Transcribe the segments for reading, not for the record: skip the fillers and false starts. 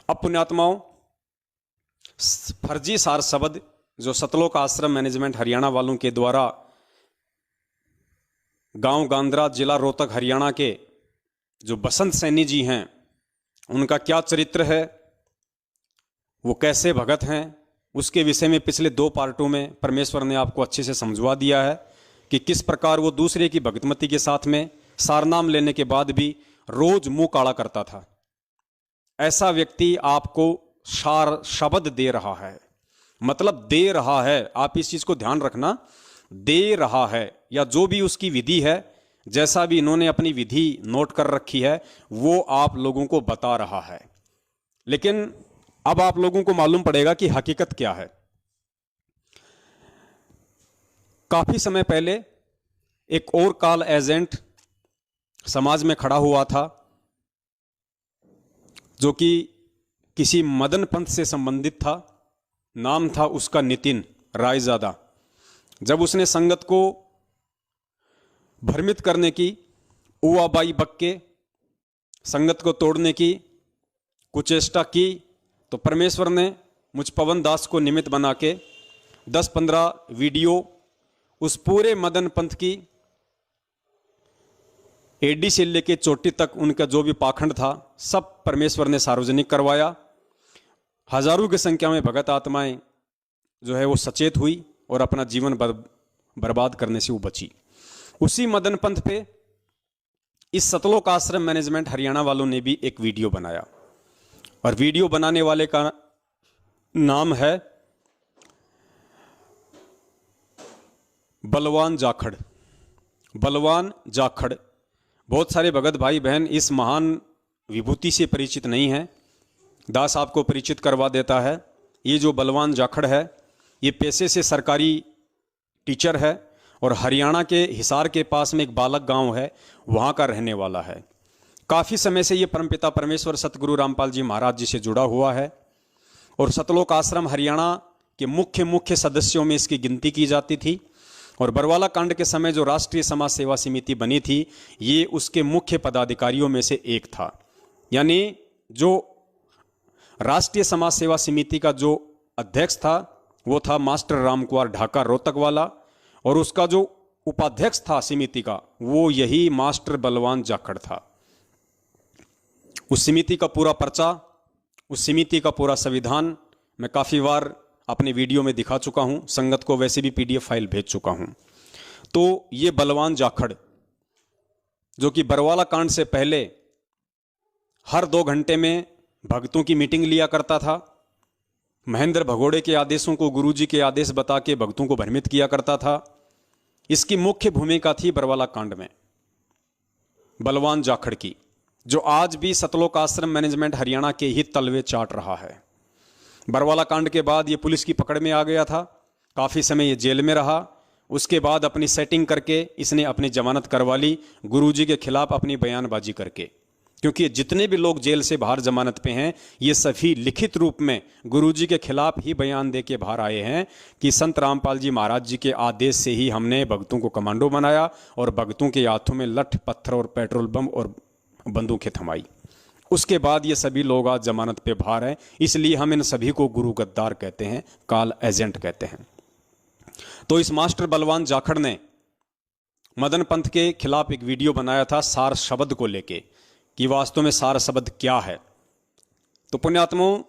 अब पुण्यात्माओं, फर्जी सार शब्द जो सतलोक आश्रम मैनेजमेंट हरियाणा वालों के द्वारा गांव गांद्रा जिला रोहतक हरियाणा के जो बसंत सैनी जी हैं, उनका क्या चरित्र है, वो कैसे भगत हैं, उसके विषय में पिछले 2 पार्टों में परमेश्वर ने आपको अच्छे से समझवा दिया है कि किस प्रकार वो दूसरे की भगतमती के साथ में सारनाम लेने के बाद भी रोज मुंह काला करता था। ऐसा व्यक्ति आपको सार शब्द दे रहा है, मतलब दे रहा है, आप इस चीज को ध्यान रखना, दे रहा है, या जो भी उसकी विधि है, जैसा भी इन्होंने अपनी विधि नोट कर रखी है, वो आप लोगों को बता रहा है। लेकिन अब आप लोगों को मालूम पड़ेगा कि हकीकत क्या है। काफी समय पहले एक और कॉल एजेंट समाज में खड़ा हुआ था, जो कि किसी मदन पंथ से संबंधित था। नाम था उसका नितिन रायजादा। जब उसने संगत को भ्रमित करने की, उवाबाई बक के संगत को तोड़ने की कुचेष्टा की, तो परमेश्वर ने मुझ पवन दास को निमित्त बना के 10-15 वीडियो उस पूरे मदन पंथ की एडी से लेके चोटी तक उनका जो भी पाखंड था, सब परमेश्वर ने सार्वजनिक करवाया। हजारों की संख्या में भगत आत्माएं जो है वो सचेत हुई और अपना जीवन बर्बाद करने से वो बची। उसी मदन पंथ पे इस सतलोक आश्रम मैनेजमेंट हरियाणा वालों ने भी एक वीडियो बनाया, और वीडियो बनाने वाले का नाम है बलवान जाखड़। बलवान जाखड़। बहुत सारे भगत भाई बहन इस महान विभूति से परिचित नहीं हैं। दास आपको परिचित करवा देता है। ये जो बलवान जाखड़ है, ये पेशे से सरकारी टीचर है और हरियाणा के हिसार के पास में एक बालक गांव है, वहां का रहने वाला है। काफी समय से ये परमपिता परमेश्वर सतगुरु रामपाल जी महाराज जी से जुड़ा हुआ है और सतलोक आश्रम हरियाणा के मुख्य सदस्यों में इसकी गिनती की जाती थी। और बरवाला कांड के समय जो राष्ट्रीय समाज सेवा समिति बनी थी, ये उसके मुख्य पदाधिकारियों में से एक था। यानी जो राष्ट्रीय समाज सेवा समिति का जो अध्यक्ष था, वो था मास्टर रामकुमार ढाका रोहतक वाला, और उसका जो उपाध्यक्ष था समिति का, वो यही मास्टर बलवान जाखड़ था। उस समिति का पूरा पर्चा, उस समिति का पूरा संविधान मैं काफी बार अपने वीडियो में दिखा चुका हूं, संगत को वैसे भी PDF फाइल भेज चुका हूं। तो ये बलवान जाखड़, जो कि बरवाला कांड से पहले हर 2 घंटे में भक्तों की मीटिंग लिया करता था, महेंद्र भगोड़े के आदेशों को गुरुजी के आदेश बता के भक्तों को भ्रमित किया करता था। इसकी मुख्य भूमिका थी बरवाला कांड में बलवान जाखड़ की, जो आज भी सतलोक आश्रम मैनेजमेंट हरियाणा के ही तलवे चाट रहा है। बरवाला कांड के बाद ये पुलिस की पकड़ में आ गया था, काफी समय ये जेल में रहा। उसके बाद अपनी सेटिंग करके इसने अपनी जमानत करवा ली, गुरुजी के खिलाफ अपनी बयानबाजी करके। क्योंकि जितने भी लोग जेल से बाहर जमानत पे हैं, ये सभी लिखित रूप में गुरुजी के खिलाफ ही बयान दे के बाहर आए हैं कि संत रामपाल जी महाराज जी के आदेश से ही हमने भक्तों को कमांडो बनाया और भक्तों के हाथों में लठ पत्थर और पेट्रोल बम और बंदूकें थमाई। उसके बाद ये सभी लोग आज जमानत पे बाहर हैं। इसलिए हम इन सभी को गुरु गद्दार कहते हैं, काल एजेंट कहते हैं। तो इस मास्टर बलवान जाखड़ ने मदन पंथ के खिलाफ एक वीडियो बनाया था सार शब्द को लेके, कि वास्तव में सार शब्द क्या है। तो पुण्यात्माओं,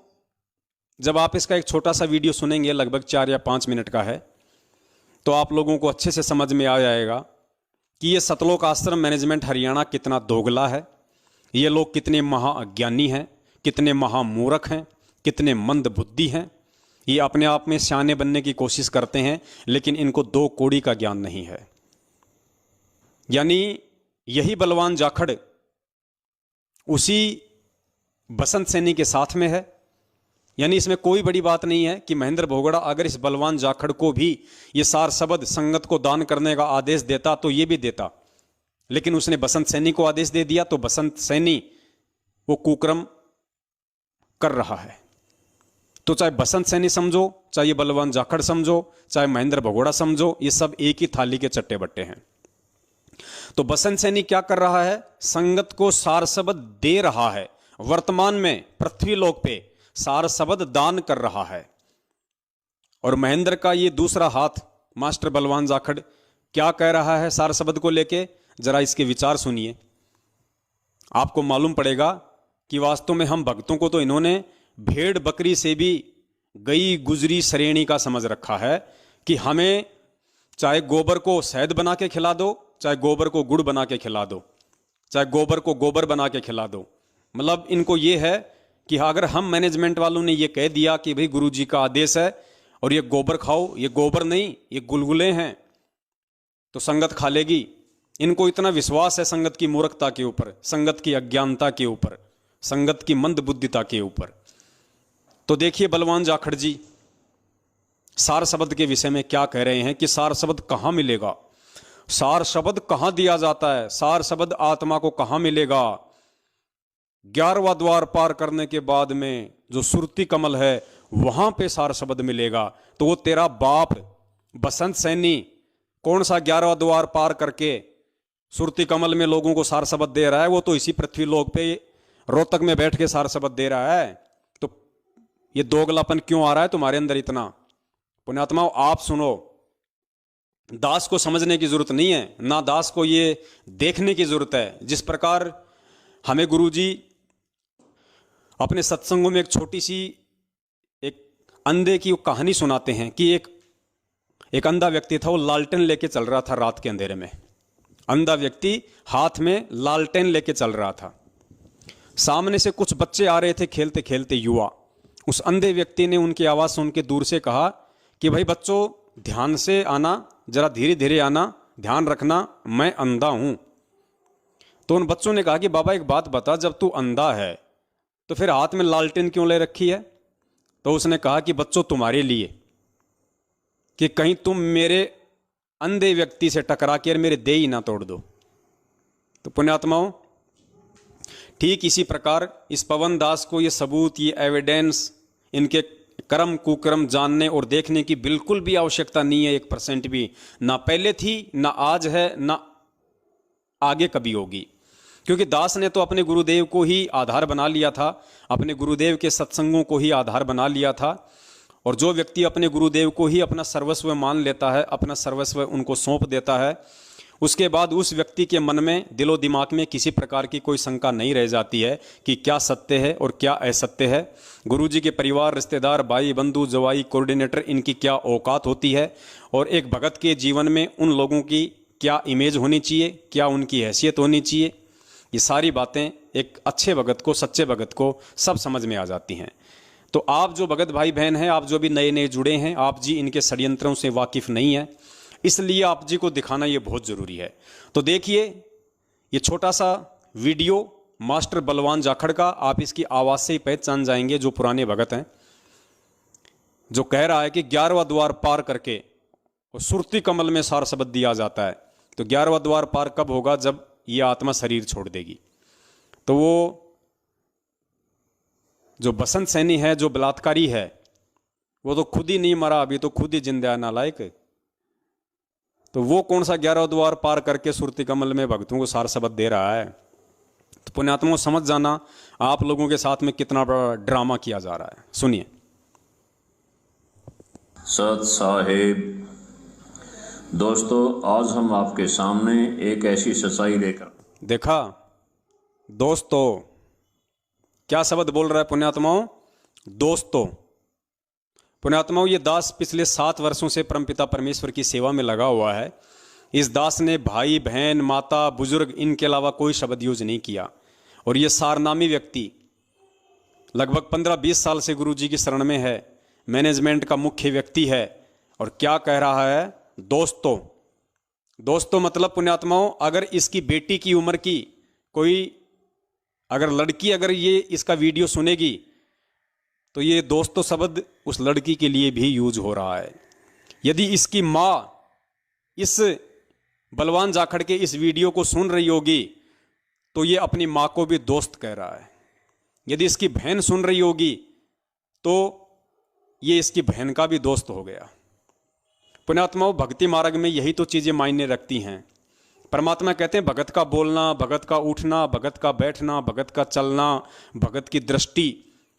जब आप इसका एक छोटा सा वीडियो सुनेंगे, लगभग 4 या 5 मिनट का है, तो आप लोगों को अच्छे से समझ में आ जाएगा कि ये सतलोक आश्रम मैनेजमेंट हरियाणा कितना दोगला है, ये लोग कितने महाअज्ञानी हैं, कितने महामूर्ख हैं, कितने मंद बुद्धि हैं। ये अपने आप में सियाने बनने की कोशिश करते हैं, लेकिन इनको 2 कौड़ी का ज्ञान नहीं है। यानी यही बलवान जाखड़ उसी बसंत सैनी के साथ में है। यानी इसमें कोई बड़ी बात नहीं है कि महेंद्र भोगड़ा अगर इस बलवान जाखड़ को भी ये सार शब्द संगत को दान करने का आदेश देता तो ये भी देता, लेकिन उसने बसंत सैनी को आदेश दे दिया, तो बसंत सैनी वो कुक्रम कर रहा है। तो चाहे बसंत सैनी समझो, चाहे बलवान जाखड़ समझो, चाहे महेंद्र भगोड़ा समझो, ये सब एक ही थाली के चट्टे बट्टे हैं। तो बसंत सैनी क्या कर रहा है? संगत को सार शब्द दे रहा है, वर्तमान में पृथ्वी लोक पे सार शब्द दान कर रहा है। और महेंद्र का ये दूसरा हाथ मास्टर बलवान जाखड़ क्या कह रहा है सार शब्द को लेके, जरा इसके विचार सुनिए। आपको मालूम पड़ेगा कि वास्तव में हम भक्तों को तो इन्होंने भेड़ बकरी से भी गई गुजरी श्रेणी का समझ रखा है कि हमें चाहे गोबर को शहद बना के खिला दो, चाहे गोबर को गुड़ बना के खिला दो, चाहे गोबर को गोबर बना के खिला दो। मतलब इनको ये है कि अगर हम मैनेजमेंट वालों ने ये कह दिया कि भाई गुरुजी का आदेश है और ये गोबर खाओ, ये गोबर नहीं ये गुलगुले हैं, तो संगत खा लेगी। इनको इतना विश्वास है संगत की मूर्खता के ऊपर, संगत की अज्ञानता के ऊपर, संगत की मंद बुद्धिता के ऊपर। तो देखिए बलवान जाखड़ जी सार शब्द के विषय में क्या कह रहे हैं कि सार शब्द कहाँ मिलेगा, सार शब्द कहाँ दिया जाता है, सार शब्द आत्मा को कहाँ मिलेगा। 11वां द्वार पार करने के बाद में जो सुरती कमल है वहां पे सार शब्द मिलेगा। तो वो तेरा बाप बसंत सैनी कौन सा 11वां द्वार पार करके सुरती कमल में लोगों को सार शब्द दे रहा है, वो तो इसी पृथ्वी लोक पे रोहतक में बैठ के सार शब्द दे रहा है। तो ये दोगलापन क्यों आ रहा है तुम्हारे अंदर इतना? पुण्यात्माओं आप सुनो, दास को समझने की जरूरत नहीं है, ना दास को ये देखने की जरूरत है। जिस प्रकार हमें गुरुजी अपने सत्संगों में एक छोटी सी एक अंधे की कहानी सुनाते हैं कि एक अंधा व्यक्ति था, वो लालटेन लेके चल रहा था रात के अंधेरे में। अंधा व्यक्ति हाथ में लालटेन लेके चल रहा था। सामने से कुछ बच्चे आ रहे थे खेलते खेलते, युवा। उस अंधे व्यक्ति ने उनकी आवाज सुन के दूर से कहा कि भाई बच्चों ध्यान से आना, जरा धीरे धीरे आना, ध्यान रखना, मैं अंधा हूं। तो उन बच्चों ने कहा कि बाबा एक बात बता, जब तू अंधा है तो फिर हाथ में लालटेन क्यों ले रखी है? तो उसने कहा कि बच्चों तुम्हारे लिए, कि कहीं तुम मेरे अंधे व्यक्ति से टकरा के मेरे देह ही ना तोड़ दो। तो पुण्यात्माओं ठीक इसी प्रकार इस पवन दास को ये सबूत, ये एविडेंस, इनके कर्म कुकर्म जानने और देखने की बिल्कुल भी आवश्यकता नहीं है, 1% भी। ना पहले थी, ना आज है, ना आगे कभी होगी। क्योंकि दास ने तो अपने गुरुदेव को ही आधार बना लिया था, अपने गुरुदेव के सत्संगों को ही आधार बना लिया था। और जो व्यक्ति अपने गुरुदेव को ही अपना सर्वस्व मान लेता है, अपना सर्वस्व उनको सौंप देता है, उसके बाद उस व्यक्ति के मन में, दिलो दिमाग में किसी प्रकार की कोई शंका नहीं रह जाती है कि क्या सत्य है और क्या असत्य है। गुरुजी के परिवार, रिश्तेदार, भाई बंधु, जवाई, कोऑर्डिनेटर, इनकी क्या औकात होती है और एक भगत के जीवन में उन लोगों की क्या इमेज होनी चाहिए, क्या उनकी हैसियत होनी चाहिए। ये सारी बातें एक अच्छे भगत को, सच्चे भगत को सब समझ में आ जाती हैं। तो आप जो भगत भाई बहन हैं, आप जो भी नए नए जुड़े हैं, आप जी इनके षड्यंत्रों से वाकिफ नहीं है, इसलिए आप जी को दिखाना ये बहुत ज़रूरी है। तो देखिए ये छोटा सा वीडियो मास्टर बलवान जाखड़ का, आप इसकी आवाज़ से ही पहचान जाएंगे जो पुराने भगत हैं, जो कह रहा है कि 11वां द्वार पार करके और सुरती कमल में सार शब्द दिया जाता है। तो 11वां द्वार पार कब होगा? जब ये आत्मा शरीर छोड़ देगी। तो वो जो बसंत सैनी है, जो बलात्कारी है, वो तो खुद ही नहीं मरा, अभी तो खुद ही जिंदा है, नालायक। तो वो कौन सा 11वां द्वार पार करके सुरती कमल में भक्तों को सार शब्द दे रहा है? तो पुण्यात्माओं समझ जाना आप लोगों के साथ में कितना बड़ा ड्रामा किया जा रहा है। सुनिए। सत साहेब, दोस्तों आज हम आपके सामने एक ऐसी सच्चाई लेकर। देखा दोस्तों क्या शब्द बोल रहा है पुण्यात्माओं? दोस्तों। पुण्यात्माओं ये दास पिछले 7 वर्षों से परमपिता परमेश्वर की सेवा में लगा हुआ है। इस दास ने भाई बहन, माता, बुजुर्ग, इनके अलावा कोई शब्द यूज नहीं किया। और ये सारनामी व्यक्ति लगभग 15-20 साल से गुरुजी की शरण में है, मैनेजमेंट का मुख्य व्यक्ति है, और क्या कह रहा है? दोस्तों। दोस्तों मतलब पुण्यात्माओं अगर इसकी बेटी की उम्र की कोई अगर लड़की अगर ये इसका वीडियो सुनेगी तो ये दोस्तों शब्द उस लड़की के लिए भी यूज हो रहा है। यदि इसकी माँ इस बलवान जाखड़ के इस वीडियो को सुन रही होगी तो ये अपनी माँ को भी दोस्त कह रहा है। यदि इसकी बहन सुन रही होगी तो ये इसकी बहन का भी दोस्त हो गया। पुण्यात्माओं भक्ति मार्ग में यही तो चीजें मायने रखती हैं। परमात्मा कहते हैं भगत का बोलना, भगत का उठना, भगत का बैठना, भगत का चलना, भगत की दृष्टि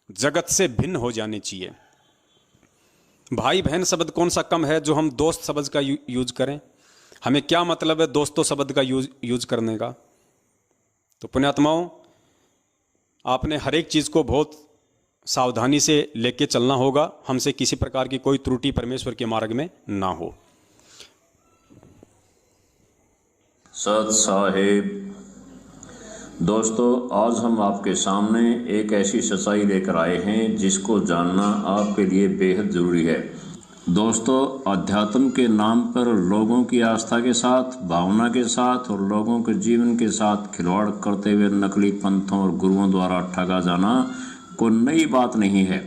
जगत से भिन्न हो जानी चाहिए। भाई बहन शब्द कौन सा कम है जो हम दोस्त शब्द का यूज करें? हमें क्या मतलब है दोस्तों शब्द का यूज करने का? तो पुण्यात्माओं, आपने हर एक चीज़ को बहुत सावधानी से लेके चलना होगा, हमसे किसी प्रकार की कोई त्रुटि परमेश्वर के मार्ग में ना हो। सत साहेब। दोस्तों, आज हम आपके सामने एक ऐसी सच्चाई लेकर आए हैं जिसको जानना आपके लिए बेहद ज़रूरी है। दोस्तों, अध्यात्म के नाम पर लोगों की आस्था के साथ, भावना के साथ और लोगों के जीवन के साथ खिलवाड़ करते हुए नकली पंथों और गुरुओं द्वारा ठगा जाना कोई नई बात नहीं है।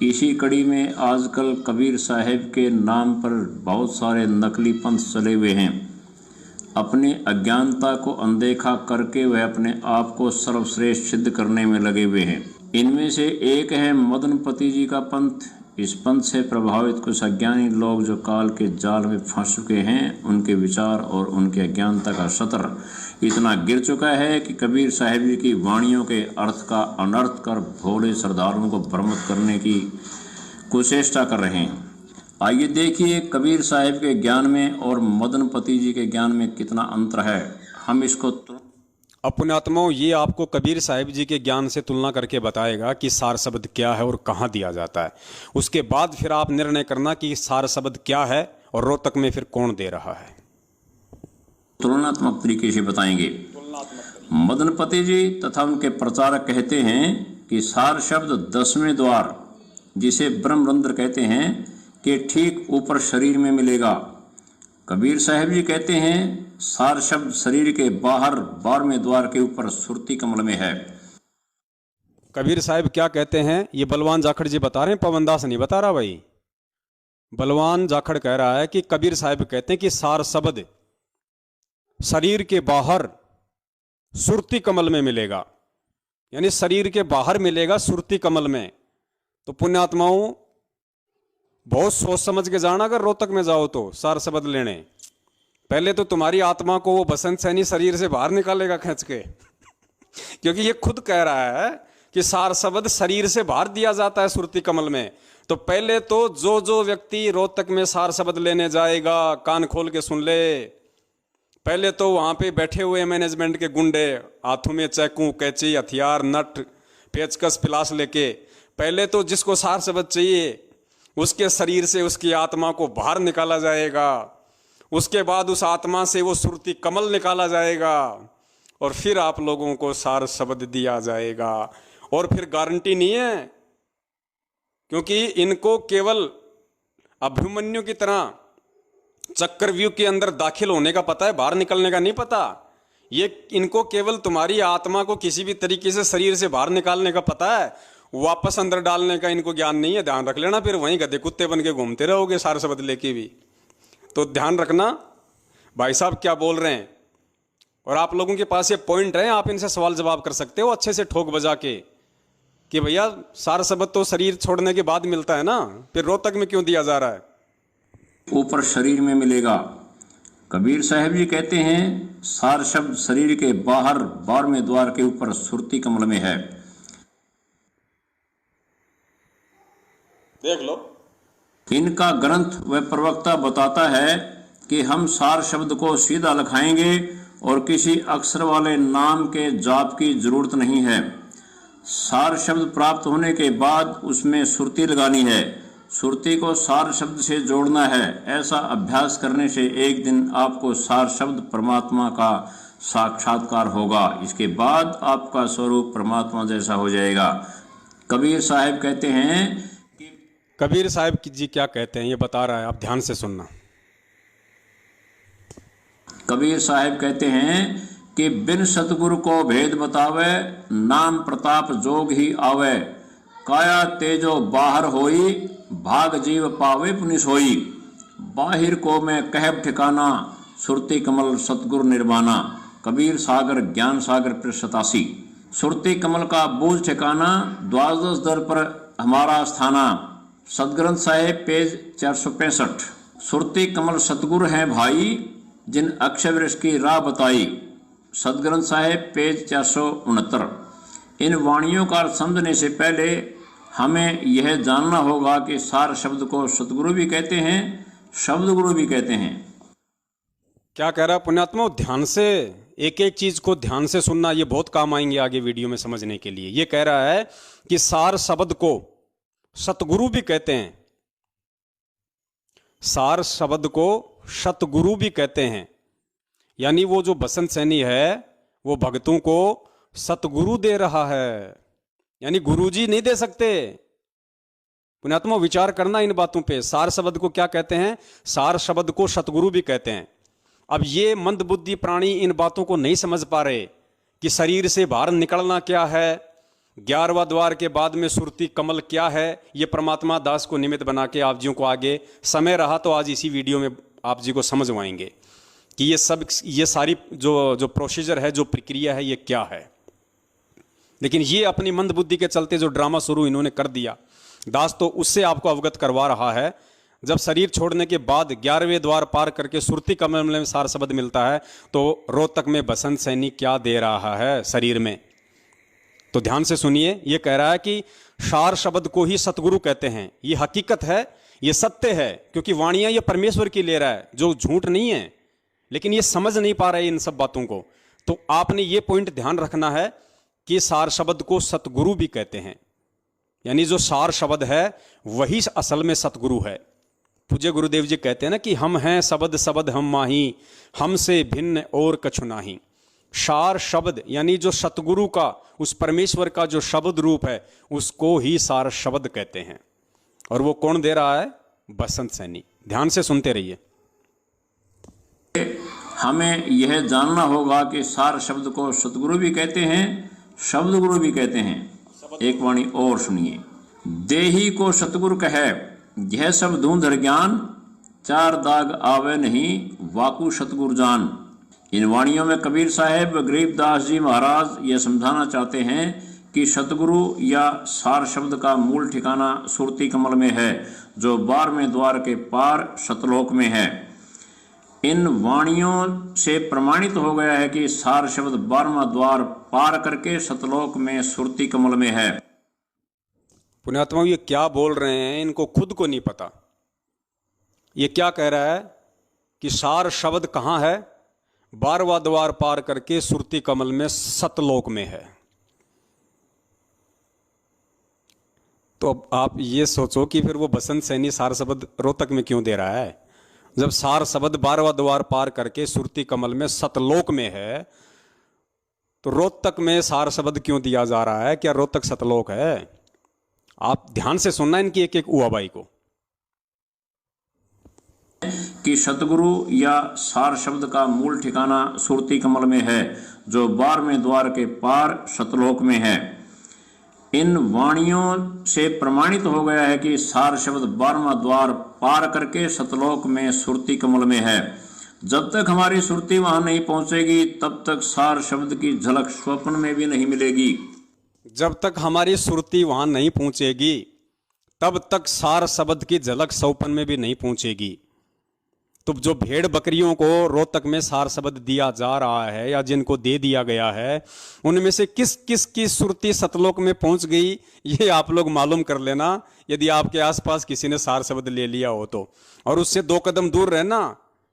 इसी कड़ी में आजकल कबीर साहिब के नाम पर बहुत सारे नकली पंथ चले हुए हैं। अपनी अज्ञानता को अनदेखा करके वह अपने आप को सर्वश्रेष्ठ सिद्ध करने में लगे हुए हैं। इनमें से एक है मदनपति जी का पंथ। इस पंथ से प्रभावित कुछ अज्ञानी लोग जो काल के जाल में फंस चुके हैं, उनके विचार और उनके अज्ञानता का सतर इतना गिर चुका है कि कबीर साहिब जी की वाणियों के अर्थ का अनर्थ कर भोले श्रद्धालुओं को भ्रमित करने की कुचेष्टा कर रहे हैं। आइए देखिए कबीर साहिब के ज्ञान में और मदनपति जी के ज्ञान में कितना अंतर है। हम इसको पुण्यात्माओं, ये आपको कबीर साहिब जी के ज्ञान से तुलना करके बताएगा कि सार शब्द क्या है और कहाँ दिया जाता है। उसके बाद फिर आप निर्णय करना कि सार शब्द क्या है और रोहतक में फिर कौन दे रहा है। तुलनात्मक तरीके से बताएंगे। मदनपति जी तथा उनके प्रचारक कहते हैं कि सार शब्द 10वें द्वार, जिसे ब्रह्मरंध्र कहते हैं, के ठीक ऊपर शरीर में मिलेगा। कबीर साहिब जी कहते हैं सार शब्द शरीर के बाहर 12वें द्वार के ऊपर सुरती कमल में है। कबीर साहिब क्या कहते हैं ये बलवान जाखड़ जी बता रहे हैं, पवनदास नहीं बता रहा भाई। बलवान जाखड़ कह रहा है कि कबीर साहिब कहते हैं कि सार शब्द शरीर के बाहर सुरती कमल में मिलेगा, यानी शरीर के बाहर मिलेगा सुरती कमल में। तो पुण्यात्माओं, बहुत सोच समझ के जाना, अगर रोहतक में जाओ तो सार शब्द लेने, पहले तो तुम्हारी आत्मा को वो बसंत सैनी शरीर से बाहर निकालेगा खींच के क्योंकि ये खुद कह रहा है कि सार शब्द शरीर से बाहर दिया जाता है सुरती कमल में। तो पहले तो जो व्यक्ति रोहतक में सार शब्द लेने जाएगा, कान खोल के सुन ले। पहले तो वहां पे बैठे हुए मैनेजमेंट के गुंडे हाथों में चाकू, कैंची, हथियार, नट, पेचकस, पिलास लेके, पहले तो जिसको सार शब्द चाहिए उसके शरीर से उसकी आत्मा को बाहर निकाला जाएगा। उसके बाद उस आत्मा से वो सुरती कमल निकाला जाएगा और फिर आप लोगों को सार शब्द दिया जाएगा। और फिर गारंटी नहीं है, क्योंकि इनको केवल अभिमन्यु की तरह चक्रव्यूह के अंदर दाखिल होने का पता है, बाहर निकलने का नहीं पता। ये इनको केवल तुम्हारी आत्मा को किसी भी तरीके से शरीर से बाहर निकालने का पता है, वापस अंदर डालने का इनको ज्ञान नहीं है। ध्यान रख लेना, फिर वहीं गधे कुत्ते बन के घूमते रहोगे सार शब्द लेके भी। तो ध्यान रखना भाई साहब क्या बोल रहे हैं। और आप लोगों के पास ये पॉइंट है, आप इनसे सवाल जवाब कर सकते हो अच्छे से ठोक बजा के कि भैया सार शब्द तो शरीर छोड़ने के बाद मिलता है ना, फिर रोहतक में क्यों दिया जा रहा है? ऊपर शरीर में मिलेगा। कबीर साहिब जी कहते हैं सार शब्द शरीर के बाहर 12वें द्वार के ऊपर सुरती कमल में है। देख लो, इनका ग्रंथ व प्रवक्ता बताता है कि हम सार शब्द को सीधा लिखाएंगे और किसी अक्षर वाले नाम के जाप की जरूरत नहीं है। सार शब्द प्राप्त होने के बाद उसमें सुरती लगानी है, सुरती को सार शब्द से जोड़ना है। ऐसा अभ्यास करने से एक दिन आपको सार शब्द परमात्मा का साक्षात्कार होगा। इसके बाद आपका स्वरूप परमात्मा जैसा हो जाएगा। कबीर साहिब कहते हैं, कबीर साहिब जी क्या कहते हैं ये बता रहा है, आप ध्यान से सुनना। कबीर साहिब कहते हैं कि बिन सतगुरु को भेद बतावे, नाम प्रताप जोग ही आवे, काया तेजो बाहर होई, भाग जीव पावे पुनिस होई, बाहिर को मैं कहब ठिकाना, सुरती कमल सतगुरु निर्वाणा। कबीर सागर ज्ञान सागर पर 87। सुरती कमल का बूझ ठिकाना, द्वादश दर पर हमारा स्थाना। सदग्रंथ साहिब पेज 465। सुरती कमल सतगुरु हैं भाई, जिन अक्षय वृक्ष की राह बताई। सदग्रंथ साहिब पेज 469। इन वाणियों का अर्थ समझने से पहले हमें यह जानना होगा कि सार शब्द को सतगुरु भी कहते हैं, शब्द गुरु भी कहते हैं। क्या कह रहा है पुण्यात्मा? ध्यान से एक एक चीज को ध्यान से सुनना, ये बहुत काम आएंगे आगे वीडियो में समझने के लिए। ये कह रहा है कि सार शब्द को सतगुरु भी कहते हैं, सार शब्द को सतगुरु भी कहते हैं। यानी वो जो बसंत सैनी है वो भक्तों को सतगुरु दे रहा है, यानी गुरुजी नहीं दे सकते। पुण्यात्मा विचार करना इन बातों पे। सार शब्द को क्या कहते हैं? सार शब्द को सतगुरु भी कहते हैं। अब ये मंद बुद्धि प्राणी इन बातों को नहीं समझ पा रहे कि शरीर से बाहर निकलना क्या है, 11वां द्वार के बाद में सुरती कमल क्या है। ये परमात्मा दास को निमित्त बना के आप जी को आगे समय रहा तो आज इसी वीडियो में आप जी को समझवाएंगे कि ये सारी जो प्रोसीजर है, जो प्रक्रिया है, ये क्या है। लेकिन ये अपनी मंद बुद्धि के चलते जो ड्रामा शुरू इन्होंने कर दिया, दास तो उससे आपको अवगत करवा रहा है। जब शरीर छोड़ने के बाद 11वें द्वार पार करके सुरती कमल में सार शब्द मिलता है तो रोहतक में बसंत सैनी क्या दे रहा है शरीर में। तो ध्यान से सुनिए, ये कह रहा है कि सार शब्द को ही सतगुरु कहते हैं। ये हकीकत है, ये सत्य है, क्योंकि वाणियां ये परमेश्वर की ले रहा है, जो झूठ नहीं है। लेकिन ये समझ नहीं पा रहे इन सब बातों को। तो आपने ये पॉइंट ध्यान रखना है कि सार शब्द को सतगुरु भी कहते हैं, यानी जो सार शब्द है वही असल में सतगुरु है। पूज्य गुरुदेव जी कहते हैं ना कि हम हैं शब्द शब्द हम माही, हमसे भिन्न और कछु नाही। सार शब्द यानी जो सतगुरु का, उस परमेश्वर का जो शब्द रूप है, उसको ही सार शब्द कहते हैं। और वो कौन दे रहा है? बसंत सैनी। ध्यान से सुनते रहिए। हमें यह जानना होगा कि सार शब्द को सतगुरु भी कहते हैं, शब्द गुरु भी कहते हैं। एक वाणी और सुनिए। देही को सतगुरु कहे, यह सब धूंधर ज्ञान, 4 दाग आवे नहीं, वाकु सतगुरु जान। इन वाणियों में कबीर साहेब व गरीबदास जी महाराज यह समझाना चाहते हैं कि सतगुरु या सार शब्द का मूल ठिकाना सुरती कमल में है, जो 12वें द्वार के पार सतलोक में है। इन वाणियों से प्रमाणित हो गया है कि सार शब्द 12वां द्वार पार करके सतलोक में सुरती कमल में है। पुण्यात्मा ये क्या बोल रहे हैं, इनको खुद को नहीं पता। ये क्या कह रहा है कि सार शब्द कहाँ है? 12वां द्वार पार करके सुरती कमल में सतलोक में है। तो अब आप ये सोचो कि फिर वो बसंत सैनी सार शब्द रोहतक में क्यों दे रहा है? जब सार शब्द 12वां द्वार पार करके सुरती कमल में सतलोक में है, तो रोहतक में सार शब्द क्यों दिया जा रहा है? क्या रोहतक सतलोक है? आप ध्यान से सुनना इनकी एक एक उआबाई को। कि सतगुरु या सार शब्द का मूल ठिकाना सुरती कमल में है, जो 12वें द्वार के पार सतलोक में है। इन वाणियों से प्रमाणित हो गया है कि सार शब्द 12वां द्वार पार करके सतलोक में सुरती कमल में है। जब तक हमारी सुरती वहां नहीं पहुंचेगी तब तक सार शब्द की झलक स्वप्न में भी नहीं मिलेगी। जब तक हमारी सुरती वहां नहीं पहुंचेगी तब तक सार शब्द की झलक स्वप्न में भी नहीं पहुंचेगी। तो जो भेड़ बकरियों को रोहतक में सार शब्द दिया जा रहा है या जिनको दे दिया गया है, उनमें से किस किस की सुरती सतलोक में पहुंच गई, ये आप लोग मालूम कर लेना। यदि आपके आसपास किसी ने सार शब्द ले लिया हो तो, और उससे 2 कदम दूर रहना,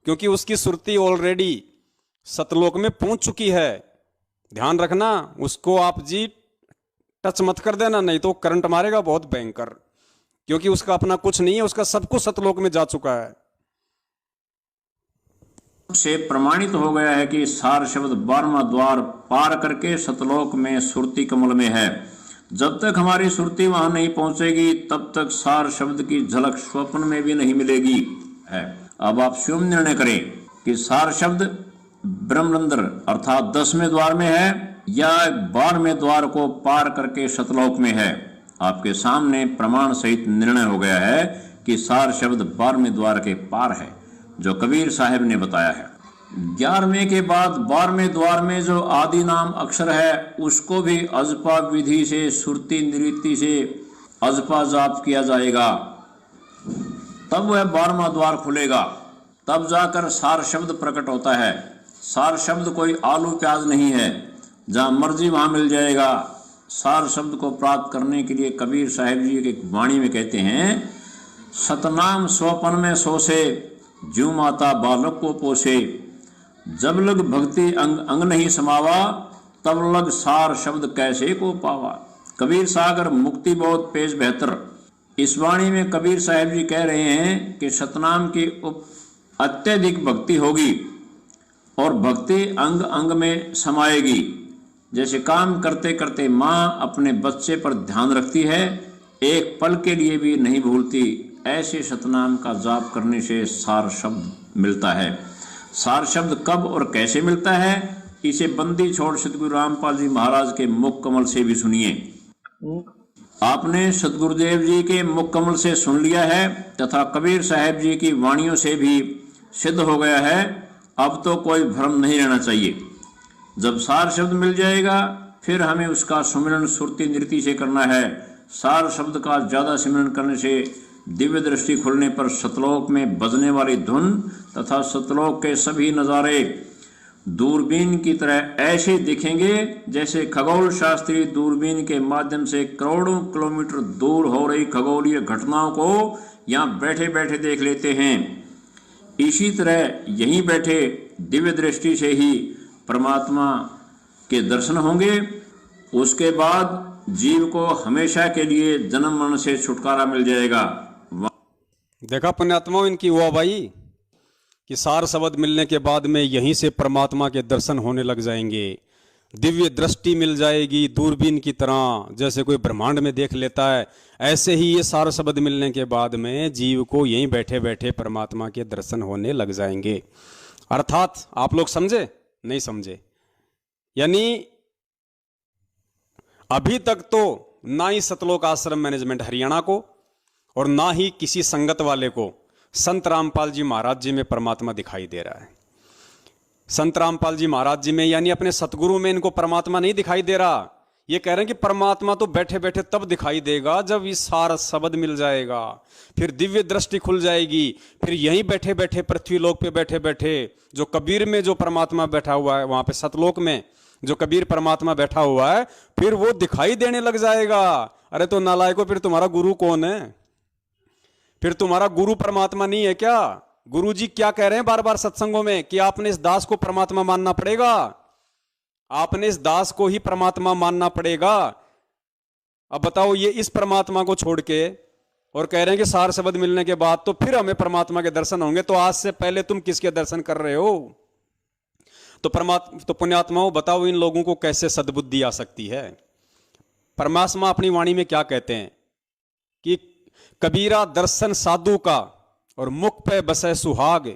क्योंकि उसकी सुरती ऑलरेडी सतलोक में पहुंच चुकी है। ध्यान रखना, उसको आप जी टच मत कर देना, नहीं तो करंट मारेगा बहुत भयंकर, क्योंकि उसका अपना कुछ नहीं है, उसका सब कुछ सतलोक में जा चुका है। से प्रमाणित हो गया है कि सार शब्द 12वां द्वार पार करके सतलोक में सुरती कमल में है। जब तक हमारी सुरती वहां नहीं पहुंचेगी तब तक सार शब्द की झलक स्वप्न में भी नहीं मिलेगी है। अब आप स्वयं निर्णय करें कि सार शब्द ब्रह्मरंध्र अर्थात 10वें द्वार में है या 12वें द्वार को पार करके सतलोक में है। आपके सामने प्रमाण सहित निर्णय हो गया है कि सार शब्द 12वें द्वार के पार है, जो कबीर साहब ने बताया है। 11वें के बाद 12वें द्वार में जो आदि नाम अक्षर है, उसको भी अजपा विधि से सुरती निरीति से अजपा जाप किया जाएगा, तब वह 12वां द्वार खुलेगा। तब जाकर सार शब्द प्रकट होता है। सार शब्द कोई आलू प्याज नहीं है, जहाँ मर्जी वहाँ मिल जाएगा। सार शब्द को प्राप्त करने के लिए कबीर साहिब जी एक वाणी में कहते हैं, सतनाम स्वपन में सोसे, ज्यों माता बालक को पोसे, जब लग भक्ति अंग अंग नहीं समावा, तब लग सार शब्द कैसे को पावा। कबीर सागर मुक्ति बहुत पेश बेहतर। इस वाणी में कबीर साहिब जी कह रहे हैं कि सतनाम की अत्यधिक भक्ति होगी और भक्ति अंग अंग में समाएगी। जैसे काम करते करते माँ अपने बच्चे पर ध्यान रखती है, एक पल के लिए भी नहीं भूलती, ऐसे सतनाम का जाप करने से सार शब्द मिलता है। सार शब्द कब और कैसे मिलता है, इसे बंदी छोड़ सतगुरु रामपाल जी महाराज के मुख कमल से भी सुनिए। आपने सतगुरुदेव जी के मुख कमल से सुन लिया है तथा कबीर साहब जी की वाणियों से भी सिद्ध हो गया है। अब तो कोई भ्रम नहीं रहना चाहिए। जब सार शब्द मिल जाएगा फिर हमें उसका सुमिरन सुरती नृत्य से करना है। सार शब्द का ज्यादा सिमरन करने से दिव्य दृष्टि खुलने पर सतलोक में बजने वाली धुन तथा सतलोक के सभी नज़ारे दूरबीन की तरह ऐसे दिखेंगे जैसे खगोल शास्त्री दूरबीन के माध्यम से करोड़ों किलोमीटर दूर हो रही खगोलीय घटनाओं को यहाँ बैठे बैठे देख लेते हैं। इसी तरह यहीं बैठे दिव्य दृष्टि से ही परमात्मा के दर्शन होंगे। उसके बाद जीव को हमेशा के लिए जन्म मरण से छुटकारा मिल जाएगा। देखा पुण्यात्मा इनकी हुआ भाई कि सार शब्द मिलने के बाद में यहीं से परमात्मा के दर्शन होने लग जाएंगे, दिव्य दृष्टि मिल जाएगी दूरबीन की तरह, जैसे कोई ब्रह्मांड में देख लेता है। ऐसे ही ये सार शब्द मिलने के बाद में जीव को यहीं बैठे बैठे परमात्मा के दर्शन होने लग जाएंगे। अर्थात आप लोग समझे नहीं समझे, यानी अभी तक तो ना ही सतलोक आश्रम मैनेजमेंट हरियाणा को और ना ही किसी संगत वाले को संत रामपाल जी महाराज जी में परमात्मा दिखाई दे रहा है। संत रामपाल जी महाराज जी में यानी अपने सतगुरु में इनको परमात्मा नहीं दिखाई दे रहा। ये कह रहे हैं कि परमात्मा तो बैठे बैठे तब दिखाई देगा जब इस सार शब्द मिल जाएगा, फिर दिव्य दृष्टि खुल जाएगी, फिर यहीं बैठे बैठे पृथ्वी लोक पे बैठे बैठे जो कबीर में जो परमात्मा बैठा हुआ है, वहां पे सतलोक में जो कबीर परमात्मा बैठा हुआ है, फिर वो दिखाई देने लग जाएगा। अरे तो नालायको, फिर तुम्हारा गुरु कौन है? फिर तुम्हारा गुरु परमात्मा नहीं है क्या? गुरु जी क्या कह रहे हैं बार बार सत्संगों में कि आपने इस दास को परमात्मा मानना पड़ेगा, आपने इस दास को ही परमात्मा मानना पड़ेगा। अब बताओ, ये इस परमात्मा को छोड़ के और कह रहे हैं कि सार शब्द मिलने के बाद तो फिर हमें परमात्मा के दर्शन होंगे। तो आज से पहले तुम किसके दर्शन कर रहे हो? तो पुण्यात्माओं बताओ, इन लोगों को कैसे सद्बुद्धि आ सकती है? परमात्मा अपनी वाणी में क्या कहते हैं कि कबीरा दर्शन साधु का और मुख पे बसे सुहाग,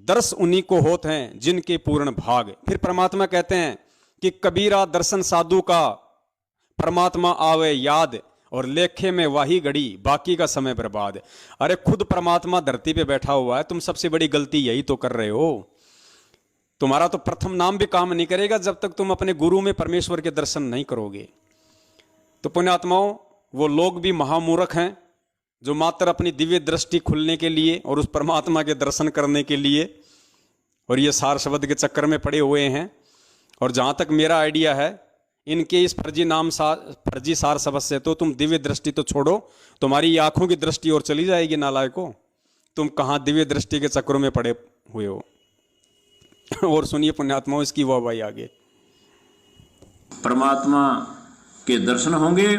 दर्श उन्हीं को होते हैं जिनके पूर्ण भाग। फिर परमात्मा कहते हैं कि कबीरा दर्शन साधु का, परमात्मा आवे याद और लेखे में वाही घड़ी, बाकी का समय बर्बाद। अरे खुद परमात्मा धरती पे बैठा हुआ है, तुम सबसे बड़ी गलती यही तो कर रहे हो। तुम्हारा तो प्रथम नाम भी काम नहीं करेगा जब तक तुम अपने गुरु में परमेश्वर के दर्शन नहीं करोगे। तो पुण्यात्माओं, वो लोग भी महामूर्ख हैं जो मात्र अपनी दिव्य दृष्टि खुलने के लिए और उस परमात्मा के दर्शन करने के लिए और ये सार शब्द के चक्कर में पड़े हुए हैं। और जहां तक मेरा आइडिया है, इनके इस फर्जी सार शब्द से तो तुम दिव्य दृष्टि तो छोड़ो, तुम्हारी आंखों की दृष्टि और चली जाएगी। नालायकों, तुम कहां दिव्य दृष्टि के चक्करों में पड़े हुए हो। और सुनिए पुण्यात्माओं, इसकी वाह भाई आगे परमात्मा के दर्शन होंगे,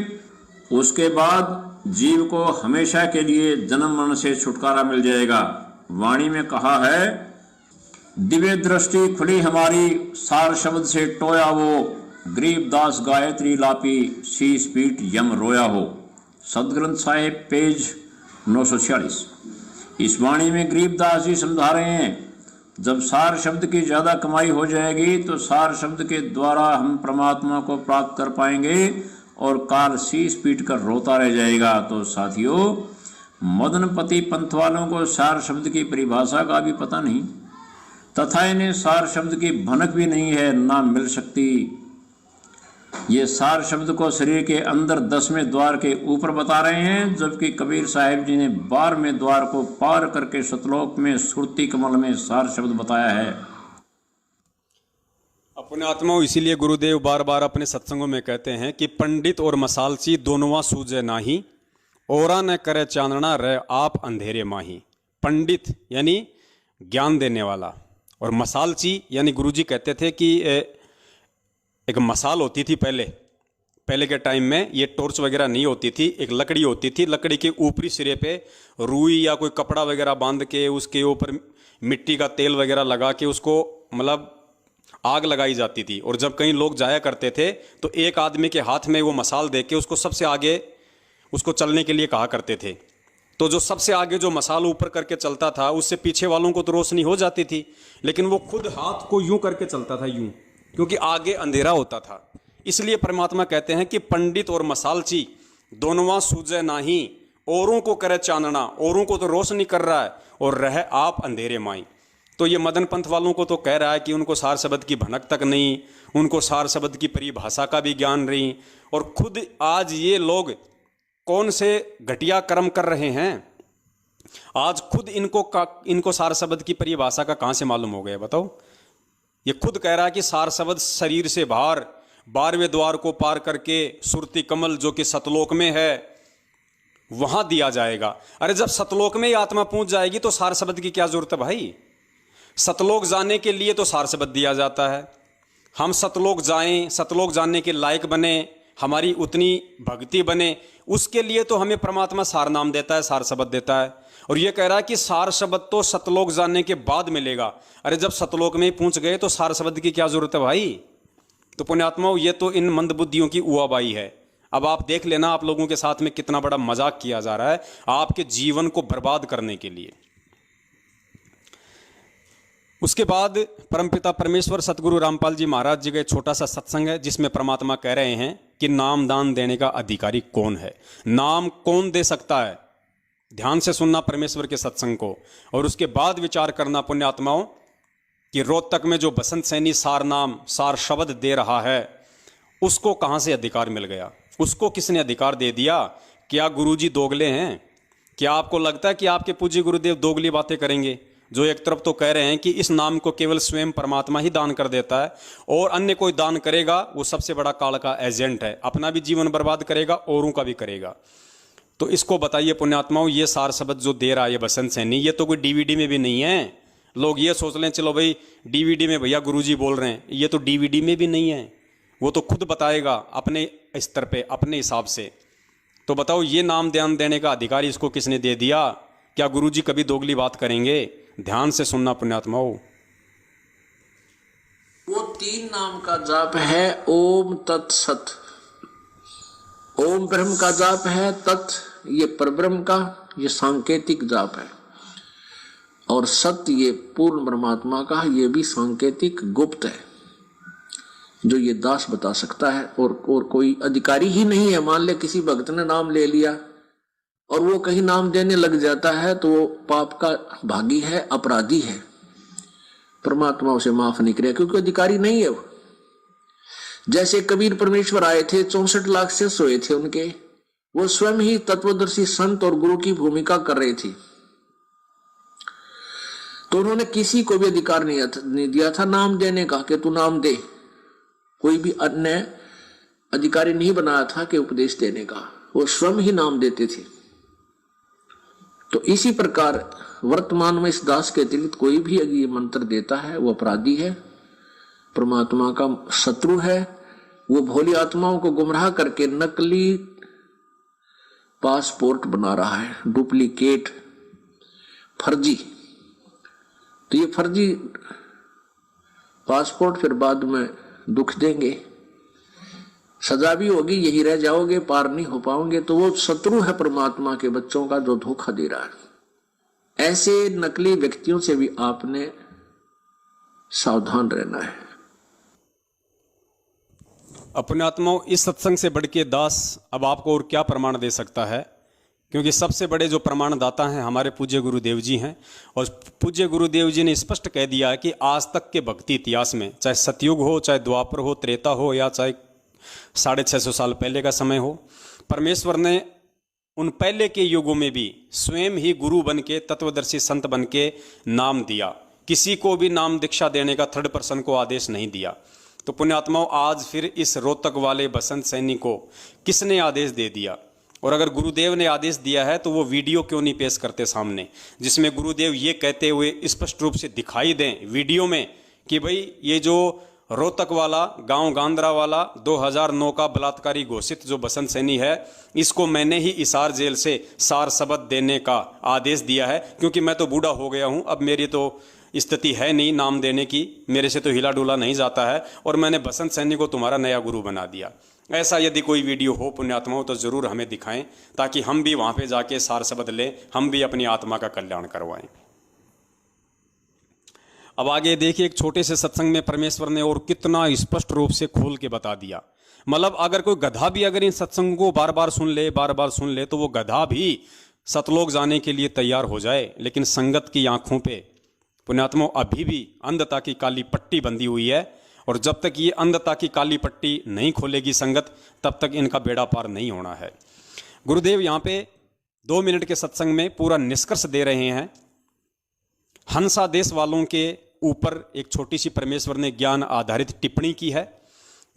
उसके बाद जीव को हमेशा के लिए जन्म मरण से छुटकारा मिल जाएगा। वाणी में कहा है, दिव्य दृष्टि खुली हमारी, सार शब्द से टोया वो, गरीबदास गायत्री लापी, शीश पीठ यम रोया हो। सदग्रंथ साहिब पेज 946। इस वाणी में गरीबदास जी समझा रहे हैं, जब सार शब्द की ज्यादा कमाई हो जाएगी तो सार शब्द के द्वारा हम परमात्मा को प्राप्त कर पाएंगे और काल शीश पीट कर रोता रह जाएगा। तो साथियों, मदनपति पंथ वालों को सार शब्द की परिभाषा का भी पता नहीं तथा इन्हें सार शब्द की भनक भी नहीं है, ना मिल सकती। ये सार शब्द को शरीर के अंदर 10वें द्वार के ऊपर बता रहे हैं, जबकि कबीर साहिब जी ने 12वें द्वार को पार करके सतलोक में सुरती कमल में सार शब्द बताया है। अपने आत्माओं, इसीलिए गुरुदेव बार बार अपने सत्संगों में कहते हैं कि पंडित और मसालची दोनों सूझे नाही, औरा न करे चांदना रह आप अंधेरे माही। पंडित यानी ज्ञान देने वाला, और मसालची यानी गुरुजी कहते थे कि एक मसाल होती थी पहले के टाइम में, ये टॉर्च वगैरह नहीं होती थी, एक लकड़ी होती थी, लकड़ी के ऊपरी सिरे पे रुई या कोई कपड़ा वगैरह बांध के उसके ऊपर मिट्टी का तेल वगैरह लगा के उसको मतलब आग लगाई जाती थी। और जब कहीं लोग जाया करते थे तो एक आदमी के हाथ में वो मसाल दे के उसको सबसे आगे उसको चलने के लिए कहा करते थे। तो जो सबसे आगे जो मसाल ऊपर करके चलता था उससे पीछे वालों को तो रोशनी हो जाती थी, लेकिन वो खुद हाथ को यूं करके चलता था, यूं, क्योंकि आगे अंधेरा होता था। इसलिए परमात्मा कहते हैं कि पंडित और मसालची दोनों सूझे नाही, औरों को करे चांदना, औरों को तो रोशनी कर रहा है और रह आप अंधेरे माई। तो ये मदन पंथ वालों को तो कह रहा है कि उनको सार शब्द की भनक तक नहीं, उनको सार शब्द की परिभाषा का भी ज्ञान नहीं, और खुद आज ये लोग कौन से घटिया कर्म कर रहे हैं, आज खुद इनको सार शब्द की परिभाषा का कहाँ से मालूम हो गया बताओ। ये खुद कह रहा है कि सार शब्द शरीर से बाहर 12वें द्वार को पार करके सुरती कमल जो कि सतलोक में है वहां दिया जाएगा। अरे जब सतलोक में ही आत्मा पहुंच जाएगी तो सार शब्द की क्या जरूरत है भाई। सतलोक जाने के लिए तो सार शब्द दिया जाता है, हम सतलोक जाएं, सतलोक जाने के लायक बने, हमारी उतनी भक्ति बने, उसके लिए तो हमें परमात्मा सार नाम देता है, सार शब्द देता है। और ये कह रहा है कि सार शब्द तो सतलोक जाने के बाद मिलेगा। अरे जब सतलोक में ही पहुंच गए तो सार शब्द की क्या जरूरत है भाई। तो पुण्यात्माओं, ये तो इन मंदबुद्धियों की उआबाई है। अब आप देख लेना, आप लोगों के साथ में कितना बड़ा मजाक किया जा रहा है आपके जीवन को बर्बाद करने के लिए। उसके बाद परमपिता परमेश्वर सतगुरु रामपाल जी महाराज जी का एक छोटा सा सत्संग है जिसमें परमात्मा कह रहे हैं कि नाम दान देने का अधिकारी कौन है, नाम कौन दे सकता है। ध्यान से सुनना परमेश्वर के सत्संग को, और उसके बाद विचार करना पुण्यात्माओं कि रोहतक में जो बसंत सैनी सार नाम सार शब्द दे रहा है उसको कहाँ से अधिकार मिल गया, उसको किसने अधिकार दे दिया। क्या गुरुजी दोगले हैं? क्या आपको लगता है कि आपके पूज्य गुरुदेव दोगली बातें करेंगे, जो एक तरफ तो कह रहे हैं कि इस नाम को केवल स्वयं परमात्मा ही दान कर देता है और अन्य कोई दान करेगा वो सबसे बड़ा काल का एजेंट है, अपना भी जीवन बर्बाद करेगा औरों का भी करेगा। तो इसको बताइए पुण्यात्माओं, ये सार शब्द जो दे रहा है ये बसंत सैनी, ये तो कोई डीवीडी में भी नहीं है। लोग ये सोच लें चलो भाई डीवीडी में भैया गुरुजी बोल रहे हैं, ये तो डीवीडी में भी नहीं है, वो तो खुद बताएगा अपने स्तर पे अपने हिसाब से। तो बताओ ये नाम ध्यान देने का अधिकार इसको किसने दे दिया? क्या गुरुजी कभी दोगली बात करेंगे? ध्यान से सुनना पुण्यात्माओं। वो 3 नाम का जाप है, ओम तत्सत। ओम ब्रह्म का जाप है, तत् ये परब्रह्म का ये सांकेतिक जाप है, और सत्य ये पूर्ण परमात्मा का ये भी सांकेतिक गुप्त है जो ये दास बता सकता है, और कोई अधिकारी ही नहीं है। मान ले किसी भक्त ने नाम ले लिया और वो कहीं नाम देने लग जाता है तो वो पाप का भागी है, अपराधी है, परमात्मा उसे माफ नहीं करेगा क्योंकि अधिकारी नहीं है वो। जैसे कबीर परमेश्वर आए थे, 64 लाख शिष्य हुए थे उनके, वो स्वयं ही तत्वदर्शी संत और गुरु की भूमिका कर रहे थे, तो उन्होंने किसी को भी अधिकार नहीं दिया था नाम देने का कि तू नाम दे। कोई भी अन्य अधिकारी नहीं बनाया था कि उपदेश देने का, वो स्वयं ही नाम देते थे। तो इसी प्रकार वर्तमान में इस दास के अतिरिक्त कोई भी अगर ये मंत्र देता है वो अपराधी है, परमात्मा का शत्रु है। वो भोली आत्माओं को गुमराह करके नकली पासपोर्ट बना रहा है, डुप्लीकेट, फर्जी। तो ये फर्जी पासपोर्ट फिर बाद में दुख देंगे, सजा भी होगी, यही रह जाओगे, पार नहीं हो पाओगे। तो वो शत्रु है परमात्मा के बच्चों का जो धोखा दे रहा है। ऐसे नकली व्यक्तियों से भी आपने सावधान रहना है। अपने आत्माओं, इस सत्संग से बढ़ के दास अब आपको और क्या प्रमाण दे सकता है, क्योंकि सबसे बड़े जो प्रमाणदाता हैं हमारे पूज्य गुरुदेव जी हैं। और पूज्य गुरुदेव जी ने स्पष्ट कह दिया है कि आज तक के भक्ति इतिहास में, चाहे सतयुग हो, चाहे द्वापर हो, त्रेता हो, या चाहे 650 साल पहले का समय हो। परमेश्वर ने उन पहले के युगों में भी स्वयं ही गुरु बन के, तत्वदर्शी संत बन के नाम दिया। किसी को भी नाम दीक्षा देने का थर्ड पर्सन को आदेश नहीं दिया। तो पुण्यात्माओं, आज फिर इस रोहतक वाले बसंत सैनी को किसने आदेश दे दिया? और अगर गुरुदेव ने आदेश दिया है तो वो वीडियो क्यों नहीं पेश करते सामने, जिसमें गुरुदेव ये कहते हुए स्पष्ट रूप से दिखाई दें वीडियो में कि भाई ये जो रोहतक वाला गांव गांद्रा वाला 2009 का बलात्कारी घोषित जो बसंत सैनी है, इसको मैंने ही हिसार जेल से सार शब्द देने का आदेश दिया है, क्योंकि मैं तो बूढ़ा हो गया हूं, अब मेरी तो स्थिति है नहीं नाम देने की, मेरे से तो हिला डुला नहीं जाता है, और मैंने बसंत सैनी को तुम्हारा नया गुरु बना दिया। ऐसा यदि कोई वीडियो हो पुण्यात्माओं तो ज़रूर हमें दिखाएं, ताकि हम भी वहाँ पे जाके सार शब्द लें, हम भी अपनी आत्मा का कल्याण करवाएं। अब आगे देखिए, एक छोटे से सत्संग में परमेश्वर ने और कितना स्पष्ट रूप से खोल के बता दिया। मतलब अगर कोई गधा भी अगर इन सत्संग को बार बार सुन ले तो वो गधा भी सतलोक जाने के लिए तैयार हो जाए, लेकिन संगत की आंखों पे पुण्यात्माओं अभी भी अंधता की काली पट्टी बंधी हुई है, और जब तक ये अंधता की काली पट्टी नहीं खोलेगी संगत, तब तक इनका बेड़ा पार नहीं होना है। गुरुदेव यहाँ पे 2 मिनट के सत्संग में पूरा निष्कर्ष दे रहे हैं। हंसा देश वालों के ऊपर एक छोटी सी परमेश्वर ने ज्ञान आधारित टिप्पणी की है।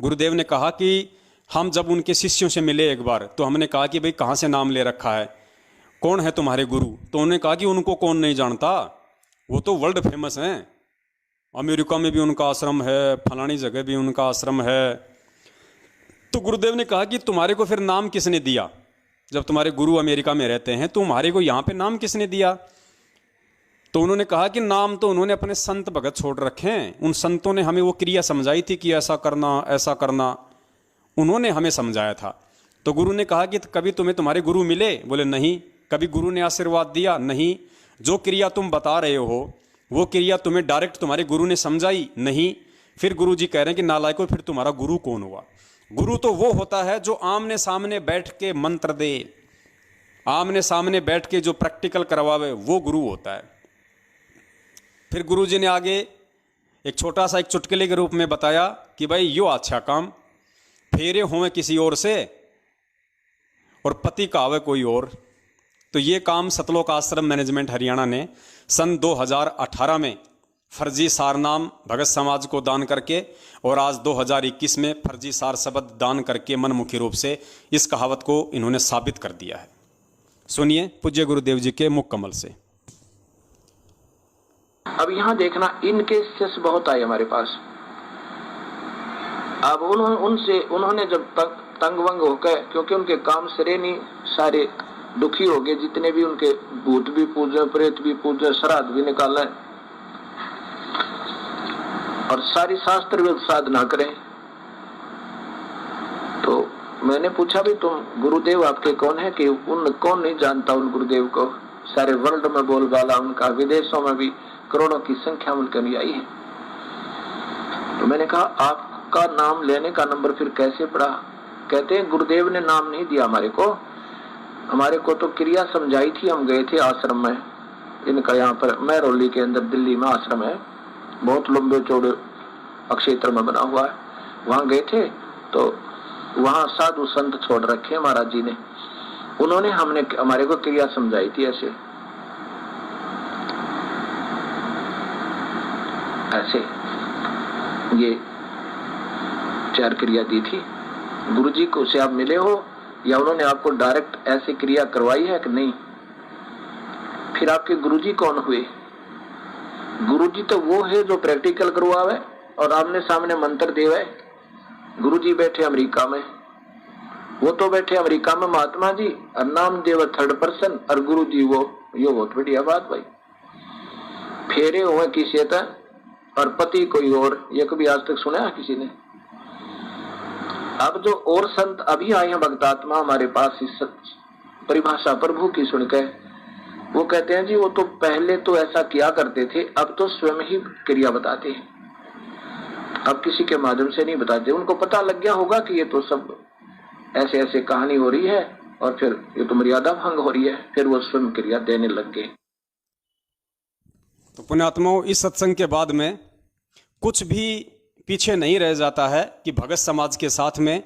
गुरुदेव ने कहा कि हम जब उनके शिष्यों से मिले एक बार, तो हमने कहा कि भाई कहाँ से नाम ले रखा है, कौन है तुम्हारे गुरु? तो उन्होंने कहा कि उनको कौन नहीं जानता, वो तो वर्ल्ड फेमस हैं, अमेरिका में भी उनका आश्रम है, फलानी जगह भी उनका आश्रम है। तो गुरुदेव ने कहा कि तुम्हारे को फिर नाम किसने दिया? जब तुम्हारे गुरु अमेरिका में रहते हैं, तुम्हारे को यहाँ पे नाम किसने दिया? तो उन्होंने कहा कि नाम तो उन्होंने अपने संत भगत छोड़ रखे हैं, उन संतों ने हमें वो क्रिया समझाई थी कि ऐसा करना ऐसा करना, उन्होंने हमें समझाया था। तो गुरु ने कहा कि कभी तुम्हें तुम्हारे गुरु मिले? बोले नहीं। कभी गुरु ने आशीर्वाद दिया? नहीं। जो क्रिया तुम बता रहे हो वो क्रिया तुम्हें डायरेक्ट तुम्हारे गुरु ने समझाई? नहीं। फिर गुरु जी कह रहे हैं कि नालायकों, फिर तुम्हारा गुरु कौन हुआ? गुरु तो वो होता है जो आमने सामने बैठ के मंत्र दे, आमने सामने बैठ के जो प्रैक्टिकल करवावे, वो गुरु होता है। फिर गुरु जी ने आगे एक छोटा सा एक चुटकुले के रूप में बताया कि भाई यो अच्छा काम, फेरे होवे किसी और से और पति का आवे कोई और। तो ये काम सतलोक आश्रम मैनेजमेंट हरियाणा ने सन 2018 में फर्जी सारनाम भगत समाज को दान करके, और आज 2021 में फर्जी सार शब्द दान करके मनमुखी रूप से इस कहावत को इन्होंने साबित कर दिया है। सुनिए पूज्य गुरुदेव जी के मुख कमल से। अब यहाँ देखना, इन केसेस बहुत आए हमारे पास। अब उन्होंने जब तक तंग-वंग होकर, क्योंकि उनके काम सिरे नहीं, सारे दुखी हो गए, जितने भी उनके भूत भी पूजे, प्रेत भी पूजे, श्राद्ध भी निकाला है, और सारी शास्त्र भी साधना करें। तो मैंने पूछा भी तुम गुरुदेव आपके कौन है? कि उन कौन नहीं जानता उन गुरुदेव को, सारे वर्ल्ड में बोलबाला उनका, विदेशों में भी करोड़ों की संख्या उनके अनुयायी है। तो मैंने कहा आपका नाम लेने का नंबर फिर कैसे पड़ा? कहते हैं गुरुदेव ने नाम नहीं दिया हमारे को तो क्रिया समझाई थी। हम गए थे आश्रम में इनका, यहाँ पर महरौली के अंदर दिल्ली में आश्रम है, बहुत लंबे चौड़े अक्षेत्र में बना हुआ है। वहां गए थे तो वहां साधु संत छोड़ रखे महाराज जी ने, उन्होंने हमारे को क्रिया समझाई थी। ऐसे ये 4 क्रिया दी थी। गुरु जी को से आप मिले हो या उन्होंने आपको डायरेक्ट ऐसी क्रिया करवाई है कि नहीं? फिर आपके गुरुजी कौन हुए? गुरुजी तो वो है जो प्रैक्टिकल करवावे और आमने सामने मंत्र देवे। गुरुजी बैठे अमेरिका में, वो तो बैठे अमेरिका में महात्मा जी, और नाम देव थर्ड पर्सन, और गुरुजी वो, ये बहुत बढ़िया बात भाई। फेरे हुए किसी था और पति कोई और, ये कभी आज तक सुना है किसी ने? अब जो और संत अभी आए हैं भक्तात्मा हमारे पास, इस परिभाषा प्रभु की सुनकर, वो कहते हैं जी वो तो पहले तो ऐसा किया करते थे, अब तो स्वयं ही क्रिया बताते हैं, अब किसी के माध्यम से नहीं बताते। उनको पता लग गया होगा कि ये तो सब ऐसे ऐसे कहानी हो रही है और फिर ये तो मर्यादा भंग हो रही है, फिर वो स्वयं क्रिया देने लग गए। तो पुण्यात्माओं, इस सत्संग के बाद में कुछ भी पीछे नहीं रह जाता है कि भगत समाज के साथ में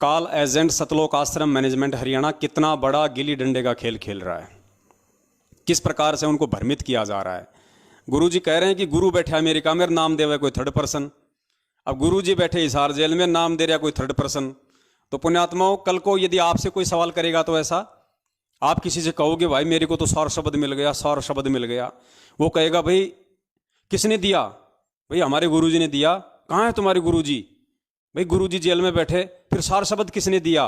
काल एजेंट सतलोक आश्रम मैनेजमेंट हरियाणा कितना बड़ा गिल्ली डंडे का खेल खेल रहा है, किस प्रकार से उनको भ्रमित किया जा रहा है। गुरुजी कह रहे हैं कि गुरु बैठे अमेरिका में, नाम दे रहा कोई थर्ड पर्सन। अब गुरुजी बैठे हिसार जेल में, नाम दे रहा कोई थर्ड पर्सन। तो पुण्यात्माओं, कल को यदि आपसे कोई सवाल करेगा तो ऐसा आप किसी से कहोगे भाई मेरे को तो सौर शब्द मिल गया, सौर शब्द मिल गया। वो कहेगा भाई किसने दिया? भाई हमारे गुरुजी ने दिया। कहाँ है तुम्हारे गुरुजी? भाई गुरुजी जेल में बैठे। फिर सौर शब्द किसने दिया?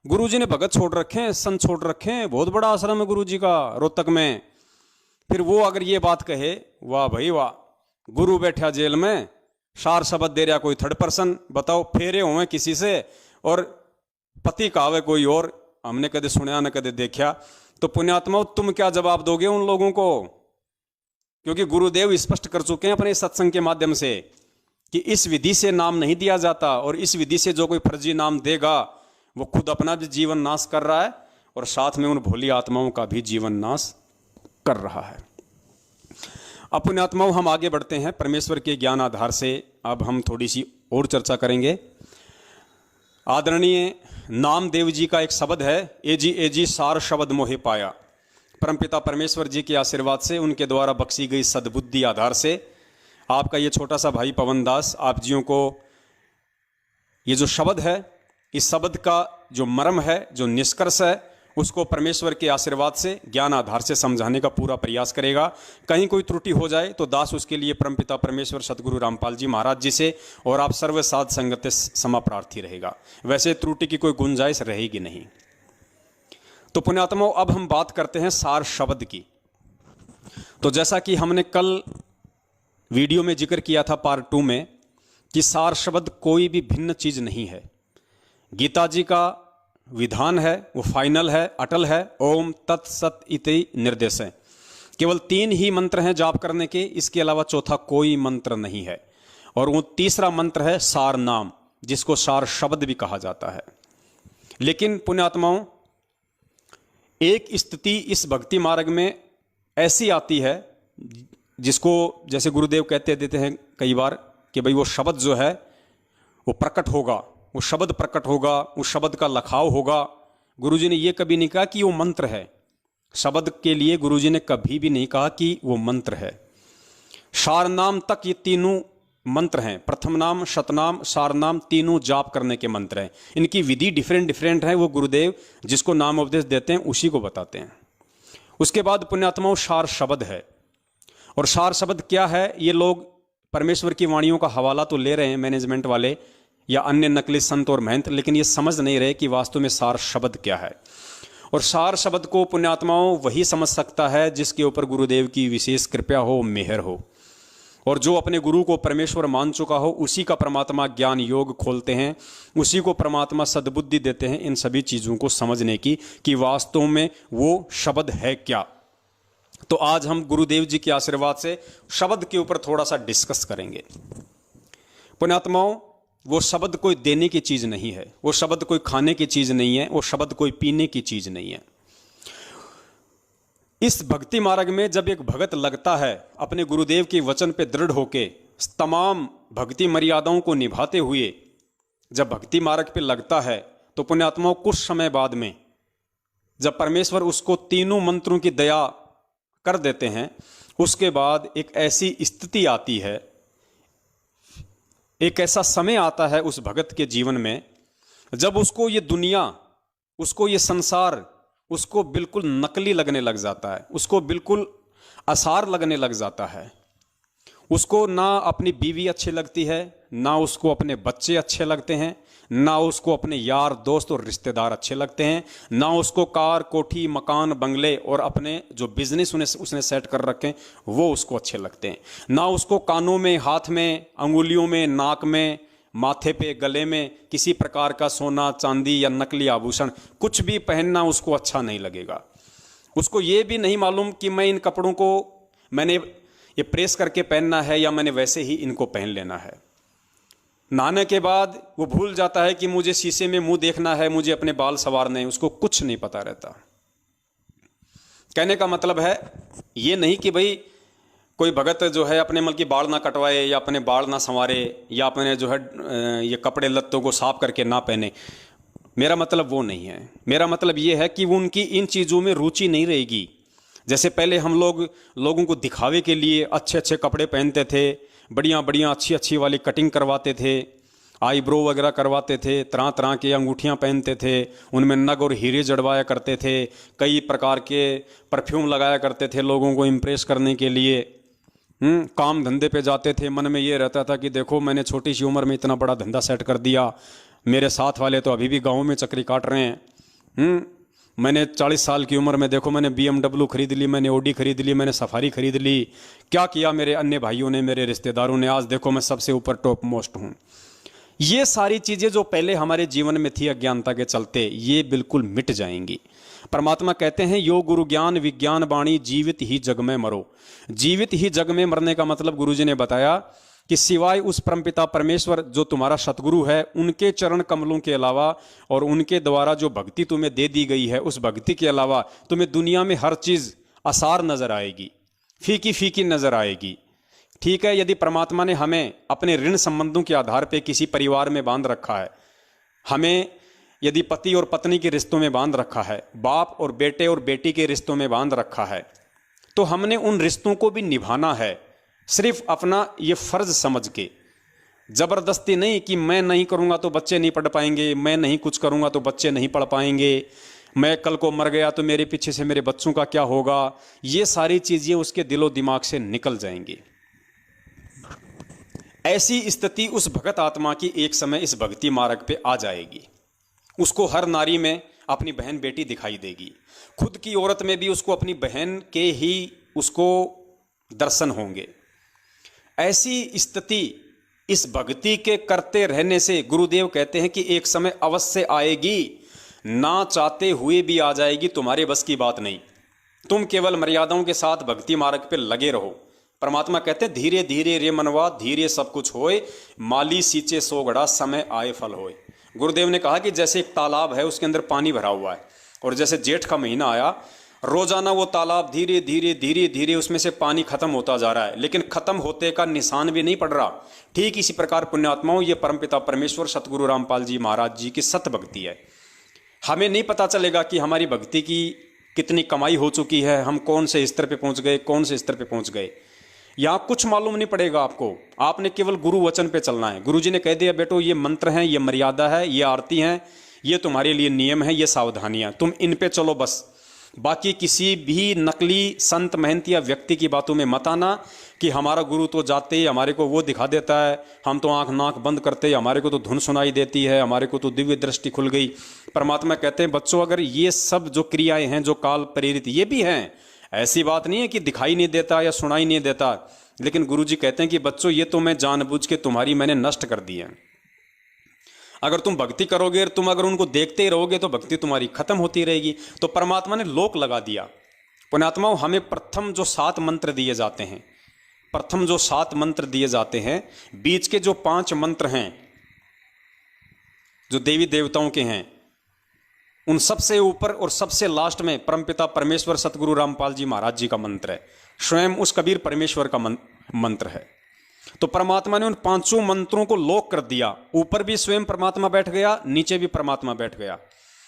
गुरुजी ने भगत छोड़ रखे हैं, संत छोड़ रखे हैं, बहुत बड़ा आश्रम है गुरुजी का रोहतक में। फिर वो अगर ये बात कहे, वाह भाई वाह, गुरु बैठा जेल में, सार शब्द दे रहा कोई थर्ड पर्सन, बताओ फेरे हुए किसी से और पति कहावे कोई और, हमने कदे सुना न कदे देखा। तो पुण्यात्माओं, तुम क्या जवाब दोगे उन लोगों को? क्योंकि गुरुदेव स्पष्ट कर चुके हैं अपने सत्संग के माध्यम से कि इस विधि से नाम नहीं दिया जाता, और इस विधि से जो कोई फर्जी नाम देगा वो खुद अपना भी जीवन नाश कर रहा है और साथ में उन भोली आत्माओं का भी जीवन नाश कर रहा है। अब पुण्यात्माओं, हम आगे बढ़ते हैं परमेश्वर के ज्ञान आधार से। अब हम थोड़ी सी और चर्चा करेंगे। आदरणीय नामदेव जी का एक शब्द है, एजी सार शब्द मोहे पाया। परमपिता परमेश्वर जी के आशीर्वाद से, उनके द्वारा बख्शी गई सद्बुद्धि आधार से आपका ये छोटा सा भाई पवन दास आप जियों को ये जो शब्द है, इस शब्द का जो मर्म है, जो निष्कर्ष है, उसको परमेश्वर के आशीर्वाद से क्षमा आधार से समझाने का पूरा प्रयास करेगा। कहीं कोई त्रुटि हो जाए तो दास उसके लिए परमपिता परमेश्वर सदगुरु रामपाल जी महाराज जी से और आप सर्व साध संगत से क्षमा प्रार्थी रहेगा। वैसे त्रुटि की कोई गुंजाइश रहेगी नहीं। तो पुण्यात्माओं, अब हम बात करते हैं सार शब्द की। तो जैसा कि हमने कल वीडियो में जिक्र किया था पार्ट 2 में कि सार शब्द कोई भी भिन्न चीज नहीं है। गीता जी का विधान है, वो फाइनल है, अटल है, ओम तत्सत इति निर्देश है। केवल 3 ही मंत्र हैं जाप करने के, इसके अलावा चौथा कोई मंत्र नहीं है। और वो तीसरा मंत्र है सार नाम, जिसको सार शब्द भी कहा जाता है। लेकिन पुण्यात्माओं, एक स्थिति इस भक्ति मार्ग में ऐसी आती है जिसको जैसे गुरुदेव कहते देते हैं कई बार कि भाई वो शब्द जो है वो प्रकट होगा, वो शब्द प्रकट होगा, उस शब्द का लखाव होगा। गुरुजी ने ये कभी नहीं कहा कि वो मंत्र है। शब्द के लिए गुरुजी ने कभी भी नहीं कहा कि वो मंत्र है। सार नाम तक ये तीनों मंत्र हैं। प्रथम नाम, शतनाम, सार नाम, तीनों जाप करने के मंत्र हैं। इनकी विधि डिफरेंट है। वो गुरुदेव जिसको नाम उपदेश देते हैं उसी को बताते हैं। उसके बाद पुण्यात्माओं, सार शब्द है। और सार शब्द क्या है? ये लोग परमेश्वर की वाणियों का हवाला तो ले रहे हैं मैनेजमेंट वाले या अन्य नकली संत और महंत, लेकिन ये समझ नहीं रहे कि वास्तव में सार शब्द क्या है। और सार शब्द को पुण्यात्माओं वही समझ सकता है जिसके ऊपर गुरुदेव की विशेष कृपा हो, मेहर हो। और जो अपने गुरु को परमेश्वर मान चुका हो, उसी का परमात्मा ज्ञान योग खोलते हैं, उसी को परमात्मा सद्बुद्धि देते हैं इन सभी चीज़ों को समझने की कि वास्तव में वो शब्द है क्या। तो आज हम गुरुदेव जी के आशीर्वाद से शब्द के ऊपर थोड़ा सा डिस्कस करेंगे। पुण्यात्माओं, वो शब्द कोई देने की चीज़ नहीं है, वो शब्द कोई खाने की चीज़ नहीं है, वो शब्द कोई पीने की चीज़ नहीं है। इस भक्ति मार्ग में जब एक भगत लगता है अपने गुरुदेव के वचन पे दृढ़ होके तमाम भक्ति मर्यादाओं को निभाते हुए जब भक्ति मार्ग पे लगता है, तो पुण्यात्माओं कुछ समय बाद में जब परमेश्वर उसको तीनों मंत्रों की दया कर देते हैं, उसके बाद एक ऐसी स्थिति आती है, एक ऐसा समय आता है उस भगत के जीवन में जब उसको ये दुनिया, उसको ये संसार, उसको बिल्कुल नकली लगने लग जाता है, उसको बिल्कुल आसार लगने लग जाता है। उसको ना अपनी बीवी अच्छी लगती है, ना उसको अपने बच्चे अच्छे लगते हैं, ना उसको अपने यार दोस्त और रिश्तेदार अच्छे लगते हैं, ना उसको कार, कोठी, मकान, बंगले और अपने जो बिजनेस उसने सेट कर रखे हैं वो उसको अच्छे लगते हैं, ना उसको कानों में, हाथ में, अंगुलियों में, नाक में, माथे पे, गले में किसी प्रकार का सोना, चांदी या नकली आभूषण कुछ भी पहनना उसको अच्छा नहीं लगेगा। उसको ये भी नहीं मालूम कि मैं इन कपड़ों को मैंने ये प्रेस करके पहनना है या मैंने वैसे ही इनको पहन लेना है। नहाने के बाद वो भूल जाता है कि मुझे शीशे में मुंह देखना है, मुझे अपने बाल संवारने हैं, उसको कुछ नहीं पता रहता। कहने का मतलब है ये नहीं कि भाई कोई भगत जो है अपने मल की बाल ना कटवाए या अपने बाल ना संवारे या अपने जो है ये कपड़े लत्तों को साफ करके ना पहने। मेरा मतलब वो नहीं है। मेरा मतलब ये है कि वो उनकी इन चीज़ों में रुचि नहीं रहेगी। जैसे पहले हम लोगों को दिखावे के लिए अच्छे अच्छे कपड़े पहनते थे, बढ़िया बढ़िया अच्छी अच्छी वाली कटिंग करवाते थे, आईब्रो वगैरह करवाते थे, तरह तरह की अंगूठियां पहनते थे, उनमें नग और हीरे जड़वाया करते थे, कई प्रकार के परफ्यूम लगाया करते थे लोगों को इम्प्रेस करने के लिए। काम धंधे पे जाते थे, मन में ये रहता था कि देखो मैंने छोटी सी उम्र में इतना बड़ा धंधा सेट कर दिया, मेरे साथ वाले तो अभी भी गाँव में चक्री काट रहे हैं। मैंने 40 साल की उम्र में देखो मैंने BMW खरीद ली, मैंने ऑडी खरीद ली, मैंने सफारी खरीद ली, क्या किया मेरे अन्य भाइयों ने, मेरे रिश्तेदारों ने, आज देखो मैं सबसे ऊपर टॉप मोस्ट हूँ। ये सारी चीज़ें जो पहले हमारे जीवन में थी अज्ञानता के चलते, ये बिल्कुल मिट जाएंगी। परमात्मा कहते हैं यो गुरु ज्ञान विज्ञान वाणी जीवित ही जग में मरो। जीवित ही जग में मरने का मतलब गुरुजी ने बताया कि सिवाय उस परमपिता परमेश्वर जो तुम्हारा सतगुरु है, उनके चरण कमलों के अलावा और उनके द्वारा जो भक्ति तुम्हें दे दी गई है, उस भक्ति के अलावा तुम्हें दुनिया में हर चीज़ आसार नजर आएगी, फीकी फीकी नजर आएगी। ठीक है, यदि परमात्मा ने हमें अपने ऋण संबंधों के आधार पर किसी परिवार में बांध रखा है, हमें यदि पति और पत्नी के रिश्तों में बांध रखा है, बाप और बेटे और बेटी के रिश्तों में बांध रखा है, तो हमने उन रिश्तों को भी निभाना है, सिर्फ अपना ये फर्ज समझ के। जबरदस्ती नहीं कि मैं नहीं करूँगा तो बच्चे नहीं पढ़ पाएंगे, मैं नहीं कुछ करूँगा तो बच्चे नहीं पढ़ पाएंगे, मैं कल को मर गया तो मेरे पीछे से मेरे बच्चों का क्या होगा। ये सारी चीज़ें उसके दिलो दिमाग से निकल जाएंगी। ऐसी स्थिति उस भगत आत्मा की एक समय इस भक्ति मार्ग पे आ जाएगी। उसको हर नारी में अपनी बहन बेटी दिखाई देगी, खुद की औरत में भी उसको अपनी बहन के ही उसको दर्शन होंगे। ऐसी स्थिति इस भक्ति के करते रहने से गुरुदेव कहते हैं कि एक समय अवश्य आएगी, ना चाहते हुए भी आ जाएगी, तुम्हारे बस की बात नहीं। तुम केवल मर्यादाओं के साथ भक्ति मार्ग पे लगे रहो। परमात्मा कहते हैं धीरे धीरे रे मनवा धीरे सब कुछ होए, माली सींचे सो घड़ा समय आए फल होए। गुरुदेव ने कहा कि जैसे एक तालाब है, उसके अंदर पानी भरा हुआ है, और जैसे जेठ का महीना आया, रोजाना वो तालाब धीरे धीरे धीरे धीरे उसमें से पानी खत्म होता जा रहा है, लेकिन खत्म होते का निशान भी नहीं पड़ रहा। ठीक इसी प्रकार पुण्यात्माओं, ये परमपिता परमेश्वर सतगुरु रामपाल जी महाराज जी की सत भक्ति है। हमें नहीं पता चलेगा कि हमारी भक्ति की कितनी कमाई हो चुकी है, हम कौन से स्तर पे पहुंच गए, कौन से स्तर पे पहुंच गए, यहाँ कुछ मालूम नहीं पड़ेगा आपको। आपने केवल गुरु वचन पे चलना है। गुरु जी ने कह दिया बेटो ये मंत्र हैं, ये मर्यादा है, ये आरती हैं, ये तुम्हारे लिए नियम है, ये सावधानियां, तुम इन पे चलो बस। बाकी किसी भी नकली संत महंत या व्यक्ति की बातों में मत आना कि हमारा गुरु तो जाते ही हमारे को वो दिखा देता है, हम तो आंख नाक बंद करते, हमारे को तो धुन सुनाई देती है, हमारे को तो दिव्य दृष्टि खुल गई। परमात्मा कहते हैं बच्चों, अगर ये सब जो क्रियाएं हैं जो काल प्रेरित ये भी हैं, ऐसी बात नहीं है कि दिखाई नहीं देता या सुनाई नहीं देता, लेकिन गुरुजी कहते हैं कि बच्चों ये तो मैं जानबूझ के तुम्हारी मैंने नष्ट कर दी है। अगर तुम भक्ति करोगे, तुम अगर उनको देखते ही रहोगे तो भक्ति तुम्हारी खत्म होती रहेगी। तो परमात्मा ने लोक लगा दिया। पुण्यात्माओं, हमें प्रथम जो 7 मंत्र दिए जाते हैं, प्रथम जो 7 मंत्र दिए जाते हैं, बीच के जो 5 मंत्र हैं जो देवी देवताओं के हैं, उन सबसे ऊपर और सबसे लास्ट में परमपिता परमेश्वर सतगुरु रामपाल जी महाराज जी का मंत्र है, स्वयं उस कबीर परमेश्वर का मंत्र है। तो परमात्मा ने उन 5 मंत्रों को लोक कर दिया। ऊपर भी स्वयं परमात्मा बैठ गया, नीचे भी परमात्मा बैठ गया,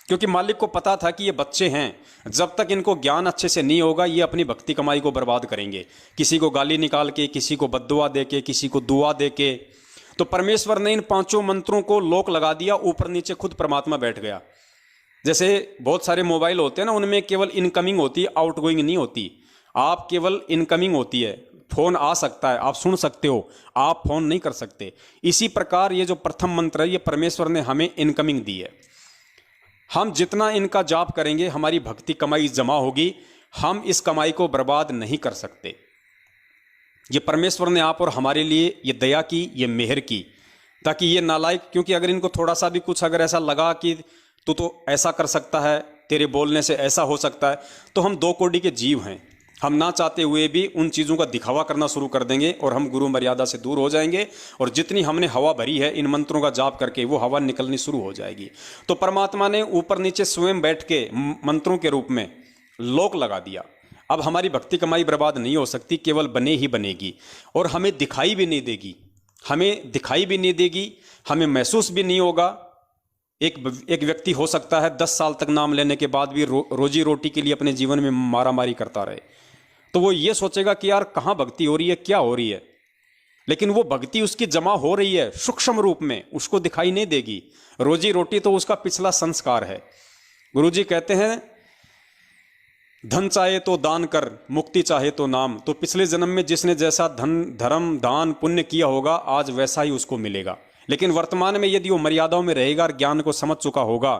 क्योंकि मालिक को पता था कि ये बच्चे हैं, जब तक इनको ज्ञान अच्छे से नहीं होगा ये अपनी भक्ति कमाई को बर्बाद करेंगे, किसी को गाली निकाल के, किसी को बद्दुआ दे के, किसी को दुआ दे के। तो परमेश्वर ने इन 5 मंत्रों को लोक लगा दिया, ऊपर नीचे खुद परमात्मा बैठ गया। जैसे बहुत सारे मोबाइल होते हैं ना, उनमें केवल इनकमिंग होती है, आउटगोइंग नहीं होती। आप केवल इनकमिंग होती है, फोन आ सकता है, आप सुन सकते हो, आप फोन नहीं कर सकते। इसी प्रकार ये जो प्रथम मंत्र है, ये परमेश्वर ने हमें इनकमिंग दी है। हम जितना इनका जाप करेंगे हमारी भक्ति कमाई जमा होगी, हम इस कमाई को बर्बाद नहीं कर सकते। ये परमेश्वर ने आप और हमारे लिए ये दया की, ये मेहर की, ताकि ये नालायक, क्योंकि अगर इनको थोड़ा सा भी कुछ अगर ऐसा लगा कि तू तो ऐसा कर सकता है, तेरे बोलने से ऐसा हो सकता है, तो हम 2 कोटि के जीव हैं, हम ना चाहते हुए भी उन चीज़ों का दिखावा करना शुरू कर देंगे और हम गुरु मर्यादा से दूर हो जाएंगे, और जितनी हमने हवा भरी है इन मंत्रों का जाप करके वो हवा निकलनी शुरू हो जाएगी। तो परमात्मा ने ऊपर नीचे स्वयं बैठ के मंत्रों के रूप में लोक लगा दिया। अब हमारी भक्ति कमाई बर्बाद नहीं हो सकती, केवल बने ही बनेगी, और हमें दिखाई भी नहीं देगी, हमें दिखाई भी नहीं देगी, हमें महसूस भी नहीं होगा एक व्यक्ति हो सकता है 10 साल तक नाम लेने के बाद भी रोजी रोटी के लिए अपने जीवन में मारामारी करता रहे, तो वो ये सोचेगा कि यार कहाँ भक्ति हो रही है, क्या हो रही है, लेकिन वो भक्ति उसकी जमा हो रही है सूक्ष्म रूप में, उसको दिखाई नहीं देगी। रोजी रोटी तो उसका पिछला संस्कार है। गुरुजी कहते हैं धन चाहे तो दान कर, मुक्ति चाहे तो नाम। तो पिछले जन्म में जिसने जैसा धन, धर्म, दान, पुण्य किया होगा, आज वैसा ही उसको मिलेगा। लेकिन वर्तमान में यदि वो मर्यादाओं में रहेगा और ज्ञान को समझ चुका होगा,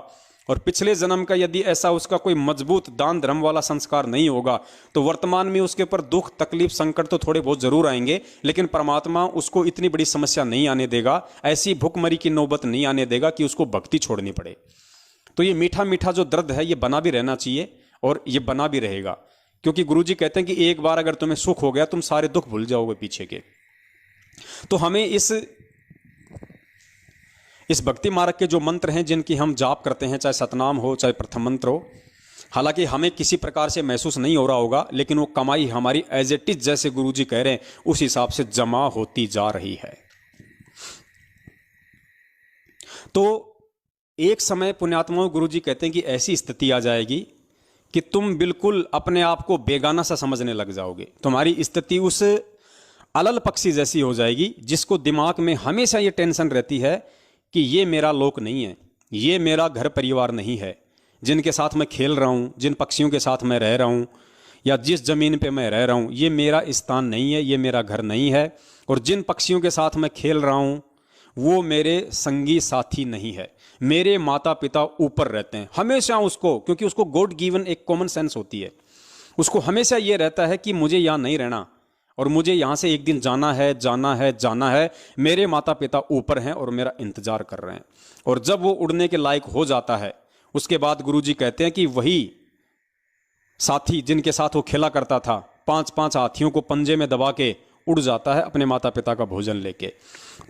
और पिछले जन्म का यदि ऐसा उसका कोई मजबूत दान धर्म वाला संस्कार नहीं होगा, तो वर्तमान में उसके ऊपर दुख, तकलीफ, संकट तो थोड़े बहुत जरूर आएंगे, लेकिन परमात्मा उसको इतनी बड़ी समस्या नहीं आने देगा, ऐसी भुखमरी की नौबत नहीं आने देगा कि उसको भक्ति छोड़नी पड़े। तो ये मीठा मीठा जो दर्द है, ये बना भी रहना चाहिए और ये बना भी रहेगा, क्योंकि गुरुजी कहते हैं कि एक बार अगर तुम्हें सुख हो गया, तुम सारे दुख भूल जाओगे पीछे के। तो हमें इस भक्ति मार्ग के जो मंत्र हैं जिनकी हम जाप करते हैं, चाहे सतनाम हो चाहे प्रथम मंत्र हो, हालांकि हमें किसी प्रकार से महसूस नहीं हो रहा होगा, लेकिन वो कमाई हमारी एज इट इज, जैसे गुरुजी कह रहे हैं, उस हिसाब से जमा होती जा रही है। तो एक समय पुण्यात्माओं, गुरुजी कहते हैं कि ऐसी स्थिति आ जाएगी कि तुम बिल्कुल अपने आप को बेगाना सा समझने लग जाओगे। तुम्हारी स्थिति उस अलल पक्षी जैसी हो जाएगी जिसको दिमाग में हमेशा ये टेंशन रहती है कि ये मेरा लोक नहीं है, ये मेरा घर परिवार नहीं है, जिनके साथ मैं खेल रहा हूँ, जिन पक्षियों के साथ मैं रह रहा हूँ, या जिस जमीन पे मैं रह रहा हूँ, ये मेरा स्थान नहीं है, ये मेरा घर नहीं है, और जिन पक्षियों के साथ मैं खेल रहा हूँ वो मेरे संगी साथी नहीं है, मेरे माता पिता ऊपर रहते हैं। हमेशा उसको, क्योंकि उसको गॉड गिवन एक कॉमन सेंस होती है, उसको हमेशा ये रहता है कि मुझे यहाँ नहीं रहना और मुझे यहाँ से एक दिन जाना है, जाना है, जाना है। मेरे माता पिता ऊपर हैं और मेरा इंतजार कर रहे हैं। और जब वो उड़ने के लायक हो जाता है, उसके बाद गुरुजी कहते हैं कि वही साथी जिनके साथ वो खेला करता था, 5-5 हाथियों को पंजे में दबा के उड़ जाता है अपने माता पिता का भोजन लेके।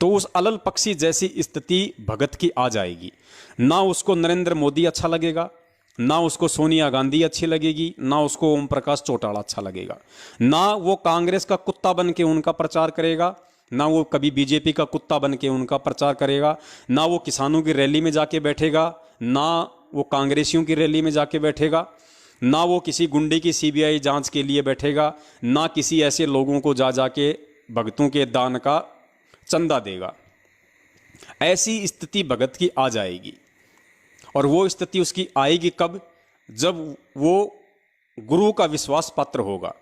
तो उस अलल पक्षी जैसी स्थिति भगत की आ जाएगी। ना उसको नरेंद्र मोदी अच्छा लगेगा, ना उसको सोनिया गांधी अच्छी लगेगी, ना उसको ओम प्रकाश चौटाला अच्छा लगेगा, ना वो कांग्रेस का कुत्ता बन के उनका प्रचार करेगा, ना वो कभी बीजेपी का कुत्ता बन के उनका प्रचार करेगा, ना वो किसानों की रैली में जाके बैठेगा, ना वो कांग्रेसियों की रैली में जाके बैठेगा, ना वो किसी गुंडे की सीबीआई जांच के लिए बैठेगा, ना किसी ऐसे लोगों को जा जाके भगतों के दान का चंदा देगा। ऐसी स्थिति भगत की आ जाएगी। और वो स्थिति उसकी आएगी कब? जब वो गुरु का विश्वास पात्र होगा,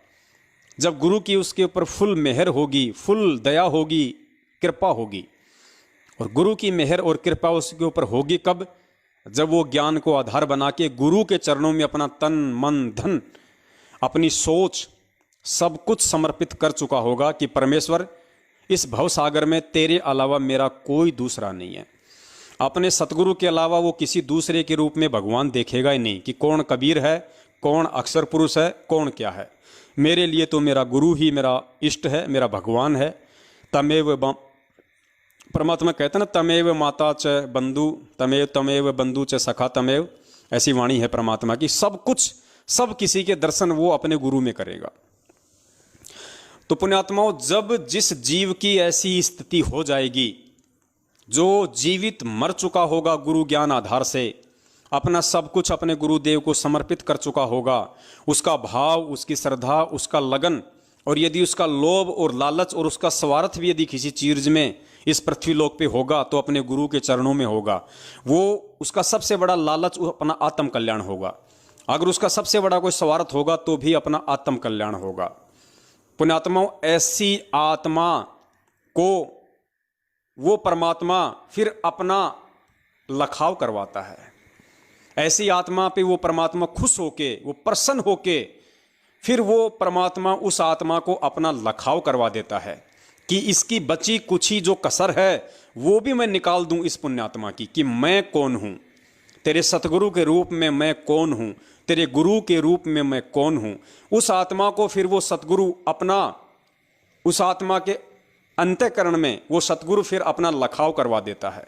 जब गुरु की उसके ऊपर फुल मेहर होगी, फुल दया होगी, कृपा होगी। और गुरु की मेहर और कृपा उसके ऊपर होगी कब? जब वो ज्ञान को आधार बना के गुरु के चरणों में अपना तन मन धन, अपनी सोच सब कुछ समर्पित कर चुका होगा कि परमेश्वर, इस भवसागर में तेरे अलावा मेरा कोई दूसरा नहीं है। अपने सतगुरु के अलावा वो किसी दूसरे के रूप में भगवान देखेगा ही नहीं कि कौन कबीर है, कौन अक्षर पुरुष है, कौन क्या है। मेरे लिए तो मेरा गुरु ही मेरा इष्ट है, मेरा भगवान है। तमेव परमात्मा कहते हैं ना, तमेव माता च बंधु, तमेव बंधु च सखा तमेव। ऐसी वाणी है परमात्मा की। सब कुछ, सब किसी के दर्शन वो अपने गुरु में करेगा। तो पुण्यात्माओं, जब जिस जीव की ऐसी स्थिति हो जाएगी, जो जीवित मर चुका होगा गुरु ज्ञान आधार से, अपना सब कुछ अपने गुरुदेव को समर्पित कर चुका होगा, उसका भाव, उसकी श्रद्धा, उसका लगन, और यदि उसका लोभ और लालच और उसका स्वार्थ भी यदि किसी चीज में इस पृथ्वी लोक पे होगा तो अपने गुरु के चरणों में होगा। वो उसका सबसे बड़ा लालच अपना आत्म कल्याण होगा। अगर उसका सबसे बड़ा कोई स्वार्थ होगा तो भी अपना आत्म कल्याण होगा। पुण्यात्माओं, ऐसी आत्मा को वो परमात्मा फिर अपना लखाव करवाता है। ऐसी आत्मा पे वो परमात्मा खुश होके, वो प्रसन्न होके, फिर वो परमात्मा उस आत्मा को अपना लखाव करवा देता है कि इसकी बची कुछी जो कसर है वो भी मैं निकाल दूं इस पुण्यात्मा की, कि मैं कौन हूं, तेरे सतगुरु के रूप में मैं कौन हूं, तेरे गुरु के रूप में मैं कौन हूं। उस आत्मा को फिर वो सतगुरु अपना, उस आत्मा के अंतःकरण में वो सतगुरु फिर अपना लखाव करवा देता है।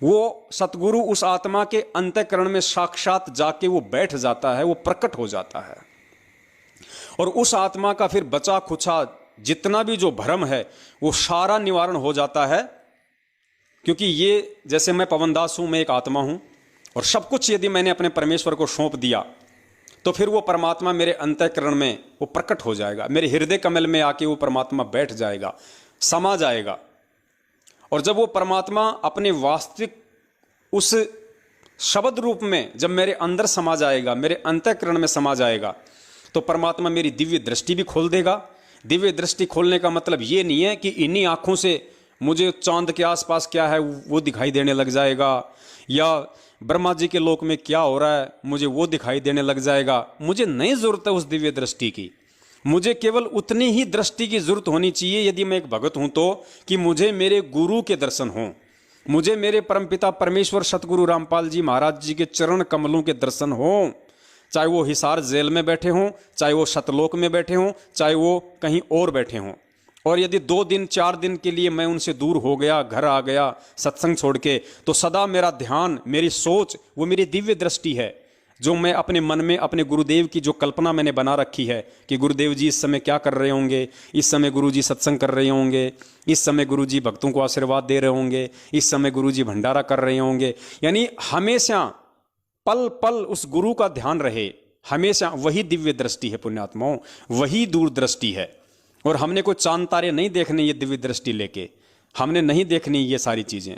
वो सतगुरु उस आत्मा के अंतःकरण में साक्षात जाके वो बैठ जाता है, वो प्रकट हो जाता है। और उस आत्मा का फिर बचा खुचा जितना भी जो भ्रम है वो सारा निवारण हो जाता है। क्योंकि ये, जैसे मैं पवनदास हूं, मैं एक आत्मा हूं, और सब कुछ यदि मैंने अपने परमेश्वर को सौंप दिया तो फिर वो परमात्मा मेरे अंतःकरण में वो प्रकट हो जाएगा, मेरे हृदय कमल में आके वो परमात्मा बैठ जाएगा, समा जाएगा। और जब वो परमात्मा अपने वास्तविक उस शब्द रूप में जब मेरे अंदर समा जाएगा, मेरे अंतःकरण में समा जाएगा, तो परमात्मा मेरी दिव्य दृष्टि भी खोल देगा। दिव्य दृष्टि खोलने का मतलब ये नहीं है कि इन्हीं आंखों से मुझे चांद के आसपास क्या है वो दिखाई देने लग जाएगा, या ब्रह्मा जी के लोक में क्या हो रहा है मुझे वो दिखाई देने लग जाएगा। मुझे नहीं जरूरत है उस दिव्य दृष्टि की, मुझे केवल उतनी ही दृष्टि की जरूरत होनी चाहिए यदि मैं एक भगत हूं तो, कि मुझे मेरे गुरु के दर्शन हों, मुझे मेरे परमपिता परमेश्वर सतगुरु रामपाल जी महाराज जी के चरण कमलों के दर्शन हों। चाहे वो हिसार जेल में बैठे हों, चाहे वो सतलोक में बैठे हों, चाहे वो कहीं और बैठे हों। और यदि 2 दिन 4 दिन के लिए मैं उनसे दूर हो गया, घर आ गया सत्संग छोड़ के, तो सदा मेरा ध्यान, मेरी सोच वो मेरी दिव्य दृष्टि है, जो मैं अपने मन में अपने गुरुदेव की जो कल्पना मैंने बना रखी है कि गुरुदेव जी इस समय क्या कर रहे होंगे, इस समय गुरु जी सत्संग कर रहे होंगे, इस समय गुरु जी भक्तों को आशीर्वाद दे रहे होंगे, इस समय गुरु जी भंडारा कर रहे होंगे। यानी हमेशा पल पल उस गुरु का ध्यान रहे, हमेशा वही दिव्य दृष्टि है पुण्यात्माओं, वही दूरदृष्टि है। और हमने कोई चांद तारे नहीं देखने ये दिव्य दृष्टि लेके, हमने नहीं देखनी ये सारी चीजें,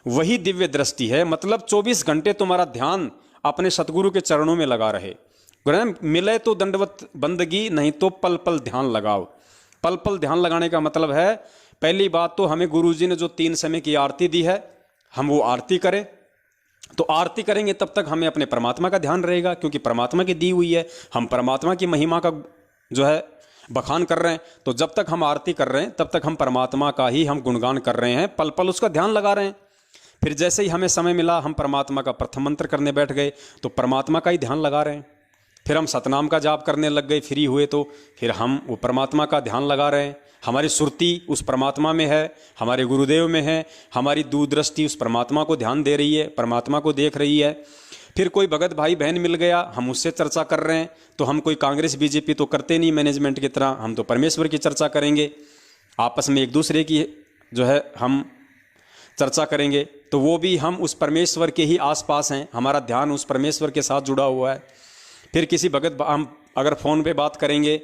वही दिव्य दृष्टि है। मतलब 24 घंटे तुम्हारा ध्यान अपने सतगुरु के चरणों में लगा रहे। मिले तो दंडवत बंदगी, नहीं तो पल पल ध्यान लगाओ। पल पल ध्यान लगाने का मतलब है, पहली बात तो हमें गुरु जी ने जो 3 समय की आरती दी है, हम वो आरती करें। तो आरती करेंगे तब तक हमें अपने परमात्मा का ध्यान रहेगा, क्योंकि परमात्मा की दी हुई है, हम परमात्मा की महिमा का जो है बखान कर रहे हैं। तो जब तक हम आरती कर रहे हैं तब तक हम परमात्मा का ही हम गुणगान कर रहे हैं, पल पल उसका ध्यान लगा रहे हैं। फिर जैसे ही हमें समय मिला हम परमात्मा का प्रथम मंत्र करने बैठ गए तो परमात्मा का ही ध्यान लगा रहे हैं। फिर हम सतनाम का जाप करने लग गए, फ्री हुए तो फिर हम वो परमात्मा का ध्यान लगा रहे हैं। हमारी सुरती उस परमात्मा में है, हमारे गुरुदेव में है, हमारी दूरदृष्टि उस परमात्मा को ध्यान दे रही है, परमात्मा को देख रही है। फिर कोई भगत भाई बहन मिल गया, हम उससे चर्चा कर रहे हैं, तो हम कोई कांग्रेस बीजेपी तो करते नहीं मैनेजमेंट की तरह, हम तो परमेश्वर की चर्चा करेंगे। आपस में एक दूसरे की जो है हम चर्चा करेंगे, तो वो भी हम उस परमेश्वर के ही आसपास हैं, हमारा ध्यान उस परमेश्वर के साथ जुड़ा हुआ है। फिर किसी भगत हम अगर फ़ोन पे बात करेंगे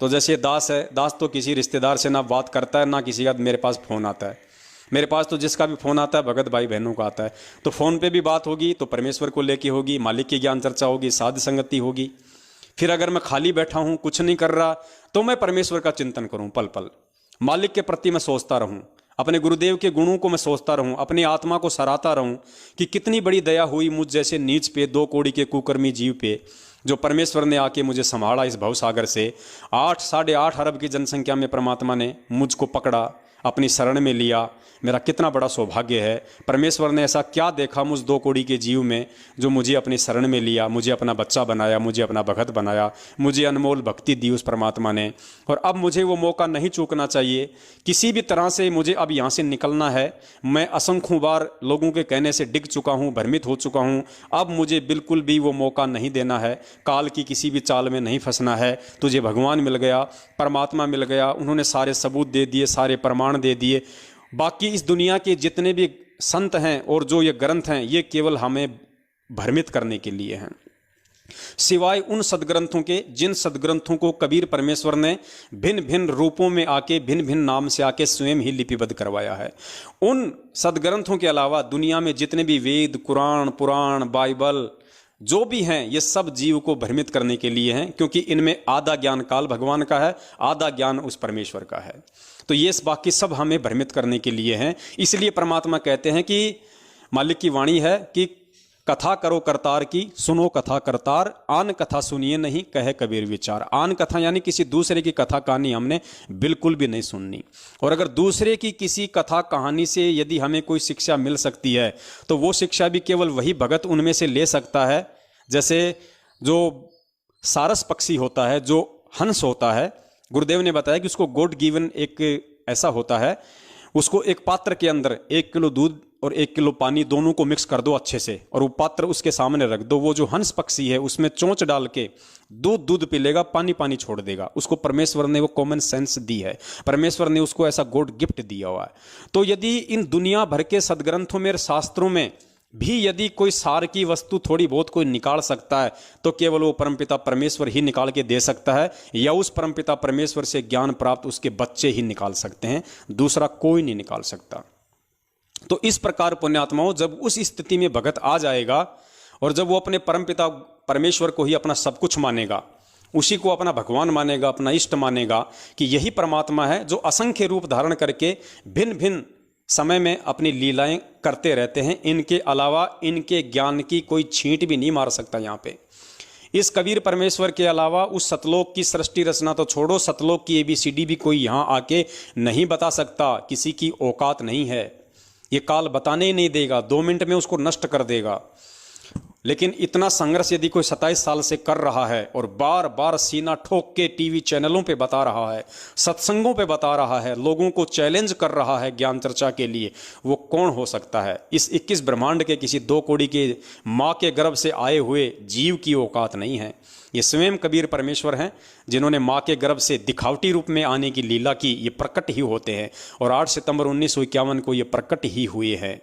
तो जैसे दास है, दास तो किसी रिश्तेदार से ना बात करता है ना किसी का मेरे पास फ़ोन आता है। मेरे पास तो जिसका भी फ़ोन आता है भगत भाई बहनों का आता है। तो फ़ोन पे भी बात होगी तो परमेश्वर को लेके होगी, मालिक की ज्ञान चर्चा होगी, साध संगति होगी। फिर अगर मैं खाली बैठा हूँ, कुछ नहीं कर रहा, तो मैं परमेश्वर का चिंतन करूँ पल पल, मालिक के प्रति मैं सोचता रहूँ, अपने गुरुदेव के गुणों को मैं सोचता रहूं, अपनी आत्मा को सराहता रहूं कि कितनी बड़ी दया हुई मुझ जैसे नीच पे, 2 कौड़ी के कुकर्मी जीव पे, जो परमेश्वर ने आके मुझे संभाला इस भवसागर से। 8-8.5 अरब की जनसंख्या में परमात्मा ने मुझको पकड़ा, अपनी शरण में लिया। मेरा कितना बड़ा सौभाग्य है। परमेश्वर ने ऐसा क्या देखा मुझ 2 कौड़ी के जीव में जो मुझे अपनी शरण में लिया, मुझे अपना बच्चा बनाया, मुझे अपना भगत बनाया, मुझे अनमोल भक्ति दी उस परमात्मा ने। और अब मुझे वो मौका नहीं चूकना चाहिए, किसी भी तरह से मुझे अब यहाँ से निकलना है। मैं असंख्यों बार लोगों के कहने से डिग चुका हूँ, भ्रमित हो चुका हूँ, अब मुझे बिल्कुल भी वो मौका नहीं देना है, काल की किसी भी चाल में नहीं फंसना है। तुझे भगवान मिल गया, परमात्मा मिल गया, उन्होंने सारे सबूत दे दिए, सारे प्रमाण दे दिए। बाकी इस दुनिया के जितने भी संत हैं और जो ये ग्रंथ हैं, ये केवल हमें भ्रमित करने के लिए हैं, सिवाय उन सदग्रंथों के जिन सदग्रंथों को कबीर परमेश्वर ने भिन्न भिन्न रूपों में आके, भिन्न भिन्न नाम से आके स्वयं ही लिपिबद्ध करवाया है। उन सदग्रंथों के अलावा दुनिया में जितने भी वेद, कुरान, पुराण, बाइबल जो भी हैं, ये सब जीव को भ्रमित करने के लिए हैं, क्योंकि इनमें आधा ज्ञान काल भगवान का है, आधा ज्ञान उस परमेश्वर का है। तो ये बाकी सब हमें भ्रमित करने के लिए हैं। इसलिए परमात्मा कहते हैं कि मालिक की वाणी है कि कथा करो करतार की, सुनो कथा करतार, आन कथा सुनिए नहीं, कहे कबीर विचार। आन कथा यानी किसी दूसरे की कथा कहानी हमने बिल्कुल भी नहीं सुननी। और अगर दूसरे की किसी कथा कहानी से यदि हमें कोई शिक्षा मिल सकती है तो वो शिक्षा भी केवल वही भगत उनमें से ले सकता है। जैसे जो सारस पक्षी होता है, जो हंस होता है, गुरुदेव ने बताया कि उसको गॉड गिवन एक ऐसा होता है, उसको एक पात्र के अंदर 1 किलो दूध और 1 किलो पानी दोनों को मिक्स कर दो अच्छे से, और वो पात्र उसके सामने रख दो। वो जो हंस पक्षी है उसमें चोंच डाल के दूध पी लेगा, पानी छोड़ देगा। उसको परमेश्वर ने वो कॉमन सेंस दी है, परमेश्वर ने उसको ऐसा गॉड गिफ्ट दिया हुआ है। तो यदि इन दुनिया भर के सदग्रंथों में, शास्त्रों में भी यदि कोई सार की वस्तु थोड़ी बहुत कोई निकाल सकता है तो केवल वो परमपिता परमेश्वर ही निकाल के दे सकता है, या उस परमपिता परमेश्वर से ज्ञान प्राप्त उसके बच्चे ही निकाल सकते हैं, दूसरा कोई नहीं निकाल सकता। तो इस प्रकार पुण्यात्माओं, जब उस स्थिति में भगत आ जाएगा और जब वो अपने परमपिता परमेश्वर को ही अपना सब कुछ मानेगा, उसी को अपना भगवान मानेगा, अपना इष्ट मानेगा कि यही परमात्मा है जो असंख्य रूप धारण करके भिन्न भिन्न समय में अपनी लीलाएं करते रहते हैं, इनके अलावा इनके ज्ञान की कोई छींट भी नहीं मार सकता। यहाँ पे इस कबीर परमेश्वर के अलावा उस सतलोक की सृष्टि रचना तो छोड़ो, सतलोक की ABCD भी कोई यहाँ आके नहीं बता सकता, किसी की औकात नहीं है। ये काल बताने ही नहीं देगा, 2 मिनट में उसको नष्ट कर देगा। लेकिन इतना संघर्ष यदि कोई 27 साल से कर रहा है और बार बार सीना ठोक के टीवी चैनलों पे बता रहा है, सत्संगों पे बता रहा है, लोगों को चैलेंज कर रहा है ज्ञान चर्चा के लिए, वो कौन हो सकता है? इस 21 ब्रह्मांड के किसी 2 कौड़ी के माँ के गर्भ से आए हुए जीव की औकात नहीं है। ये स्वयं कबीर परमेश्वर हैं जिन्होंने माँ के गर्भ से दिखावटी रूप में आने की लीला की। ये प्रकट ही होते हैं और 8 सितंबर 1951 को ये प्रकट ही हुए हैं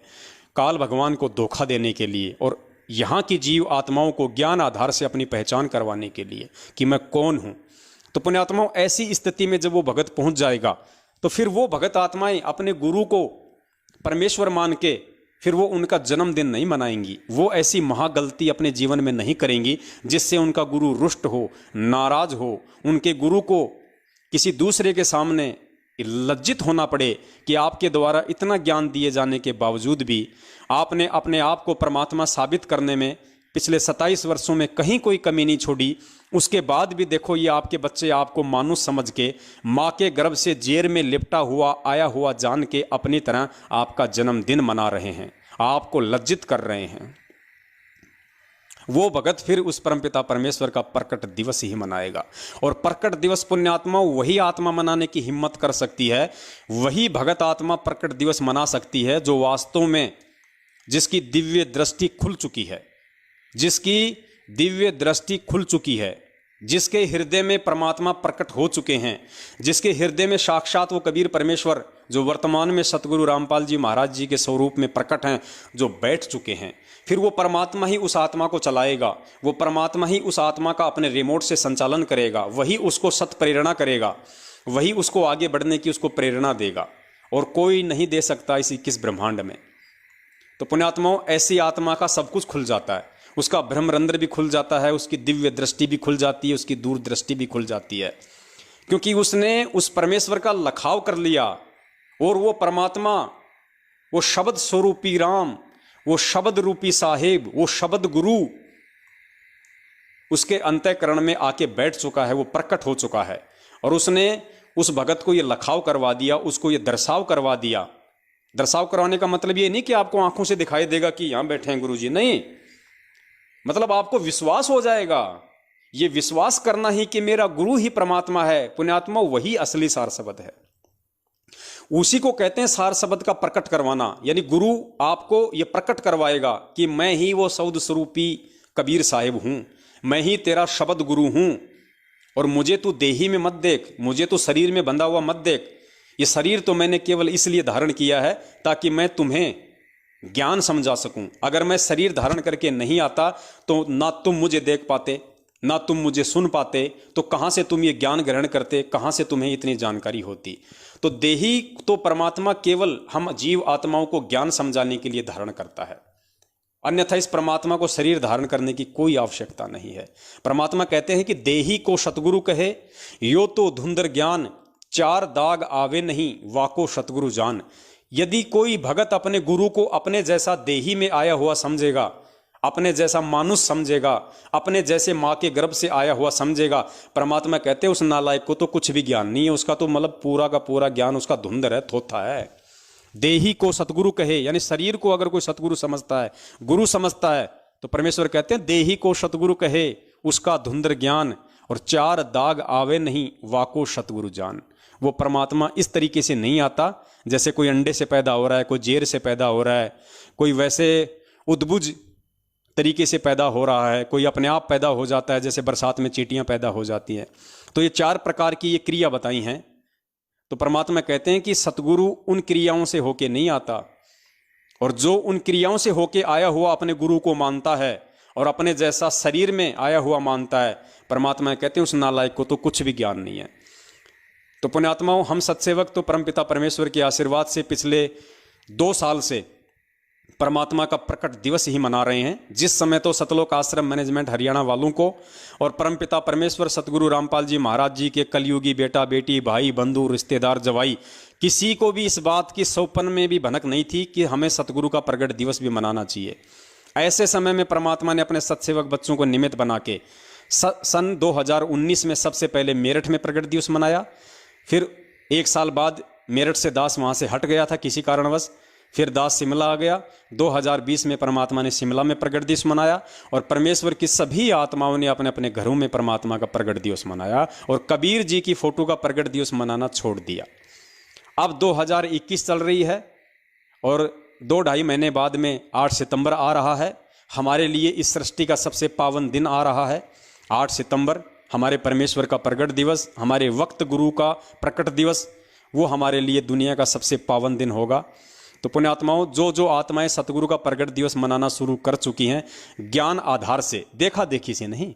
काल भगवान को धोखा देने के लिए और यहाँ की जीव आत्माओं को ज्ञान आधार से अपनी पहचान करवाने के लिए कि मैं कौन हूँ। तो पुण्यात्माओं, ऐसी स्थिति में जब वो भगत पहुँच जाएगा तो फिर वो भगत आत्माएं अपने गुरु को परमेश्वर मान के फिर वो उनका जन्मदिन नहीं मनाएंगी, वो ऐसी महागलती अपने जीवन में नहीं करेंगी जिससे उनका गुरु रुष्ट हो, नाराज हो, उनके गुरु को किसी दूसरे के सामने लज्जित होना पड़े कि आपके द्वारा इतना ज्ञान दिए जाने के बावजूद भी आपने अपने आप को परमात्मा साबित करने में पिछले 27 वर्षों में कहीं कोई कमी नहीं छोड़ी। उसके बाद भी देखो ये आपके बच्चे आपको मानुष समझ के माँ के गर्भ से जेर में लिपटा हुआ आया हुआ जान के अपनी तरह आपका जन्मदिन मना रहे हैं, आपको लज्जित कर रहे हैं। वो भगत फिर उस परमपिता परमेश्वर का प्रकट दिवस ही मनाएगा। और प्रकट दिवस पुण्यात्मा वही आत्मा मनाने की हिम्मत कर सकती है, वही भगत आत्मा प्रकट दिवस मना सकती है जो वास्तव में जिसकी दिव्य दृष्टि खुल चुकी है, जिसकी दिव्य दृष्टि खुल चुकी है, जिसके हृदय में परमात्मा प्रकट हो चुके हैं, जिसके हृदय में साक्षात वो कबीर परमेश्वर जो वर्तमान में सतगुरु रामपाल जी महाराज जी के स्वरूप में प्रकट हैं, जो बैठ चुके हैं। फिर वो परमात्मा ही उस आत्मा को चलाएगा, वो परमात्मा ही उस आत्मा का अपने रिमोट से संचालन करेगा, वही उसको सत प्रेरणा करेगा, वही उसको आगे बढ़ने की उसको प्रेरणा देगा और कोई नहीं दे सकता इस 21 ब्रह्मांड में। तो पुण्यात्माओं, ऐसी आत्मा का सब कुछ खुल जाता है, उसका ब्रह्मरंध्र भी खुल जाता है, उसकी दिव्य दृष्टि भी खुल जाती है, उसकी दूरदृष्टि भी खुल जाती है, क्योंकि उसने उस परमेश्वर का लखाव कर लिया। और वो परमात्मा, वो शब्द स्वरूपी राम, वो शब्द रूपी साहेब, वो शब्द गुरु उसके अंतःकरण में आके बैठ चुका है, वो प्रकट हो चुका है। और उसने उस भगत को ये लखाव करवा दिया, उसको ये दर्शाव करवा दिया। दर्शाव करवाने का मतलब ये नहीं कि आपको आंखों से दिखाई देगा कि यहां बैठे हैं गुरुजी, नहीं, मतलब आपको विश्वास हो जाएगा। ये विश्वास करना ही कि मेरा गुरु ही परमात्मा है, पुण्यात्मा, वही असली सार शब्द है। उसी को कहते हैं सार शब्द का प्रकट करवाना, यानी गुरु आपको ये प्रकट करवाएगा कि मैं ही वो शब्द स्वरूपी कबीर साहिब हूं, मैं ही तेरा शब्द गुरु हूं, और मुझे तू देही में मत देख, मुझे तो शरीर में बंधा हुआ मत देख। ये शरीर तो मैंने केवल इसलिए धारण किया है ताकि मैं तुम्हें ज्ञान समझा सकूं। अगर मैं शरीर धारण करके नहीं आता तो ना तुम मुझे देख पाते, ना तुम मुझे सुन पाते, तो कहां से तुम ये ज्ञान ग्रहण करते, कहां से तुम्हें इतनी जानकारी होती। तो देही तो परमात्मा केवल हम जीव आत्माओं को ज्ञान समझाने के लिए धारण करता है, अन्यथा इस परमात्मा को शरीर धारण करने की कोई आवश्यकता नहीं है। परमात्मा कहते हैं कि देही को सतगुरु कहे, यो तो धुंधर ज्ञान, 4 दाग आवे नहीं, वाको सतगुरु जान। यदि कोई भगत अपने गुरु को अपने जैसा देही में आया हुआ समझेगा, अपने जैसा मानुष समझेगा, अपने जैसे माँ के गर्भ से आया हुआ समझेगा, परमात्मा कहते हैं उस नालायक को तो कुछ भी ज्ञान नहीं है, उसका तो मतलब पूरा का पूरा ज्ञान उसका धुंधर है, थोथा है। देही को सतगुरु कहे, यानी शरीर को अगर कोई सतगुरु समझता है, गुरु समझता है, तो परमेश्वर कहते हैं देही को सतगुरु कहे, उसका धुंधर ज्ञान, और 4 दाग आवे नहीं, वाको सतगुरु जान। वो परमात्मा इस तरीके से नहीं आता जैसे कोई अंडे से पैदा हो रहा है, कोई जेर से पैदा हो रहा है, कोई वैसे उद्भुज तरीके से पैदा हो रहा है, कोई अपने आप पैदा हो जाता है जैसे बरसात में चींटियां पैदा हो जाती हैं। तो ये 4 प्रकार की ये क्रिया बताई हैं। तो परमात्मा कहते हैं कि सतगुरु उन क्रियाओं से होके नहीं आता, और जो उन क्रियाओं से होके आया हुआ अपने गुरु को मानता है और अपने जैसा शरीर में आया हुआ मानता है, परमात्मा कहते हैं उस नालायक को तो कुछ भी ज्ञान नहीं है। तो पुण्यात्माओं, हम सत्सेवक तो परमपिता परमेश्वर के आशीर्वाद से पिछले 2 साल से परमात्मा का प्रकट दिवस ही मना रहे हैं। जिस समय तो सतलोक आश्रम मैनेजमेंट हरियाणा वालों को और परमपिता परमेश्वर सतगुरु रामपाल जी महाराज जी के कलयुगी बेटा बेटी भाई बंधु रिश्तेदार जवाई किसी को भी इस बात की सौपन में भी भनक नहीं थी कि हमें सतगुरु का प्रकट दिवस भी मनाना चाहिए। ऐसे समय में परमात्मा ने अपने सत्सेवक बच्चों को निमित्त बना के सन 2019 में सबसे पहले मेरठ में प्रकट दिवस मनाया। फिर 1 साल बाद मेरठ से दास वहाँ से हट गया था किसी कारणवश, फिर दास शिमला आ गया। 2020 में परमात्मा ने शिमला में प्रकट दिवस मनाया और परमेश्वर की सभी आत्माओं ने अपने अपने घरों में परमात्मा का प्रकट दिवस मनाया और कबीर जी की फोटो का प्रकट दिवस मनाना छोड़ दिया। अब 2021 चल रही है और 2-2.5 महीने बाद में 8 सितंबर आ रहा है। हमारे लिए इस सृष्टि का सबसे पावन दिन आ रहा है। 8 सितंबर हमारे परमेश्वर का प्रकट दिवस, हमारे वक्त गुरु का प्रकट दिवस, वो हमारे लिए दुनिया का सबसे पावन दिन होगा। तो पुण्यात्माओं, जो आत्माएं सतगुरु का प्रकट दिवस मनाना शुरू कर चुकी हैं, ज्ञान आधार से, देखा देखी से नहीं,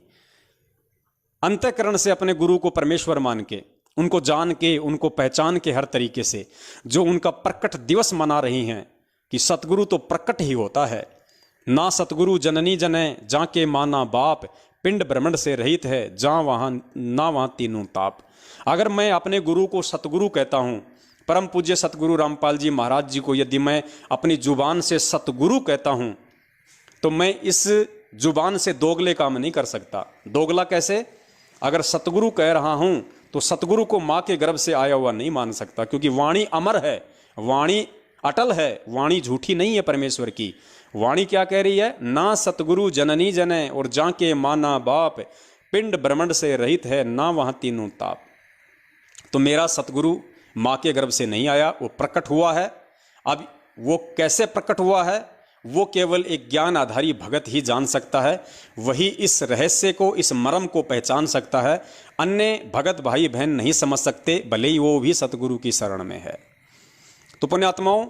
अंतःकरण से अपने गुरु को परमेश्वर मान के, उनको जान के, उनको पहचान के हर तरीके से जो उनका प्रकट दिवस मना रही हैं कि सतगुरु तो प्रकट ही होता है। ना सतगुरु जननी जने जाके माना बाप, पिंड ब्रह्मंड से रहित है जहाँ वहाँ ना वहाँ तीनों ताप। अगर मैं अपने गुरु को सतगुरु कहता हूँ, परम पूज्य सतगुरु रामपाल जी महाराज जी को यदि मैं अपनी जुबान से सतगुरु कहता हूँ, तो मैं इस जुबान से दोगले काम नहीं कर सकता। दोगला कैसे? अगर सतगुरु कह रहा हूँ तो सतगुरु को माँ के गर्भ से आया हुआ नहीं मान सकता, क्योंकि वाणी अमर है, वाणी अटल है, वाणी झूठी नहीं है। परमेश्वर की वाणी क्या कह रही है? ना सतगुरु जननी जने और जाके माना बाप, पिंड ब्रह्मंड से रहित है ना वहाँ तीनों ताप। तो मेरा सतगुरु माँ के गर्भ से नहीं आया, वो प्रकट हुआ है। अब वो कैसे प्रकट हुआ है, वो केवल एक ज्ञान आधारी भगत ही जान सकता है। वही इस रहस्य को, इस मर्म को पहचान सकता है। अन्य भगत भाई बहन नहीं समझ सकते, भले ही वो भी सतगुरु की शरण में है। तो पुण्यात्माओं,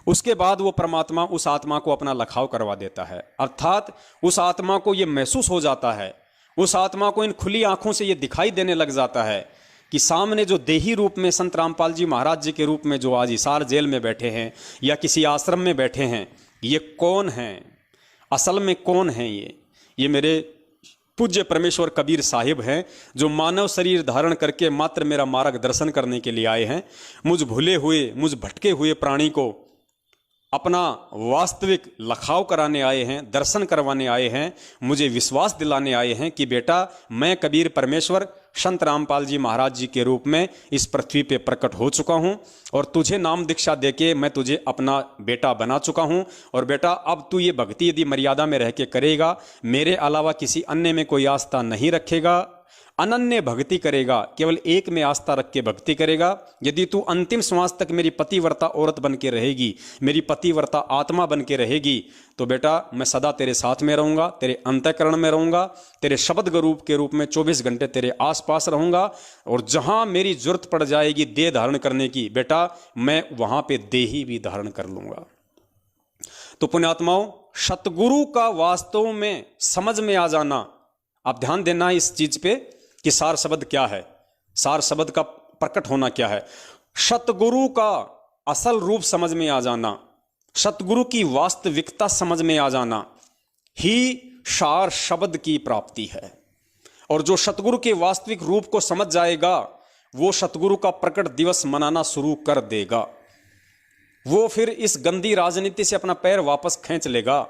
उसके बाद वो परमात्मा उस आत्मा को अपना लखाव करवा देता है, अर्थात उस आत्मा को ये महसूस हो जाता है, उस आत्मा को इन खुली आंखों से ये दिखाई देने लग जाता है कि सामने जो देही रूप में संत रामपाल जी महाराज जी के रूप में जो आज हिसार जेल में बैठे हैं या किसी आश्रम में बैठे हैं, ये कौन हैं? असल में कौन हैं ये मेरे पूज्य परमेश्वर कबीर साहिब हैं, जो मानव शरीर धारण करके मात्र मेरा मार्गदर्शन करने के लिए आए हैं। मुझ भूले हुए, मुझ भटके हुए प्राणी को अपना वास्तविक लखाव कराने आए हैं, दर्शन करवाने आए हैं, मुझे विश्वास दिलाने आए हैं कि बेटा, मैं कबीर परमेश्वर संत रामपाल जी महाराज जी के रूप में इस पृथ्वी पे प्रकट हो चुका हूं और तुझे नाम दीक्षा देके मैं तुझे अपना बेटा बना चुका हूं। और बेटा, अब तू ये भक्ति यदि मर्यादा में रह के करेगा, मेरे अलावा किसी अन्य में कोई आस्था नहीं रखेगा, अनन्य भक्ति करेगा, केवल एक में आस्था रख के भक्ति करेगा, यदि तू अंतिम श्वास तक मेरी पतिव्रता औरत बन के रहेगी, मेरी पतिव्रता आत्मा बन के रहेगी, तो बेटा मैं सदा तेरे साथ में रहूँगा, तेरे अंतःकरण में रहूँगा, तेरे शब्द रूप के रूप में 24 घंटे तेरे आसपास रहूँगा। और जहाँ मेरी जरूरत पड़ जाएगी देह धारण करने की, बेटा मैं वहाँ पे देही भी धारण कर लूँगा। तो पुण्यात्माओं, सतगुरु का वास्तव में समझ में आ जाना, आप ध्यान देना इस चीज पे कि सार शब्द क्या है, सार शब्द का प्रकट होना क्या है। सतगुरु का असल रूप समझ में आ जाना, सतगुरु की वास्तविकता समझ में आ जाना ही सार शब्द की प्राप्ति है। और जो सतगुरु के वास्तविक रूप को समझ जाएगा, वो सतगुरु का प्रकट दिवस मनाना शुरू कर देगा। वो फिर इस गंदी राजनीति से अपना पैर वापस खींच लेगा।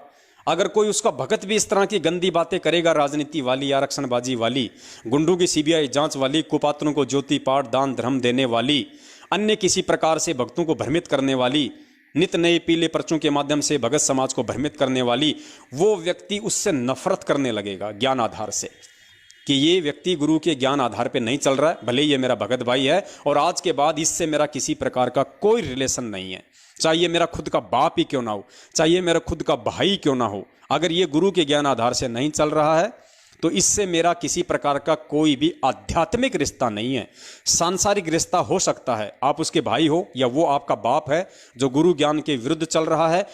अगर कोई उसका भगत भी इस तरह की गंदी बातें करेगा, राजनीति वाली, आरक्षणबाजी वाली, गुंडों की सीबीआई जांच वाली, कुपात्रों को ज्योति पाठ दान धर्म देने वाली, अन्य किसी प्रकार से भक्तों को भ्रमित करने वाली, नित नए पीले पर्चों के माध्यम से भगत समाज को भ्रमित करने वाली, वो व्यक्ति उससे नफरत करने लगेगा ज्ञान आधार से कि ये व्यक्ति गुरु के ज्ञान आधार पे नहीं चल रहा है, भले ये मेरा भगत भाई है और आज के बाद इससे मेरा किसी प्रकार का कोई रिलेशन नहीं है, चाहिए मेरा खुद का बाप ही क्यों ना हो, चाहिए मेरा खुद का भाई क्यों ना हो। अगर ये गुरु के ज्ञान आधार से नहीं चल रहा है तो इससे मेरा किसी प्रकार का कोई भी आध्यात्मिक रिश्ता नहीं है। सांसारिक रिश्ता हो सकता है, आप उसके भाई हो या वो आपका बाप है जो गुरु ज्ञान के विरुद्ध चल रहा है,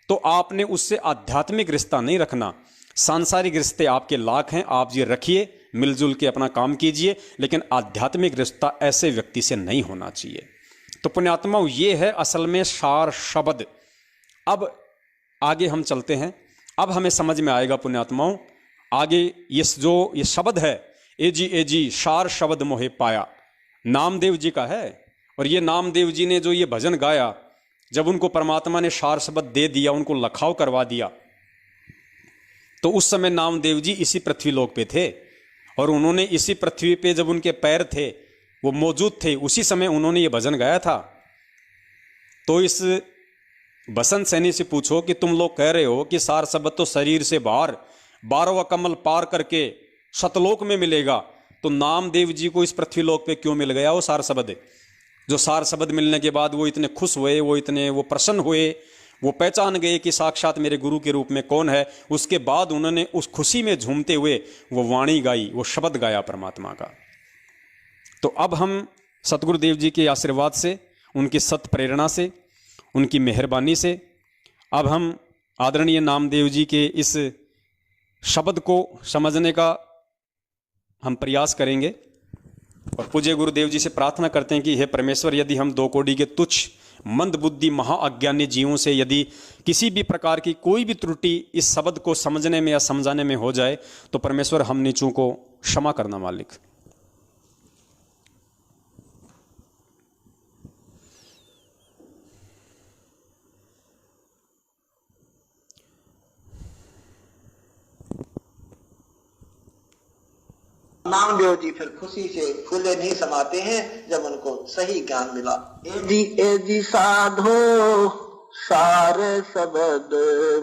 तो आपने उससे आध्यात्मिक रिश्ता नहीं रखना। सांसारिक रिश्ते आपके लाख हैं, आप ये रखिए, मिलजुल के अपना काम कीजिए, लेकिन आध्यात्मिक रिश्ता ऐसे व्यक्ति से नहीं होना चाहिए। तो पुण्यात्माओं, ये है असल में सार शब्द। अब आगे हम चलते हैं, अब हमें समझ में आएगा पुण्यात्माओं, आगे ये शब्द है एजी सार शब्द मोहे पाया, नामदेव जी का है। और ये नामदेव जी ने जो ये भजन गाया, जब उनको परमात्मा ने सार शब्द दे दिया, उनको लखाव करवा दिया, तो उस समय नामदेव जी इसी पृथ्वी लोक पे थे, और उन्होंने इसी पृथ्वी पे जब उनके पैर थे वो मौजूद थे, उसी समय उन्होंने ये भजन गाया था। तो इस बसंत सैनी से पूछो कि तुम लोग कह रहे हो कि सार शब्द तो शरीर से बाहर 12वां कमल पार करके सतलोक में मिलेगा, तो नामदेव जी को इस पृथ्वी लोक पे क्यों मिल गया वो सार शब्द? जो सार शब्द मिलने के बाद वो इतने खुश हुए, वो प्रसन्न हुए, वो पहचान गए कि साक्षात मेरे गुरु के रूप में कौन है। उसके बाद उन्होंने उस खुशी में झूमते हुए वो वाणी गाई, वो शब्द गाया परमात्मा का। तो अब हम सतगुरुदेव जी के आशीर्वाद से, उनकी सत प्रेरणा से, उनकी मेहरबानी से अब हम आदरणीय नामदेव जी के इस शब्द को समझने का हम प्रयास करेंगे, और पूज्य गुरुदेव जी से प्रार्थना करते हैं कि हे परमेश्वर, यदि हम 2 कोटि के तुच्छ मंद बुद्धि महाअज्ञानी जीवों से यदि किसी भी प्रकार की कोई भी त्रुटि इस शब्द को समझने में या समझाने में हो जाए, तो परमेश्वर हम नीचों को क्षमा करना मालिक। नामदेव जी फिर खुशी से फूले नहीं समाते हैं जब उनको सही ज्ञान मिला। एजी साधो सार शब्द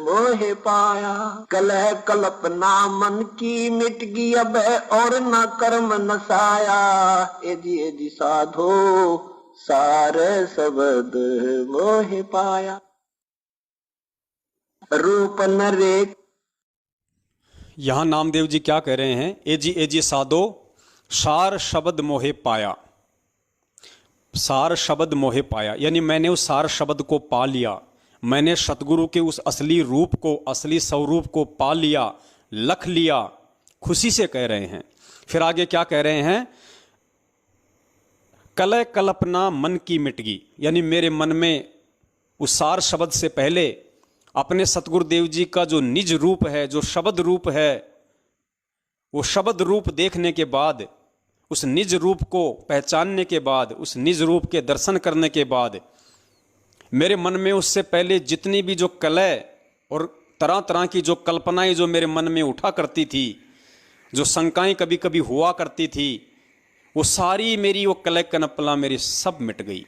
मोहे पाया, कलह कल्पना मन की मिट गई अब और न कर्म नसाया। एजी साधो सार शब्द मोहे पाया, रूप नरेक। यहां नामदेव जी क्या कह रहे हैं? एजी साधो सार शब्द मोहे पाया, सार शब्द मोहे पाया, यानी मैंने उस सार शब्द को पा लिया, मैंने सतगुरु के उस असली रूप को, असली स्वरूप को पा लिया, लख लिया, खुशी से कह रहे हैं। फिर आगे क्या कह रहे हैं? कलह कल्पना मन की मिट गई, यानी मेरे मन में उस सार शब्द से पहले अपने सतगुरुदेव जी का जो निज रूप है, जो शब्द रूप है, वो शब्द रूप देखने के बाद, उस निज रूप को पहचानने के बाद, उस निज रूप के दर्शन करने के बाद, मेरे मन में उससे पहले जितनी भी जो कलह और तरह तरह की जो कल्पनाएं जो मेरे मन में उठा करती थी, जो शंकाएं कभी कभी हुआ करती थी, वो सारी मेरी वो कलह कल्पना मेरी सब मिट गई।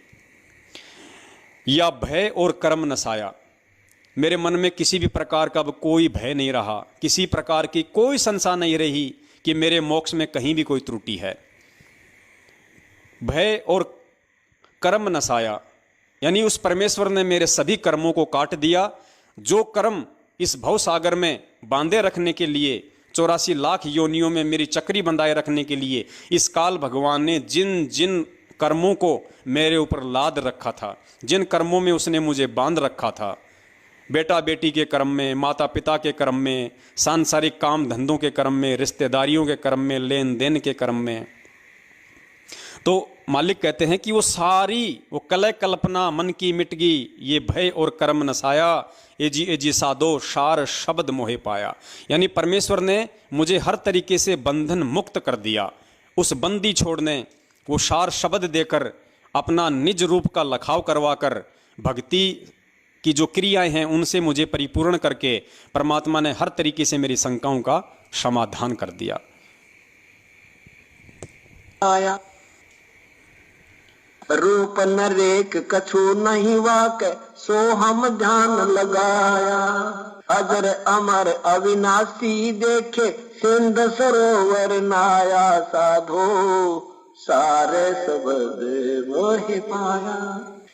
या भय और कर्म नसाया, मेरे मन में किसी भी प्रकार का अब कोई भय नहीं रहा, किसी प्रकार की कोई संशय नहीं रही कि मेरे मोक्ष में कहीं भी कोई त्रुटि है। भय और कर्म नसाया, यानी उस परमेश्वर ने मेरे सभी कर्मों को काट दिया। जो कर्म इस भवसागर में बांधे रखने के लिए, 84 लाख योनियों में मेरी चक्री बंधाए रखने के लिए इस काल भगवान ने जिन जिन कर्मों को मेरे ऊपर लाद रखा था, जिन कर्मों में उसने मुझे बांध रखा था, बेटा बेटी के कर्म में, माता पिता के कर्म में, सांसारिक काम धंधों के कर्म में, रिश्तेदारियों के कर्म में, लेन देन के कर्म में, तो मालिक कहते हैं कि वो सारी वो कलह कल्पना मन की मिट गई, ये भय और कर्म नसाया। एजी साधो सार शब्द मोहे पाया, यानी परमेश्वर ने मुझे हर तरीके से बंधन मुक्त कर दिया। उस बंदी छोड़ने, वो सार शब्द देकर, अपना निज रूप का लखाव करवाकर, भक्ति की जो क्रियाएं हैं उनसे मुझे परिपूर्ण करके परमात्मा ने हर तरीके से मेरी शंकाओं का समाधान कर दिया। आया रूप नरेक कछु नहीं वाक, सो हम ध्यान लगाया। अजर अमर अविनाशी देखे, सिंध सरोवर नाया। साधो सारे शब्द मोहे पाया,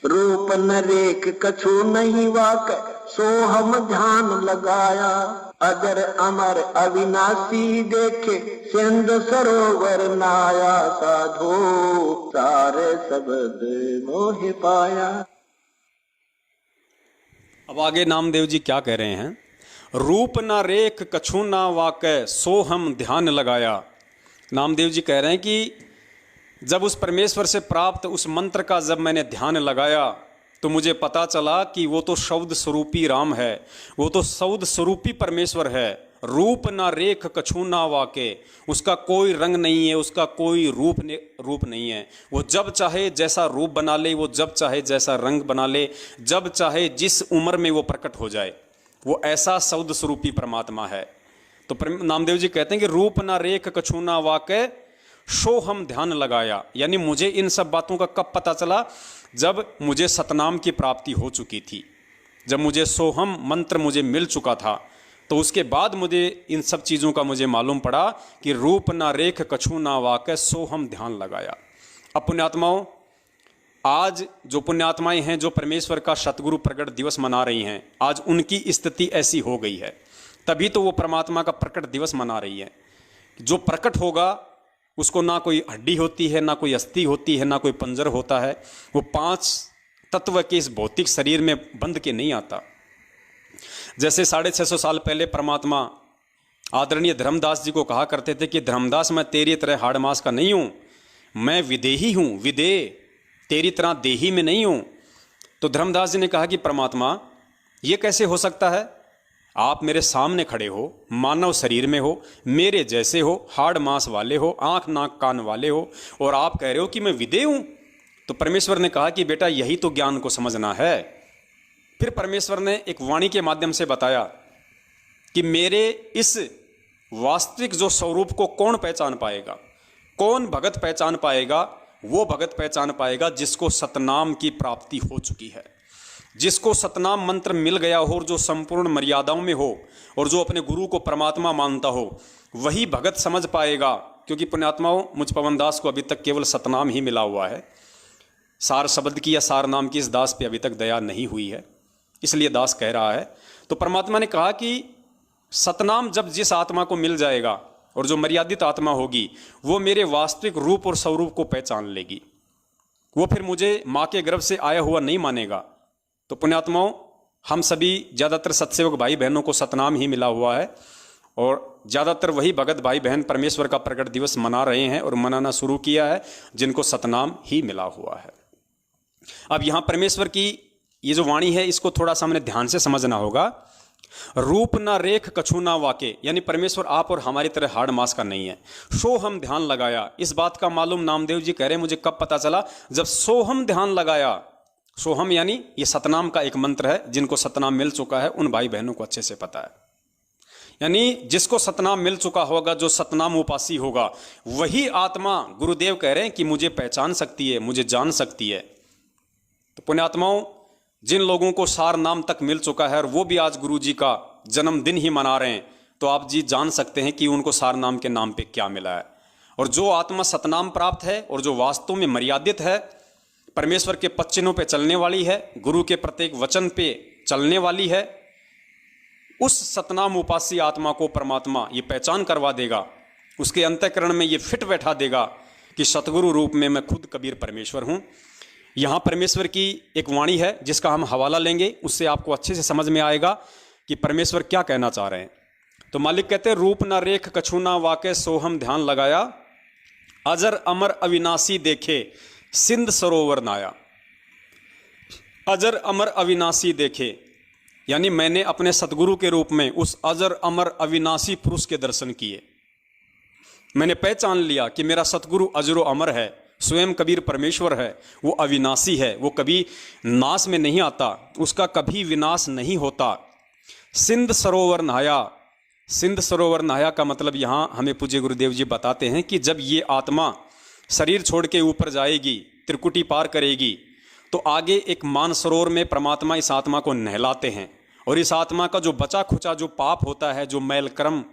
रूप न रेख कछु नहीं वाक, सो हम ध्यान लगाया। अजर अमर अविनाशी देखे, सिंधु सरोवर नाया। साधो सारे शब्द मोह पाया। अब आगे नामदेव जी क्या कह रहे हैं? रूप ना रेख कछु ना वाकै, सो हम ध्यान लगाया। नामदेव जी कह रहे हैं कि जब उस परमेश्वर से प्राप्त उस मंत्र का जब मैंने ध्यान लगाया तो मुझे पता चला कि वो तो शब्द स्वरूपी राम है, वो तो शब्द स्वरूपी परमेश्वर है। रूप ना रेख कछु ना वाके, उसका कोई रंग नहीं है, उसका कोई रूप नहीं है। वो जब चाहे जैसा रूप बना ले, वो जब चाहे जैसा रंग बना ले, जब चाहे जिस उम्र में वो प्रकट हो जाए, वो ऐसा शब्द स्वरूपी परमात्मा है। तो नामदेव जी कहते हैं कि रूप ना रेख कछु ना वाके, शो हम ध्यान लगाया। यानी मुझे इन सब बातों का कब पता चला? जब मुझे सतनाम की प्राप्ति हो चुकी थी, जब मुझे सोहम मंत्र मुझे मिल चुका था, तो उसके बाद मुझे इन सब चीज़ों का मुझे मालूम पड़ा कि रूप ना रेख कछु ना वाके, सो हम ध्यान लगाया। अब पुण्यात्माओं, आज जो पुण्यात्माएं हैं जो परमेश्वर का सतगुरु प्रकट दिवस मना रही हैं, आज उनकी स्थिति ऐसी हो गई है, तभी तो वो परमात्मा का प्रकट दिवस मना रही है। जो प्रकट होगा उसको ना कोई हड्डी होती है, ना कोई अस्थि होती है, ना कोई पंजर होता है। वो 5 तत्व के इस भौतिक शरीर में बंध के नहीं आता। जैसे 650 साल पहले परमात्मा आदरणीय धर्मदास जी को कहा करते थे कि धर्मदास, मैं तेरी तरह हाड़ मास का नहीं हूँ, मैं विदेही हूँ, विदेह, तेरी तरह देही में नहीं हूँ। तो धर्मदास जी ने कहा कि परमात्मा ये कैसे हो सकता है? आप मेरे सामने खड़े हो, मानव शरीर में हो, मेरे जैसे हो, हाड़ मांस वाले हो, आंख नाक कान वाले हो, और आप कह रहे हो कि मैं विदेह हूं। तो परमेश्वर ने कहा कि बेटा यही तो ज्ञान को समझना है। फिर परमेश्वर ने एक वाणी के माध्यम से बताया कि मेरे इस वास्तविक जो स्वरूप को कौन पहचान पाएगा, कौन भगत पहचान पाएगा? वो भगत पहचान पाएगा जिसको सतनाम की प्राप्ति हो चुकी है, जिसको सतनाम मंत्र मिल गया हो, और जो संपूर्ण मर्यादाओं में हो, और जो अपने गुरु को परमात्मा मानता हो, वही भगत समझ पाएगा। क्योंकि पुण्यात्माओं, मुझ पवनदास को अभी तक केवल सतनाम ही मिला हुआ है, सार शब्द की या सार नाम की इस दास पे अभी तक दया नहीं हुई है, इसलिए दास कह रहा है। तो परमात्मा ने कहा कि सतनाम जब जिस आत्मा को मिल जाएगा, और जो मर्यादित आत्मा होगी, वो मेरे वास्तविक रूप और स्वरूप को पहचान लेगी। वो फिर मुझे माँ के गर्भ से आया हुआ नहीं मानेगा। तो पुण्यात्माओं, हम सभी ज़्यादातर सत्सेवक भाई बहनों को सतनाम ही मिला हुआ है, और ज़्यादातर वही भगत भाई बहन परमेश्वर का प्रकट दिवस मना रहे हैं और मनाना शुरू किया है जिनको सतनाम ही मिला हुआ है। अब यहाँ परमेश्वर की ये जो वाणी है, इसको थोड़ा सा हमने ध्यान से समझना होगा। रूप ना रेख कछु ना वाके, यानी परमेश्वर आप और हमारी तरह हाड़ मास का नहीं है। सोहम ध्यान लगाया, इस बात का मालूम नामदेव जी कह रहे हैं मुझे कब पता चला? जब सोहम ध्यान लगाया। सोहम यानी ये सतनाम का एक मंत्र है, जिनको सतनाम मिल चुका है उन भाई बहनों को अच्छे से पता है। यानी जिसको सतनाम मिल चुका होगा, जो सतनाम उपासी होगा, वही आत्मा गुरुदेव कह रहे हैं कि मुझे पहचान सकती है, मुझे जान सकती है। तो पुण्यात्माओं, जिन लोगों को सार नाम तक मिल चुका है और वो भी आज गुरु जी का जन्मदिन ही मना रहे हैं, तो आप जी जान सकते हैं कि उनको सार नाम के नाम पे क्या मिला है। और जो आत्मा सतनाम प्राप्त है और जो वास्तव में मर्यादित है, परमेश्वर के पच्चिनों पे चलने वाली है, गुरु के प्रत्येक वचन पे चलने वाली है, उस सतनाम उपासी आत्मा को परमात्मा ये पहचान करवा देगा, उसके अंतःकरण में ये फिट बैठा देगा कि सतगुरु रूप में मैं खुद कबीर परमेश्वर हूँ। यहाँ परमेश्वर की एक वाणी है जिसका हम हवाला लेंगे, उससे आपको अच्छे से समझ में आएगा कि परमेश्वर क्या कहना चाह रहे हैं। तो मालिक कहते हैं, रूप ना रेख कछु ना वाके, सोहम ध्यान लगाया, अजर अमर अविनाशी देखे, सिंध सरोवर नाया। अजर अमर अविनाशी देखे, यानी मैंने अपने सतगुरु के रूप में उस अजर अमर अविनाशी पुरुष के दर्शन किए। मैंने पहचान लिया कि मेरा सतगुरु अजरो अमर है, स्वयं कबीर परमेश्वर है, वो अविनाशी है, वो कभी नाश में नहीं आता, उसका कभी विनाश नहीं होता। सिंध सरोवर नहाया, सिंध सरोवर नहाया का मतलब यहाँ हमें पूज्य गुरुदेव जी बताते हैं कि जब ये आत्मा शरीर छोड़ के ऊपर जाएगी, त्रिकुटी पार करेगी, तो आगे एक मानसरोवर में परमात्मा इस आत्मा को नहलाते हैं, और इस आत्मा का जो बचा खुचा जो पाप होता है, जो मैल कर्म,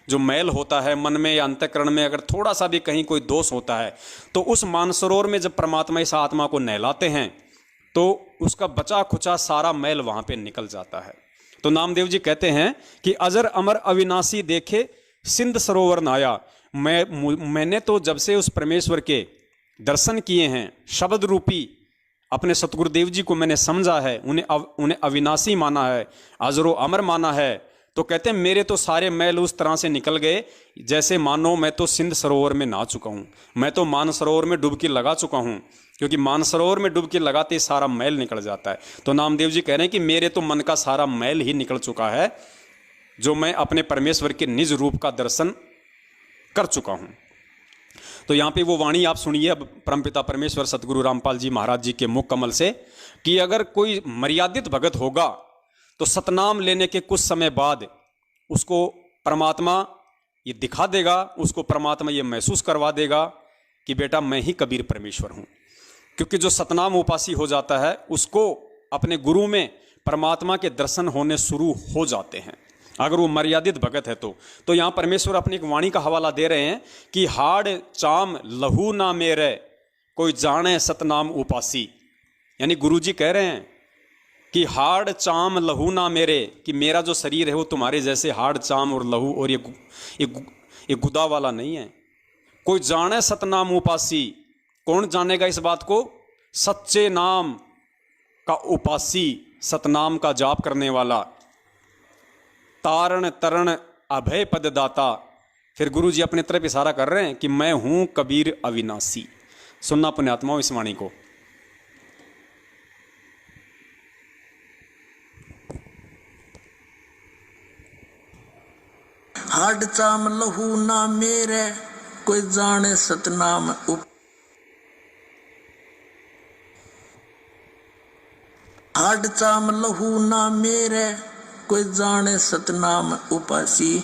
जो मैल होता है मन में या अंतःकरण में, अगर थोड़ा सा भी कहीं कोई दोष होता है, तो उस मानसरोवर में जब परमात्मा इस आत्मा को नहलाते हैं, तो उसका बचा खुचा सारा मैल वहां पे निकल जाता है। तो नामदेव जी कहते हैं कि अजर अमर अविनाशी देखे सिंध सरोवर नाया। मैंने तो जब से उस परमेश्वर के दर्शन किए हैं, शब्द रूपी अपने सतगुरुदेव जी को मैंने समझा है, उन्हें अविनाशी माना है, अजरो अमर माना है, तो कहते हैं मेरे तो सारे मैल उस तरह से निकल गए जैसे मानो मैं तो सिंध सरोवर में नहा चुका हूं, मैं तो मानसरोवर में डुबकी लगा चुका हूं, क्योंकि मानसरोवर में डुबकी लगाते ही सारा मैल निकल जाता है। तो नामदेव जी कह रहे हैं कि मेरे तो मन का सारा मैल ही निकल चुका है, जो मैं अपने परमेश्वर के निज रूप का दर्शन कर चुका हूं। तो यहां पे वो वाणी आप सुनिए अब परमपिता परमेश्वर सतगुरु रामपाल जी महाराज जी के मुख कमल से, कि अगर कोई मर्यादित भगत होगा तो सतनाम लेने के कुछ समय बाद उसको परमात्मा ये दिखा देगा, उसको परमात्मा ये महसूस करवा देगा कि बेटा मैं ही कबीर परमेश्वर हूं। क्योंकि जो सतनाम उपासी हो जाता है उसको अपने गुरु में परमात्मा के दर्शन होने शुरू हो जाते हैं, अगर वो मर्यादित भगत है तो यहां परमेश्वर अपनी एक वाणी का हवाला दे रहे हैं कि हाड़ चाम लहू ना मेरे कोई जाने सतनाम उपासी। यानी गुरुजी कह रहे हैं कि हाड़ चाम लहू ना मेरे, कि मेरा जो शरीर है वो तुम्हारे जैसे हाड़ चाम और लहू और ये गुदा वाला नहीं है। कोई जाने सतनाम उपासी, कौन जानेगा इस बात को? सच्चे नाम का उपासी, सतनाम का जाप करने वाला, तारण तरण अभय पद दाता। फिर गुरु जी अपने तरफ इशारा कर रहे हैं कि मैं हूं कबीर अविनाशी। सुनना पुण्यात्माओं इस वाणी को। हाड चाम लहू ना मेरे कोई जाने सतनाम हाड चाम लहू ना मेरे कोई जाने सतनाम उपासी,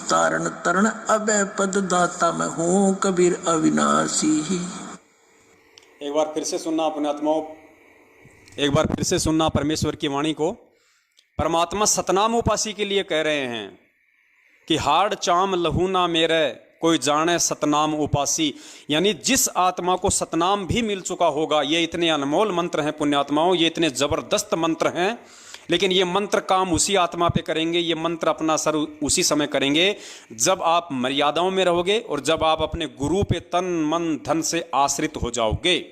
तारण तरण अभय पद दाता मैं हूं कबीर अविनाशी। एक बार फिर से सुनना पुण्यात्माओं, एक बार फिर से सुनना परमेश्वर की वाणी को। परमात्मा सतनाम उपासी के लिए कह रहे हैं कि हाड़ चाम लहू ना मेरे कोई जाने सतनाम उपासी। यानी जिस आत्मा को सतनाम भी मिल चुका होगा, ये इतने अनमोल मंत्र हैं पुण्यात्माओं, ये इतने जबरदस्त मंत्र हैं, लेकिन ये मंत्र काम उसी आत्मा पे करेंगे, ये मंत्र अपना असर उसी समय करेंगे जब आप मर्यादाओं में रहोगे और जब आप अपने गुरु पे तन मन धन से आश्रित हो जाओगे।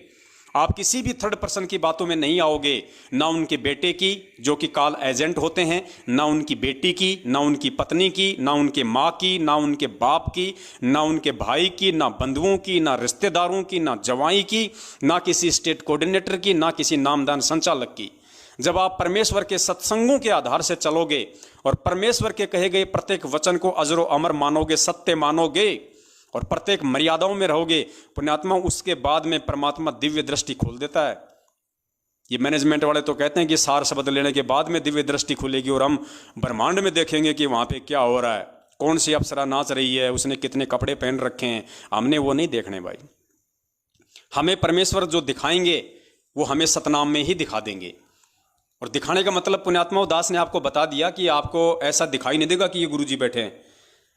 आप किसी भी थर्ड पर्सन की बातों में नहीं आओगे, ना उनके बेटे की जो कि कॉल एजेंट होते हैं, ना उनकी बेटी की, ना उनकी पत्नी की, ना उनके माँ की, ना उनके बाप की, ना उनके भाई की, ना बंधुओं की, ना रिश्तेदारों की, ना जवाई की, ना किसी स्टेट कोऑर्डिनेटर की, ना किसी नामदान संचालक की। जब आप परमेश्वर के सत्संगों के आधार से चलोगे और परमेश्वर के कहे गए प्रत्येक वचन को अजरो अमर मानोगे, सत्य मानोगे और प्रत्येक मर्यादाओं में रहोगे पुण्यात्मा, उसके बाद में परमात्मा दिव्य दृष्टि खोल देता है। ये मैनेजमेंट वाले तो कहते हैं कि सार शब्द लेने के बाद में दिव्य दृष्टि खुलेगी और हम ब्रह्मांड में देखेंगे कि वहां पे क्या हो रहा है, कौन सी अप्सरा नाच रही है, उसने कितने कपड़े पहन रखे हैं। हमने वो नहीं देखने भाई, हमें परमेश्वर जो दिखाएंगे वो हमें सतनाम में ही दिखा देंगे। और दिखाने का मतलब पुण्यात्मा दास ने आपको बता दिया कि आपको ऐसा दिखाई नहीं देगा कि ये गुरुजी बैठे हैं।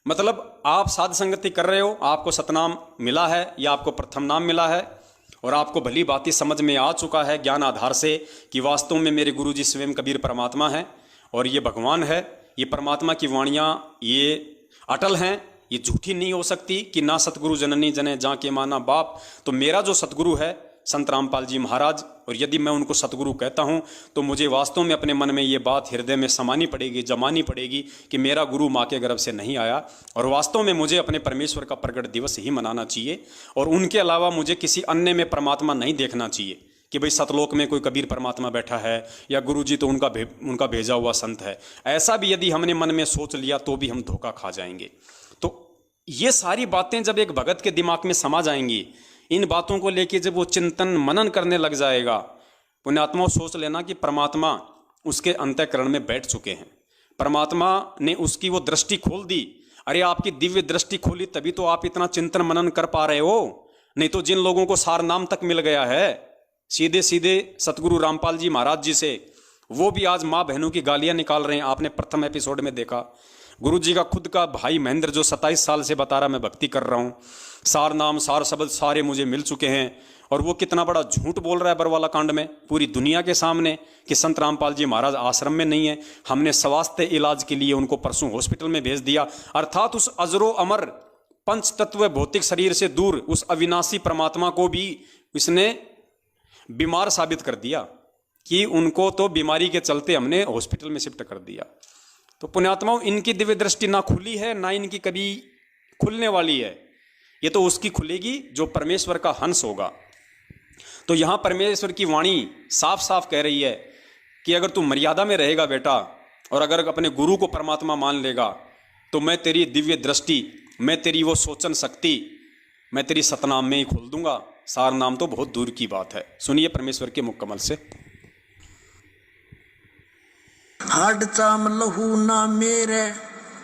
मतलब आप साध संगति कर रहे हो, आपको सतनाम मिला है या आपको प्रथम नाम मिला है और आपको भली बात समझ में आ चुका है ज्ञान आधार से कि वास्तव में मेरे गुरुजी स्वयं कबीर परमात्मा हैं और ये भगवान है। ये परमात्मा की वाणियाँ ये अटल हैं, ये झूठी नहीं हो सकती कि ना सतगुरु जननी जने जाके माना बाप। तो मेरा जो सतगुरु है संत रामपाल जी महाराज, और यदि मैं उनको सतगुरु कहता हूं तो मुझे वास्तव में अपने मन में ये बात हृदय में समानी पड़ेगी, जमानी पड़ेगी कि मेरा गुरु माँ के गर्भ से नहीं आया और वास्तव में मुझे अपने परमेश्वर का प्रगट दिवस ही मनाना चाहिए और उनके अलावा मुझे किसी अन्य में परमात्मा नहीं देखना चाहिए कि भाई सतलोक में कोई कबीर परमात्मा बैठा है या गुरु जी तो उनका भेजा हुआ संत है। ऐसा भी यदि हमने मन में सोच लिया तो भी हम धोखा खा जाएंगे। तो ये सारी बातें जब एक भगत के दिमाग में समा जाएंगी, इन बातों को लेके जब वो चिंतन मनन करने लग जाएगा, पुण्यात्माओं सोच लेना कि परमात्मा उसके अंतःकरण में बैठ चुके हैं। परमात्मा ने उसकी वो दृष्टि खोल दी। अरे आपकी दिव्य दृष्टि खोली तभी तो आप इतना चिंतन मनन कर पा रहे हो, नहीं तो जिन लोगों को सार नाम तक मिल गया है सीधे सीधे सतगुरु रामपाल जी महाराज जी से, वो भी आज माँ बहनों की गालियां निकाल रहे हैं। आपने प्रथम एपिसोड में देखा, गुरु जी का खुद का भाई महेंद्र जो 27 साल से बता रहा मैं भक्ति कर रहा हूँ, सार नाम सार शब्द सारे मुझे मिल चुके हैं, और वो कितना बड़ा झूठ बोल रहा है बरवाला कांड में पूरी दुनिया के सामने कि संत रामपाल जी महाराज आश्रम में नहीं है, हमने स्वास्थ्य इलाज के लिए उनको परसों हॉस्पिटल में भेज दिया। अर्थात उस अजरो अमर पंच तत्व भौतिक शरीर से दूर उस अविनाशी परमात्मा को भी इसने बीमार साबित कर दिया कि उनको तो बीमारी के चलते हमने हॉस्पिटल में शिफ्ट कर दिया। तो पुण्यात्माओं, इनकी दिव्य दृष्टि ना खुली है ना इनकी कभी खुलने वाली है, ये तो उसकी खुलेगी जो परमेश्वर का हंस होगा। तो यहां परमेश्वर की वाणी साफ साफ कह रही है कि अगर तू मर्यादा में रहेगा बेटा, और अगर अपने गुरु को परमात्मा मान लेगा, तो मैं तेरी दिव्य दृष्टि, मैं तेरी वो सोचन शक्ति, मैं तेरी सतनाम में ही खोल दूंगा। सार नाम तो बहुत दूर की बात है। सुनिए परमेश्वर के मुख कमल से। हाड चाम लहू ना मेरे,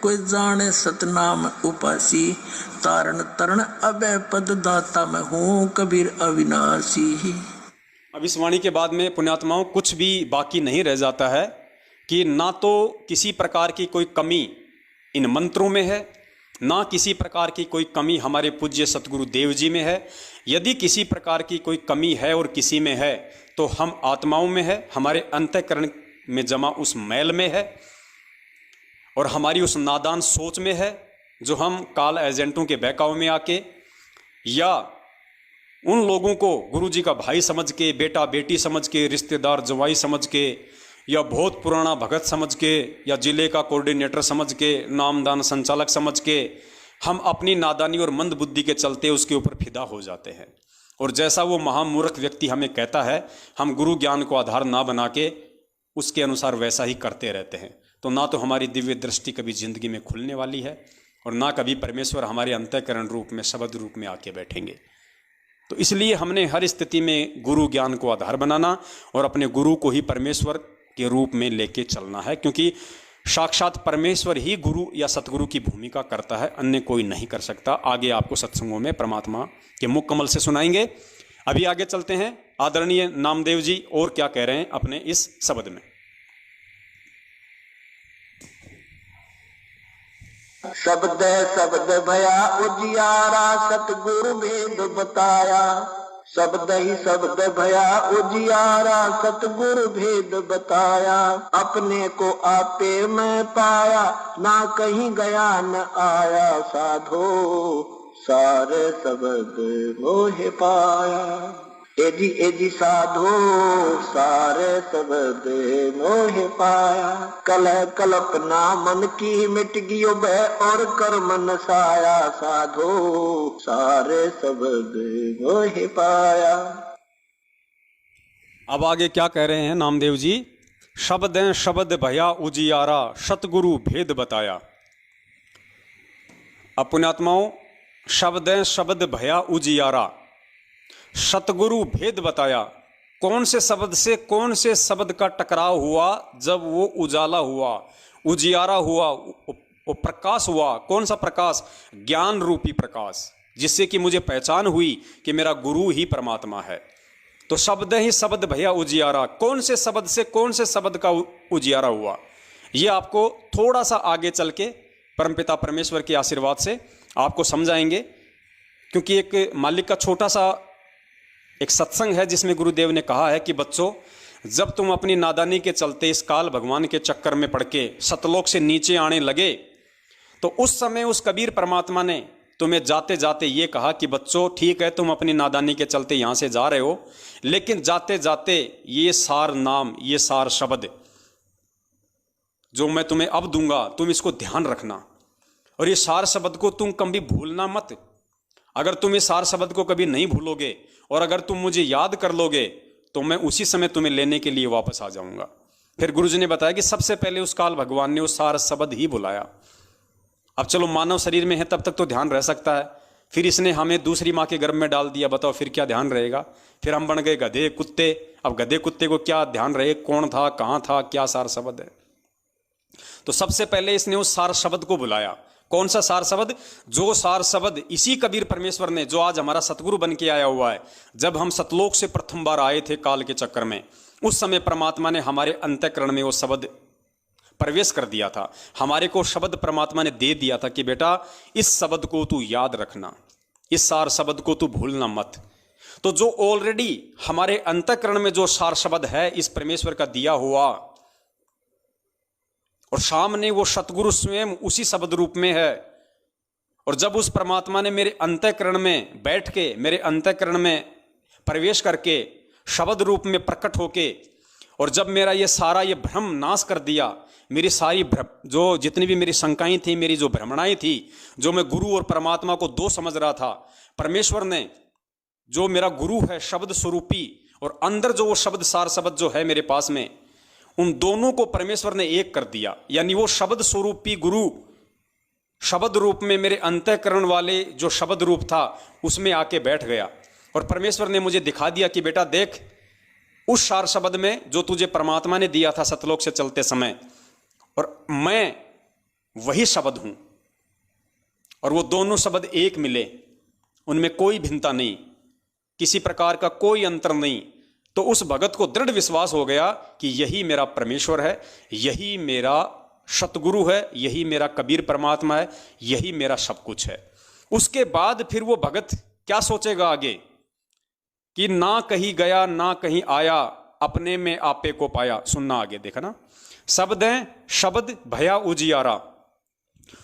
कोई जाने सतनाम उपासी, तारण तरण अभय पद दाता मैं हूँ कबीर अविनाशी। अब इस वाणी के बाद में पुण्यात्माओं कुछ भी बाकी नहीं रह जाता है कि ना तो किसी प्रकार की कोई कमी इन मंत्रों में है, ना किसी प्रकार की कोई कमी हमारे पूज्य सतगुरु देव जी में है। यदि किसी प्रकार की कोई कमी है और किसी में है तो हम आत्माओं में है, हमारे अंतःकरण में जमा उस मैल में है, और हमारी उस नादान सोच में है जो हम काल एजेंटों के बहकाव में आके या उन लोगों को गुरु जी का भाई समझ के, बेटा बेटी समझ के, रिश्तेदार जवाई समझ के, या बहुत पुराना भगत समझ के, या जिले का कोऑर्डिनेटर समझ के, नामदान संचालक समझ के हम अपनी नादानी और मंद बुद्धि के चलते उसके ऊपर फिदा हो जाते हैं। और जैसा वो महामूर्ख व्यक्ति हमें कहता है, हम गुरु ज्ञान को आधार ना बना के उसके अनुसार वैसा ही करते रहते हैं। तो ना तो हमारी दिव्य दृष्टि कभी जिंदगी में खुलने वाली है, और ना कभी परमेश्वर हमारे अंतःकरण रूप में, शब्द रूप में आके बैठेंगे। तो इसलिए हमने हर स्थिति में गुरु ज्ञान को आधार बनाना और अपने गुरु को ही परमेश्वर के रूप में लेके चलना है, क्योंकि साक्षात परमेश्वर ही गुरु या सतगुरु की भूमिका करता है, अन्य कोई नहीं कर सकता। आगे आपको सत्संगों में परमात्मा के मुख कमल से सुनाएंगे। अभी आगे चलते हैं, आदरणीय नामदेव जी और क्या कह रहे हैं अपने इस शब्द में। शब्द शब्द भया उजियारा, सतगुरु भेद बताया। शब्द ही शब्द भया उजियारा, सतगुरु भेद बताया। अपने को आपे मैं पाया, ना कहीं गया न आया। साधो सारे शब्द मोहे पाया। एजी साधो सारे शब्द मोहे पाया। कलह कल्पना मन की मिट गियो भय और कर्म नसाया। साधो सारे शब्द मोहे पाया। अब आगे क्या कह रहे हैं नामदेव जी? शब्द शब्द भया उजियारा, सतगुरु भेद बताया। अब पुण्यात्माओं, शब्द शब्द भया उजियारा, सतगुरु भेद बताया। कौन से शब्द से कौन से शब्द का टकराव हुआ जब वो उजाला हुआ, उजियारा हुआ, वो प्रकाश हुआ? कौन सा प्रकाश? ज्ञान रूपी प्रकाश, जिससे कि मुझे पहचान हुई कि मेरा गुरु ही परमात्मा है। तो शब्द ही शब्द भैया उजियारा, कौन से शब्द से कौन से शब्द का उजियारा हुआ, ये आपको थोड़ा सा आगे चल के परमपिता परमेश्वर के आशीर्वाद से आपको समझाएंगे। क्योंकि एक मालिक का छोटा सा एक सत्संग है जिसमें गुरुदेव ने कहा है कि बच्चों, जब तुम अपनी नादानी के चलते इस काल भगवान के चक्कर में पड़ के सतलोक से नीचे आने लगे, तो उस समय उस कबीर परमात्मा ने तुम्हें जाते जाते ये कहा कि बच्चों ठीक है, तुम अपनी नादानी के चलते यहाँ से जा रहे हो, लेकिन जाते जाते ये सार नाम, ये सार शब्द जो मैं तुम्हें अब दूंगा, तुम इसको ध्यान रखना। और ये सार शब्द को तुम कभी भूलना मत। अगर तुम इस सार शब्द को कभी नहीं भूलोगे और अगर तुम मुझे याद कर लोगे, तो मैं उसी समय तुम्हें लेने के लिए वापस आ जाऊंगा। फिर गुरुजी ने बताया कि सबसे पहले उस काल भगवान ने उस सार शब्द ही बुलाया। अब चलो, मानव शरीर में है तब तक तो ध्यान रह सकता है, फिर इसने हमें दूसरी माँ के गर्भ में डाल दिया, बताओ फिर क्या ध्यान रहेगा? फिर हम बन गए गधे कुत्ते। अब गधे कुत्ते को क्या ध्यान रहे, कौन था, कहाँ था, क्या सार शब्द है? तो सबसे पहले इसने उस सार शब्द को बुलाया। कौन सा सार शब्द? जो सार शब्द इसी कबीर परमेश्वर ने, जो आज हमारा सतगुरु बन के आया हुआ है, जब हम सतलोक से प्रथम बार आए थे काल के चक्कर में, उस समय परमात्मा ने हमारे अंतःकरण में वो शब्द प्रवेश कर दिया था। हमारे को शब्द परमात्मा ने दे दिया था कि बेटा इस शब्द को तू याद रखना, इस सार शब्द को तू भूलना मत। तो जो ऑलरेडी हमारे अंतःकरण में जो सार शब्द है इस परमेश्वर का दिया हुआ, और सामने वो सतगुरु स्वयं उसी शब्द रूप में है, और जब उस परमात्मा ने मेरे अंतःकरण में बैठ के, मेरे अंतःकरण में प्रवेश करके शब्द रूप में प्रकट होके, और जब मेरा ये सारा ये भ्रम नाश कर दिया, मेरी सारी जो जितनी भी मेरी शंकाएं थी, मेरी जो भ्रमणाएं थी, जो मैं गुरु और परमात्मा को दो समझ रहा था, परमेश्वर ने जो मेरा गुरु है शब्द स्वरूपी, और अंदर जो वो शब्द सार शब्द जो है मेरे पास में, उन दोनों को परमेश्वर ने एक कर दिया। यानी वो शब्द स्वरूपी गुरु शब्द रूप में मेरे अंतःकरण वाले जो शब्द रूप था उसमें आके बैठ गया, और परमेश्वर ने मुझे दिखा दिया कि बेटा देख, उस सार शब्द में जो तुझे परमात्मा ने दिया था सतलोक से चलते समय, और मैं वही शब्द हूं, और वो दोनों शब्द एक मिले, उनमें कोई भिन्नता नहीं, किसी प्रकार का कोई अंतर नहीं। तो उस भगत को दृढ़ विश्वास हो गया कि यही मेरा परमेश्वर है, यही मेरा सतगुरु है, यही मेरा कबीर परमात्मा है, यही मेरा सब कुछ है। उसके बाद फिर वो भगत क्या सोचेगा आगे कि ना कहीं गया ना कहीं आया, अपने में आपे को पाया। सुनना आगे, देखा ना, शब्द हैं शब्द भया उजियारा,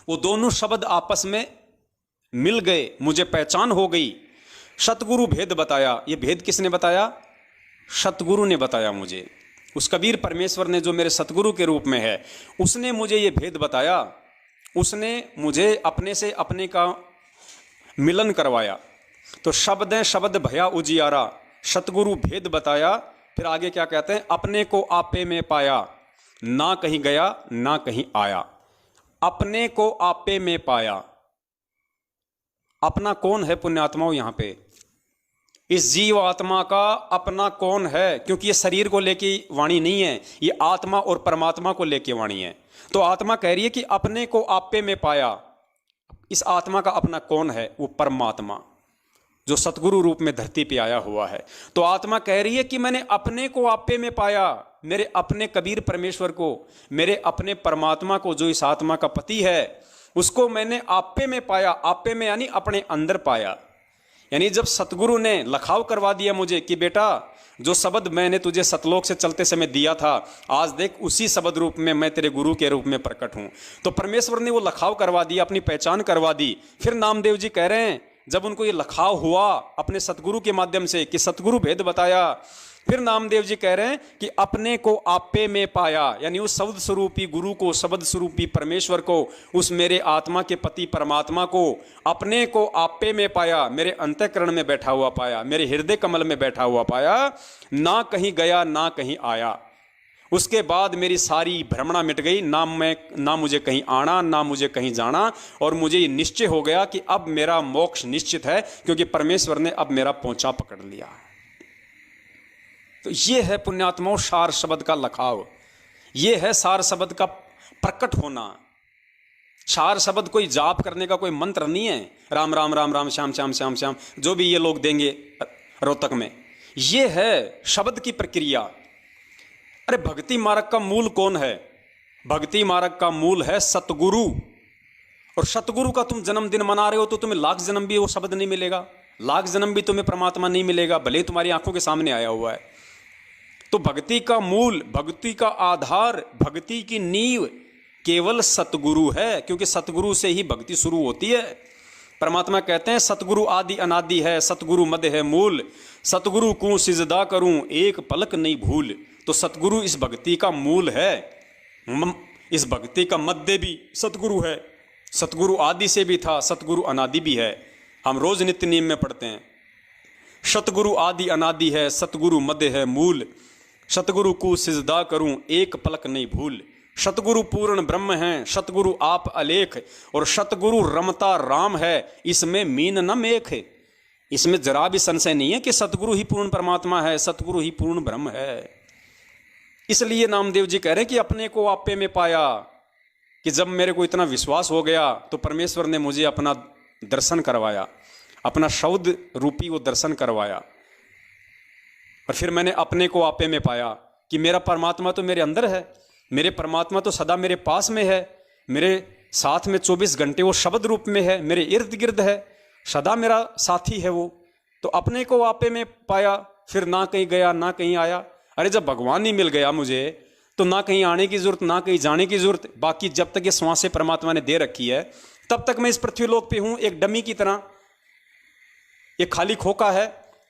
वो दोनों शब्द आपस में मिल गए, मुझे पहचान हो गई। सतगुरु भेद बताया, ये भेद किसने बताया? सतगुरु ने बताया मुझे। उस कबीर परमेश्वर ने जो मेरे सतगुरु के रूप में है, उसने मुझे ये भेद बताया, उसने मुझे अपने से अपने का मिलन करवाया। तो शब्द है शब्द भया उजियारा, सतगुरु भेद बताया। फिर आगे क्या कहते हैं? अपने को आपे में पाया, ना कहीं गया ना कहीं आया। अपने को आपे में पाया। अपना कौन है पुण्यात्माओं? यहां पे इस जीव आत्मा का अपना कौन है? क्योंकि ये शरीर को लेके वाणी नहीं है, ये आत्मा और परमात्मा को लेके वाणी है। तो आत्मा कह रही है कि अपने को आपे में पाया। इस आत्मा का अपना कौन है? वो परमात्मा जो सतगुरु रूप में धरती पे आया हुआ है। तो आत्मा कह रही है कि मैंने अपने को आपे में पाया, मेरे अपने कबीर परमेश्वर को, मेरे अपने परमात्मा को, जो इस आत्मा का पति है, उसको मैंने आपे में पाया। आपे में यानी अपने अंदर पाया। यानी जब सतगुरु ने लखाव करवा दिया मुझे कि बेटा जो शब्द मैंने तुझे सतलोक से चलते समय दिया था, आज देख उसी शब्द रूप में मैं तेरे गुरु के रूप में प्रकट हूं। तो परमेश्वर ने वो लखाव करवा दिया, अपनी पहचान करवा दी। फिर नामदेव जी कह रहे हैं जब उनको ये लखाव हुआ अपने सतगुरु के माध्यम से कि सतगुरु भेद बताया, फिर नामदेव जी कह रहे हैं कि अपने को आपे में पाया। यानी उस शब्द स्वरूपी गुरु को, शब्द स्वरूपी परमेश्वर को, उस मेरे आत्मा के पति परमात्मा को अपने को आपे में पाया, मेरे अंतःकरण में बैठा हुआ पाया, मेरे हृदय कमल में बैठा हुआ पाया, ना कहीं गया ना कहीं आया। उसके बाद मेरी सारी भ्रमणा मिट गई, ना मुझे कहीं आना ना मुझे कहीं जाना, और मुझे ये निश्चय हो गया कि अब मेरा मोक्ष निश्चित है, क्योंकि परमेश्वर ने अब मेरा पोंछा पकड़ लिया। तो ये है पुण्यात्माओं सार शब्द का लखाव, ये है सार शब्द का प्रकट होना। सार शब्द कोई जाप करने का कोई मंत्र नहीं है, राम राम राम राम श्याम श्याम श्याम श्याम जो भी ये लोग देंगे रोहतक में, ये है शब्द की प्रक्रिया। अरे भक्ति मार्ग का मूल कौन है? भक्ति मार्ग का मूल है सतगुरु। और सतगुरु का तुम जन्मदिन मना रहे हो तो तुम्हें लाख जन्म भी वो शब्द नहीं मिलेगा, लाख जन्म भी तुम्हें परमात्मा नहीं मिलेगा, भले तुम्हारी आंखों के सामने आया हुआ है। तो भक्ति का मूल, भक्ति का आधार, भक्ति की नींव केवल सतगुरु है, क्योंकि सतगुरु से ही भक्ति शुरू होती है। परमात्मा कहते हैं सतगुरु आदि अनादि है, सतगुरु मध्य है मूल, सतगुरु को सिजदा करूं एक पलक नहीं भूल। तो सतगुरु इस भक्ति का मूल है, इस भक्ति का मध्य भी सतगुरु है। सतगुरु आदि से भी था, सतगुरु अनादि भी है। हम रोज नित्य नियम में पढ़ते हैं सतगुरु आदि अनादि है, सतगुरु मध्य है मूल, सतगुरु को सिजदा करूं एक पलक नहीं भूल। सतगुरु पूर्ण ब्रह्म हैं, सतगुरु आप अलेख, और सतगुरु रमता राम है, इसमें मीन न मेख। इसमें जरा भी संशय नहीं है कि सतगुरु ही पूर्ण परमात्मा है, सतगुरु ही पूर्ण ब्रह्म है। इसलिए नामदेव जी कह रहे हैं कि अपने को आपे में पाया, कि जब मेरे को इतना विश्वास हो गया तो परमेश्वर ने मुझे अपना दर्शन करवाया, अपना शब्द रूपी वो दर्शन करवाया। और फिर मैंने अपने को आपे में पाया कि मेरा परमात्मा तो मेरे अंदर है, मेरे परमात्मा तो सदा मेरे पास में है, मेरे साथ में 24 घंटे वो शब्द रूप में है, मेरे इर्द गिर्द है, सदा मेरा साथी है वो। तो अपने को आपे में पाया, फिर ना कहीं गया ना कहीं आया। अरे जब भगवान ही मिल गया मुझे तो ना कहीं आने की जरूरत ना कहीं जाने की जरूरत। बाकी जब तक ये श्वासें परमात्मा ने दे रखी है तब तक मैं इस पृथ्वीलोक पे हूं, एक डमी की तरह, ये खाली खोखा है।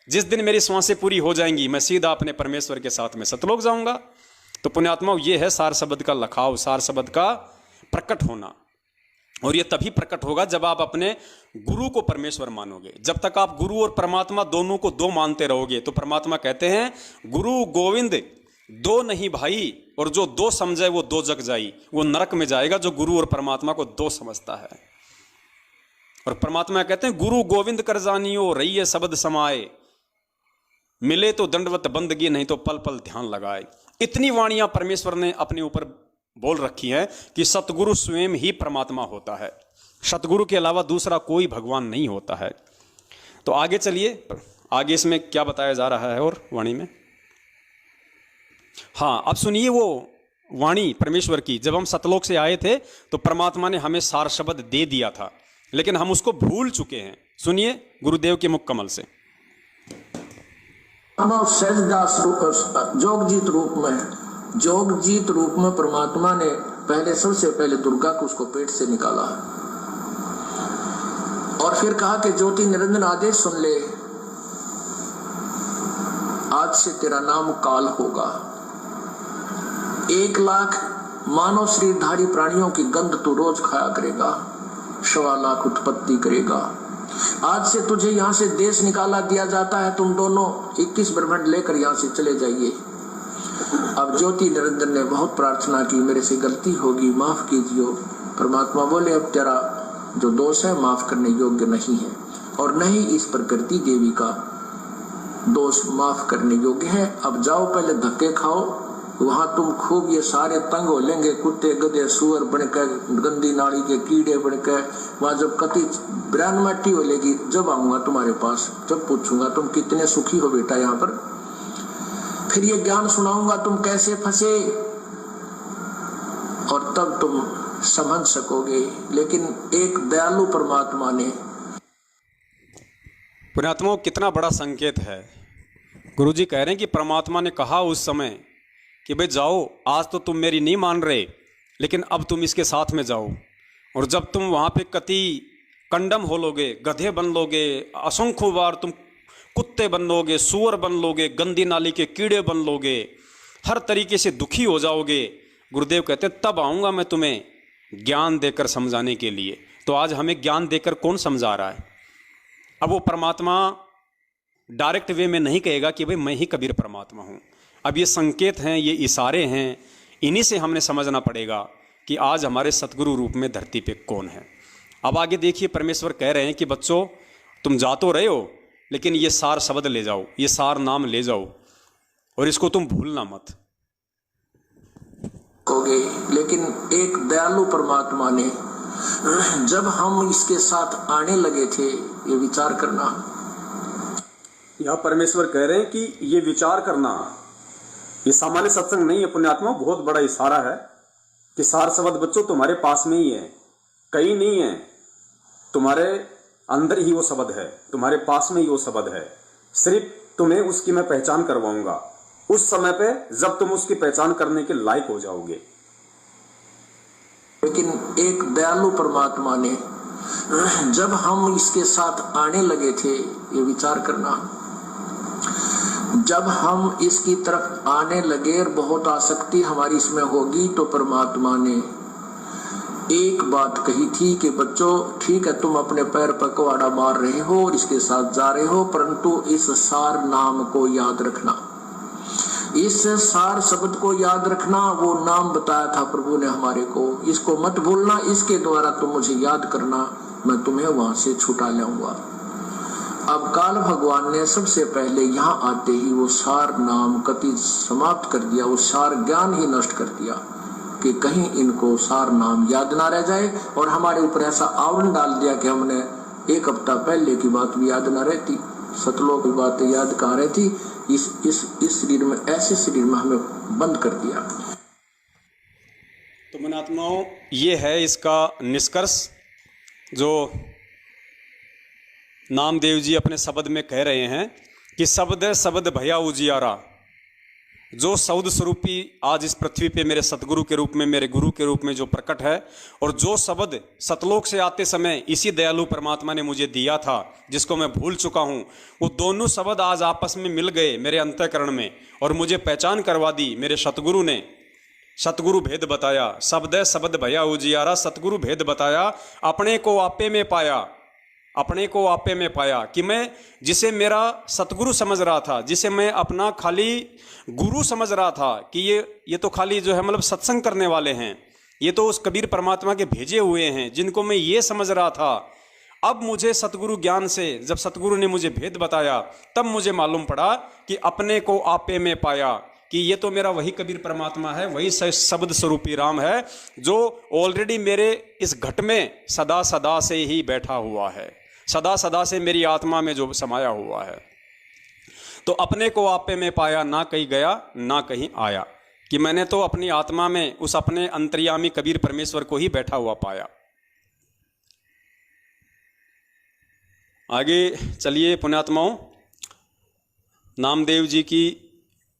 जिस दिन मेरी श्वासें पूरी हो जाएंगी मैं सीधा अपने परमेश्वर के साथ में सतलोक जाऊंगा। तो पुण्यात्मा, ये है सार शब्द का लखाव, सार शब्द का प्रकट होना। और ये तभी प्रकट होगा जब आप अपने गुरु को परमेश्वर मानोगे। जब तक आप गुरु और परमात्मा दोनों को दो मानते रहोगे तो परमात्मा कहते हैं गुरु गोविंद दो नहीं भाई, और जो दो समझे वो दो जग जाई, वो नरक में जाएगा जो गुरु और परमात्मा को दो समझता है। और परमात्मा कहते हैं गुरु गोविंद कर जानियो रहिए शब्द समाए, मिले तो दंडवत बंदगी नहीं तो पल पल ध्यान लगाए। इतनी वाणियां परमेश्वर ने अपने ऊपर बोल रखी हैं कि सतगुरु स्वयं ही परमात्मा होता है, सतगुरु के अलावा दूसरा कोई भगवान नहीं होता है। तो आगे चलिए, आगे इसमें क्या बताया जा रहा है और वाणी में। हाँ, अब सुनिए वो वाणी परमेश्वर की। जब हम सतलोक से आए थे तो परमात्मा ने हमें सार शब्द दे दिया था, लेकिन हम उसको भूल चुके हैं। सुनिए गुरुदेव के मुख कमल से। सहजदास जोगजीत रूप में परमात्मा ने सबसे पहले दुर्गा को उसको पेट से निकाला और फिर कहा कि ज्योति निरंजन आदेश सुन ले, आज से तेरा नाम काल होगा। 1 लाख मानव शरीरधारी प्राणियों की गंध तू रोज खाया करेगा, 1.25 लाख उत्पत्ति करेगा। आज से तुझे यहाँ से देश निकाला दिया जाता है, तुम दोनों 21 ब्रह्मांड लेकर यहाँ से चले जाइए। अब ज्योति निरंजन ने बहुत प्रार्थना की, मेरे से गलती होगी, माफ कीजिए। परमात्मा बोले अब तेरा जो दोष है माफ करने योग्य नहीं है, और नहीं इस प्रकृति देवी का दोष माफ करने योग्य है। अब जाओ पहले धक्के खाओ, वहां तुम खूब ये सारे तंग हो लेंगे, कुत्ते गधे सुअर बनकर, गंदी नाली के कीड़े बनकर। वहां जब कति ब्रान मट्टी हो लेगी, जब आऊंगा तुम्हारे पास, जब पूछूंगा तुम कितने सुखी हो बेटा यहाँ पर, फिर ये ज्ञान सुनाऊंगा तुम कैसे फंसे, और तब तुम समझ सकोगे। लेकिन एक दयालु परमात्मा ने, पुण्यात्माओं कितना बड़ा संकेत है। गुरुजी कह रहे हैं कि परमात्मा ने कहा उस समय कि भाई जाओ, आज तो तुम मेरी नहीं मान रहे, लेकिन अब तुम इसके साथ में जाओ। और जब तुम वहां पे कति कंडम हो लोगे, गधे बन लोगे, असंख्य बार तुम कुत्ते बन लोगे, सुअर बन लोगे, गंदी नाली के कीड़े बन लोगे, हर तरीके से दुखी हो जाओगे, गुरुदेव कहते हैं तब आऊँगा मैं तुम्हें ज्ञान देकर समझाने के लिए। तो आज हमें ज्ञान देकर कौन समझा रहा है? अब वो परमात्मा डायरेक्ट वे में नहीं कहेगा कि भाई मैं ही कबीर परमात्मा हूँ। अब ये संकेत हैं, ये इशारे हैं, इन्हीं से हमने समझना पड़ेगा कि आज हमारे सतगुरु रूप में धरती पे कौन है। अब आगे देखिए, परमेश्वर कह रहे हैं कि बच्चों तुम जा तो रहे हो, लेकिन ये सार शब्द ले जाओ, ये सार नाम ले जाओ, और इसको तुम भूलना मत। लेकिन एक दयालु परमात्मा ने जब हम इसके साथ आने लगे थे, ये विचार करना। यह परमेश्वर कह रहे हैं कि ये विचार करना, ये सामान्य सत्संग नहीं है पुण्यात्मा, बहुत बड़ा इशारा है कि सार शब्द बच्चों तुम्हारे पास में ही है, कहीं नहीं है, तुम्हारे अंदर ही वो शब्द है, तुम्हारे पास में ही वो शब्द है। सिर्फ तुम्हें उसकी मैं पहचान करवाऊंगा उस समय पे जब तुम उसकी पहचान करने के लायक हो जाओगे। लेकिन एक दयालु परमात्मा ने जब हम इसके साथ आने लगे थे, ये विचार करना, जब हम इसकी तरफ आने लगे और बहुत आसक्ति हमारी इसमें होगी, तो परमात्मा ने एक बात कही थी कि बच्चों ठीक है तुम अपने पैर पर कुहाड़ा मार रहे हो और इसके साथ जा रहे हो, परंतु इस सार नाम को याद रखना, इस सार शब्द को याद रखना। वो नाम बताया था प्रभु ने हमारे को, इसको मत भूलना, इसके द्वारा तुम मुझे याद करना, मैं तुम्हें वहां से छुटा लाऊंगा। अब काल भगवान ने सबसे पहले यहाँ आते ही वो सार नाम कति समाप्त कर दिया, वो सार ज्ञान ही नष्ट कर दिया कि कहीं इनको सार नाम याद ना रह जाए, और हमारे ऊपर ऐसा आवरण डाल दिया कि हमने 1 हफ्ता पहले की बात भी याद ना रहती, सतलोक की बातें याद कहाँ रहती। इस शरीर में, ऐसे शरीर में हमें बंद कर दिया। तो मनात्माओं, ये है इसका निष्कर्ष जो नामदेव जी अपने शब्द में कह रहे हैं कि शब्द है शब्द भया उजियारा। जो शब्द स्वरूपी आज इस पृथ्वी पे मेरे सतगुरु के रूप में, मेरे गुरु के रूप में जो प्रकट है, और जो शब्द सतलोक से आते समय इसी दयालु परमात्मा ने मुझे दिया था, जिसको मैं भूल चुका हूँ, वो दोनों शब्द आज आपस में मिल गए मेरे अंतःकरण में और मुझे पहचान करवा दी मेरे सतगुरु ने। सतगुरु भेद बताया, शब्द है शब्द भया उजियारा, सतगुरु भेद बताया, अपने को आपे में पाया, अपने को आपे में पाया। कि मैं जिसे मेरा सतगुरु समझ रहा था, जिसे मैं अपना खाली गुरु समझ रहा था कि ये तो खाली जो है मतलब सत्संग करने वाले हैं, ये तो उस कबीर परमात्मा के भेजे हुए हैं, जिनको मैं ये समझ रहा था, अब मुझे सतगुरु ज्ञान से जब सतगुरु ने मुझे भेद बताया, तब मुझे मालूम पड़ा कि अपने को आपे में पाया, कि ये तो मेरा वही कबीर परमात्मा है, वही शब्द स्वरूपी राम है, जो ऑलरेडी मेरे इस घट में सदा सदा से ही बैठा हुआ है, सदा सदा से मेरी आत्मा में जो समाया हुआ है। तो अपने को आपे में पाया, ना कहीं गया ना कहीं आया, कि मैंने तो अपनी आत्मा में उस अपने अंतर्यामी कबीर परमेश्वर को ही बैठा हुआ पाया। आगे चलिए पुण्यात्माओं, नामदेव जी की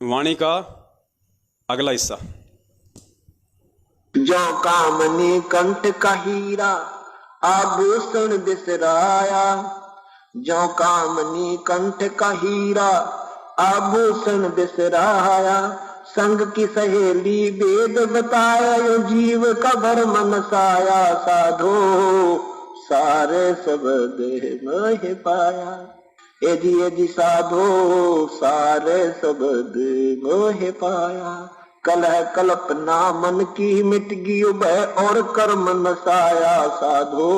वाणी का अगला हिस्सा। जो कामनी कंठ का हीरा आभूषण बिसराया, जो कामनी कंठ का हीरा आभूषण बिसराया, संग की सहेली वेद बताया, यो जीव का भरम नसाया, साधो सारे शब्द मोह पाया। ए जी साधो सारे शब्द मोह पाया, कलह कल्पना मन की मिट गई उभय और कर्म नसाया, साधो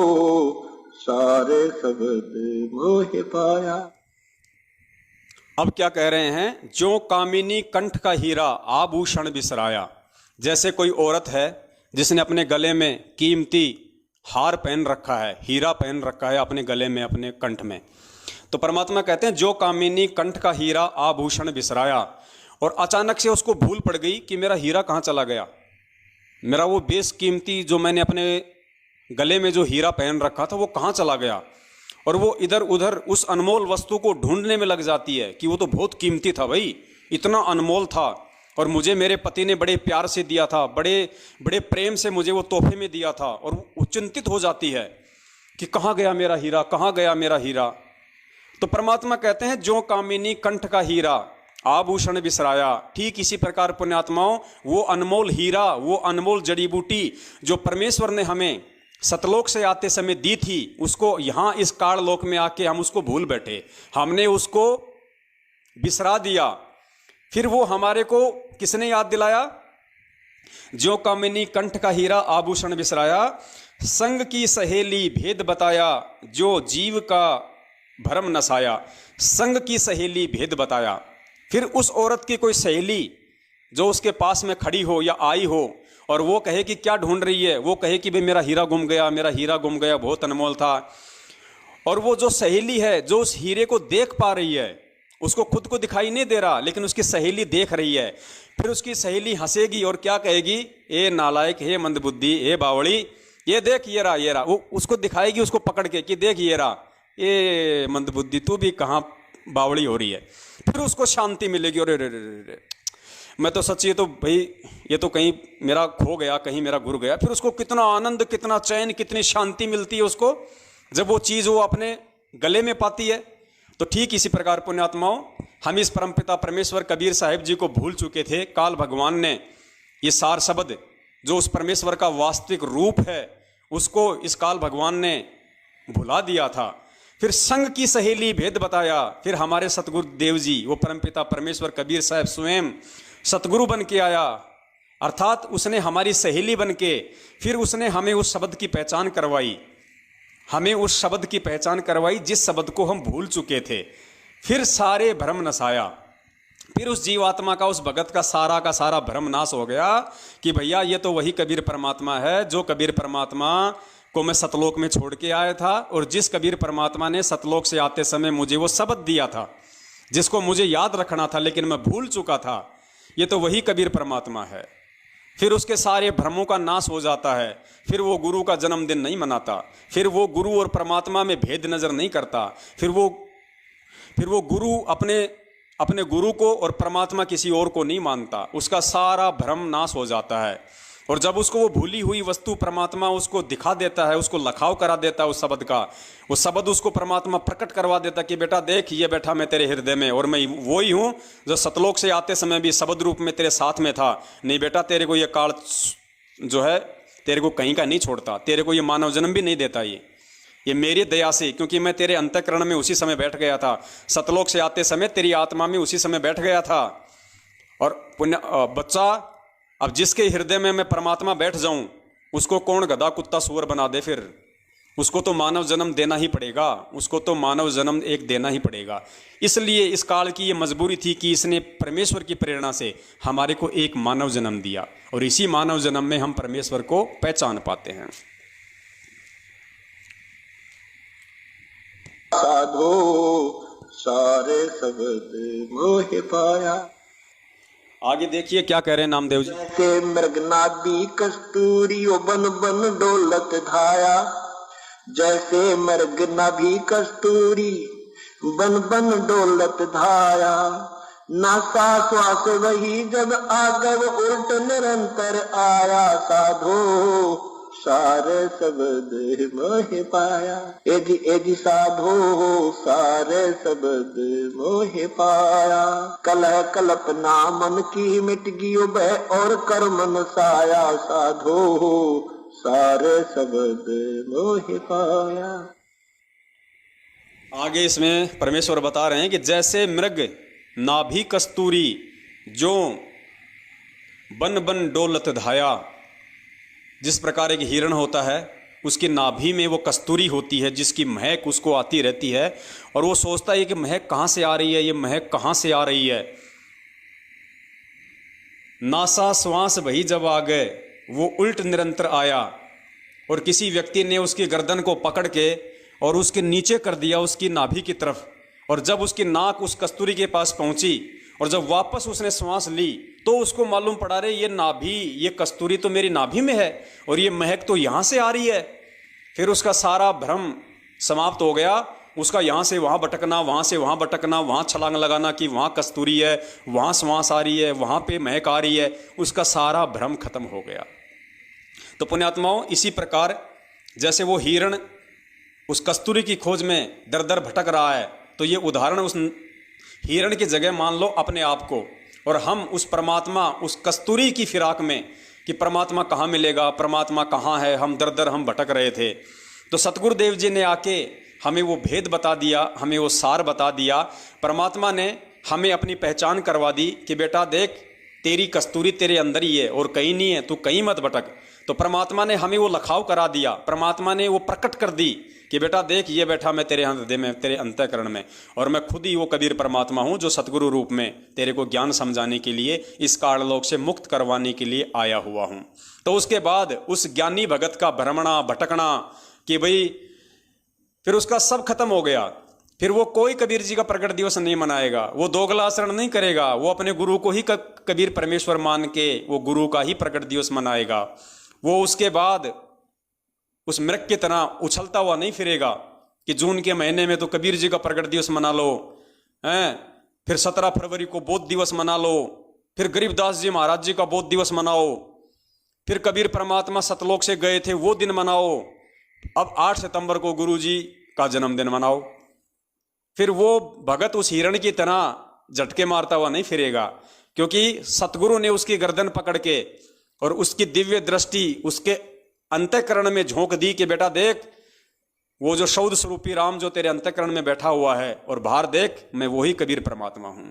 सारे शब्द मोह पाया। अब क्या कह रहे हैं? जो कामिनी कंठ का हीरा आभूषण बिसराया। जैसे कोई औरत है जिसने अपने गले में कीमती हार पहन रखा है, हीरा पहन रखा है अपने गले में, अपने कंठ में, तो परमात्मा कहते हैं जो कामिनी कंठ का हीरा आभूषण बिसराया, और अचानक से उसको भूल पड़ गई कि मेरा हीरा कहाँ चला गया, मेरा वो बेशकीमती जो मैंने अपने गले में जो हीरा पहन रखा था वो कहाँ चला गया। और वो इधर उधर उस अनमोल वस्तु को ढूंढने में लग जाती है कि वो तो बहुत कीमती था भाई, इतना अनमोल था, और मुझे मेरे पति ने बड़े प्यार से दिया था, बड़े बड़े प्रेम से मुझे वो तोहफे में दिया था, और वो चिंतित हो जाती है कि कहाँ गया मेरा हीरा, कहाँ गया मेरा हीरा। तो परमात्मा कहते हैं जो कामिनी कंठ का हीरा आभूषण बिसराया। ठीक इसी प्रकार पुण्यात्माओं, वो अनमोल हीरा, वो अनमोल जड़ी बूटी जो परमेश्वर ने हमें सतलोक से आते समय दी थी, उसको यहाँ इस काल लोक में आके हम उसको भूल बैठे, हमने उसको बिसरा दिया। फिर वो हमारे को किसने याद दिलाया? जो कामिनी कंठ का हीरा आभूषण बिसराया, संग की सहेली भेद बताया, जो जीव का भरम नसाया। संग की सहेली भेद बताया। फिर उस औरत की कोई सहेली जो उसके पास में खड़ी हो या आई हो, और वो कहे कि क्या ढूंढ रही है, वो कहे कि भाई मेरा हीरा गुम गया, मेरा हीरा गुम गया, बहुत अनमोल था। और वो जो सहेली है जो उस हीरे को देख पा रही है, उसको खुद को दिखाई नहीं दे रहा लेकिन उसकी सहेली देख रही है, फिर उसकी सहेली हंसेगी और क्या कहेगी? ए नालायक, हे मंदबुद्धि, हे बावड़ी, ये देख ये रहा, ये रहा। वो उसको दिखाएगी, उसको पकड़ के कि देख ये रहा, ए मंदबुद्धि तू भी कहाँ बावड़ी हो रही है। फिर उसको शांति मिलेगी, और रे मैं तो सच्ची, ये तो भाई ये तो कहीं मेरा खो गया, कहीं मेरा गुर गया। फिर उसको कितना आनंद, कितना चैन, कितनी शांति मिलती है उसको जब वो चीज़ वो अपने गले में पाती है। तो ठीक इसी प्रकार पुण्यात्माओं, हम इस परमपिता परमेश्वर कबीर साहिब जी को भूल चुके थे। काल भगवान ने ये सार शब्द जो उस परमेश्वर का वास्तविक रूप है, उसको इस काल भगवान ने भुला दिया था। फिर संग की सहेली भेद बताया। फिर हमारे सतगुरु देव जी, वो परमपिता परमेश्वर कबीर साहब स्वयं सतगुरु बन के आया, अर्थात उसने हमारी सहेली बन के फिर उसने हमें उस शब्द की पहचान करवाई, हमें उस शब्द की पहचान करवाई जिस शब्द को हम भूल चुके थे। फिर सारे भ्रम नसाया। फिर उस जीवात्मा का, उस भगत का सारा भ्रम नाश हो गया कि भैया ये तो वही कबीर परमात्मा है जो कबीर परमात्मा को मैं सतलोक में छोड़ के आया था, और जिस कबीर परमात्मा ने सतलोक से आते समय मुझे वो शब्द दिया था जिसको मुझे याद रखना था लेकिन मैं भूल चुका था, ये तो वही कबीर परमात्मा है। फिर उसके सारे भ्रमों का नाश हो जाता है, फिर वो गुरु का जन्मदिन नहीं मनाता, फिर वो गुरु और परमात्मा में भेद नजर नहीं करता, फिर वो गुरु अपने गुरु को और परमात्मा किसी और को नहीं मानता, उसका सारा भ्रम नाश हो जाता है। और जब उसको वो भूली हुई वस्तु परमात्मा उसको दिखा देता है, उसको लखाव करा देता है उस शब्द का, वो शब्द उसको परमात्मा प्रकट करवा देता कि बेटा देख ये बैठा मैं तेरे हृदय में, और मैं वो ही हूँ जो सतलोक से आते समय भी शब्द रूप में तेरे साथ में था। नहीं बेटा, तेरे को ये काल जो है तेरे को कहीं का नहीं छोड़ता, तेरे को ये मानव जन्म भी नहीं देता, ये मेरी दया से, क्योंकि मैं तेरे अंतःकरण में उसी समय बैठ गया था, सतलोक से आते समय तेरी आत्मा में उसी समय बैठ गया था। और पुण्य बच्चा, अब जिसके हृदय में मैं परमात्मा बैठ जाऊं, उसको कौन गधा कुत्ता सूअर बना दे? फिर उसको तो मानव जन्म देना ही पड़ेगा, उसको तो मानव जन्म एक देना ही पड़ेगा। इसलिए इस काल की ये मजबूरी थी कि इसने परमेश्वर की प्रेरणा से हमारे को एक मानव जन्म दिया, और इसी मानव जन्म में हम परमेश्वर को पहचान पाते हैं। साधो सारे शब्द मोह पाया। आगे देखिए क्या कह रहे हैं नामदेव जी। जैसे मृगनाभि कस्तूरी ओ बन बन डोलत धाया, जैसे मृगनाभि कस्तूरी बन बन डोलत धाया, नासा श्वास वही जब आगव उल्ट निरंतर आया, साधो सारे शब्द मोह पाया। एजी साधो सारे शब्द मोह पाया, कलह कल्पना मन की मिट गई भय और कर्म साया, साधो सारे शब्द मोह पाया। आगे इसमें परमेश्वर बता रहे हैं कि जैसे मृग नाभि कस्तूरी जो बन बन डोलत धाया, जिस प्रकार एक हिरण होता है उसकी नाभि में वो कस्तूरी होती है जिसकी महक उसको आती रहती है, और वो सोचता है कि महक कहाँ से आ रही है, ये महक कहाँ से आ रही है। नासा श्वास वही जब आ गए वो उल्ट निरंतर आया, और किसी व्यक्ति ने उसकी गर्दन को पकड़ के और उसके नीचे कर दिया उसकी नाभि की तरफ, और जब उसकी नाक उस कस्तूरी के पास पहुंची और जब वापस उसने श्वास ली तो उसको मालूम पड़ा रहे ये नाभि, ये कस्तूरी तो मेरी नाभि में है और ये महक तो यहाँ से आ रही है। फिर उसका सारा भ्रम समाप्त हो गया, उसका यहाँ से वहाँ भटकना, वहाँ से वहाँ भटकना, वहाँ छलांग लगाना कि वहाँ कस्तूरी है, वहाँ श्वास आ रही है, वहाँ पे महक आ रही है, उसका सारा भ्रम खत्म हो गया। तो पुण्यात्माओं, इसी प्रकार जैसे वो हिरण उस कस्तूरी की खोज में दर दर भटक रहा है, तो ये उदाहरण उस हिरण की जगह मान लो अपने आप को, और हम उस परमात्मा, उस कस्तूरी की फिराक में कि परमात्मा कहाँ मिलेगा, परमात्मा कहाँ है, हम दर दर हम भटक रहे थे। तो सतगुरुदेव जी ने आके हमें वो भेद बता दिया, हमें वो सार बता दिया। परमात्मा ने हमें अपनी पहचान करवा दी कि बेटा देख, तेरी कस्तूरी तेरे अंदर ही है और कहीं नहीं है, तू कहीं मत भटक। तो परमात्मा ने हमें वो लखाव करा दिया, परमात्मा ने वो प्रकट कर दी कि बेटा देख, ये बैठा मैं तेरे हृदय में, तेरे अंतःकरण में, और मैं खुद ही वो कबीर परमात्मा हूँ जो सतगुरु रूप में तेरे को ज्ञान समझाने के लिए, इस काललोक से मुक्त करवाने के लिए आया हुआ हूँ। तो उसके बाद उस ज्ञानी भगत का भ्रमणा भटकना कि भाई फिर उसका सब खत्म हो गया। फिर वो कोई कबीर जी का प्रकट दिवस नहीं मनाएगा, वो दोगला आचरण नहीं करेगा, वो अपने गुरु को ही कबीर परमेश्वर मान के वो गुरु का ही प्रकट दिवस मनाएगा। वो उसके बाद उस मृग की तरह उछलता हुआ नहीं फिरेगा कि जून के महीने में तो कबीर जी का प्रकट दिवस मना लो, हैं, फिर 17 फरवरी को बौद्ध दिवस मना लो, फिर गरीबदास जी महाराज जी का बौद्ध दिवस मनाओ, फिर कबीर परमात्मा सतलोक से गए थे वो दिन मनाओ, अब 8 सितंबर को गुरु जी का जन्मदिन मनाओ। फिर वो भगत उस हिरण की तरह झटके मारता हुआ नहीं फिरेगा, क्योंकि सतगुरु ने उसकी गर्दन पकड़ के और उसकी दिव्य दृष्टि उसके अंतःकरण में झोंक दी कि बेटा देख, वो जो शौद स्वरूपी राम जो तेरे अंतःकरण में बैठा हुआ है, और बाहर देख, मैं वही कबीर परमात्मा हूं।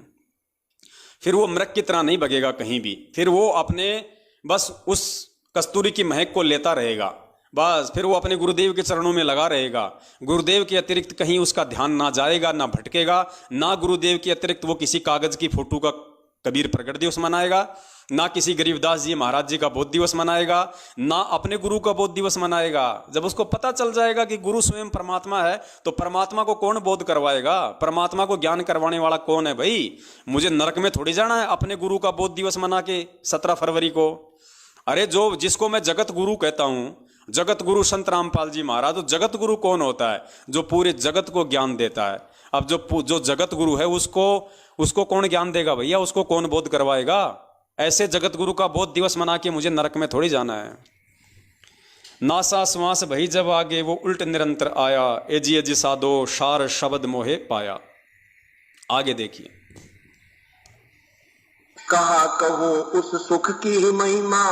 फिर वो मृग की तरह नहीं भगेगा कहीं भी, फिर वो अपने बस उस कस्तूरी की महक को लेता रहेगा, बस फिर वो अपने गुरुदेव के चरणों में लगा रहेगा। गुरुदेव के अतिरिक्त कहीं उसका ध्यान ना जाएगा, ना भटकेगा, ना गुरुदेव के अतिरिक्त वो किसी कागज की फोटो का कबीर प्रकट दिवस मनाएगा, ना किसी गरीबदास जी महाराज जी का बौद्ध दिवस मनाएगा, ना अपने गुरु का बौद्ध दिवस मनाएगा। जब उसको पता चल जाएगा कि गुरु स्वयं परमात्मा है, तो परमात्मा को कौन बोध करवाएगा, परमात्मा को ज्ञान करवाने वाला कौन है? भाई मुझे नरक में थोड़ी जाना है अपने गुरु का बौद्ध दिवस मना के 17 फरवरी को। अरे जो जिसको मैं जगत गुरु कहता हूं, जगत गुरु संत रामपाल जी महाराज, तो जगत गुरु कौन होता है? जो पूरे जगत को ज्ञान देता है। अब जो जगत गुरु है उसको कौन ज्ञान देगा भैया? उसको कौन बोध करवाएगा? ऐसे जगत गुरु का बोध दिवस मना के मुझे नरक में थोड़ी जाना है। नासा श्वास भई जब आगे वो उल्ट निरंतर आया, एजी एजी साधो शार शब्द मोहे पाया। आगे देखिए, कहा कहूँ उस सुख की महिमा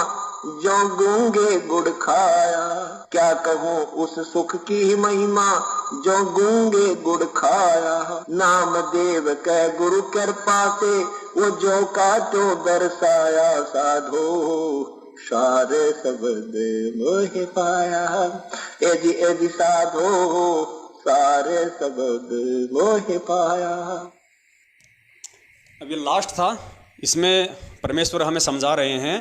जो गूंगे गुड़ खाया। क्या कहूँ उस सुख की महिमा जो गूंगे गुड़ खाया। नाम देव के गुरु कृपा से वो जो का तो दर्शाया। साधो सारे शब्द मोह पाया। एजी साधो सारे शब्द मोह पाया। अब ये लास्ट था, इसमें परमेश्वर हमें समझा रहे हैं,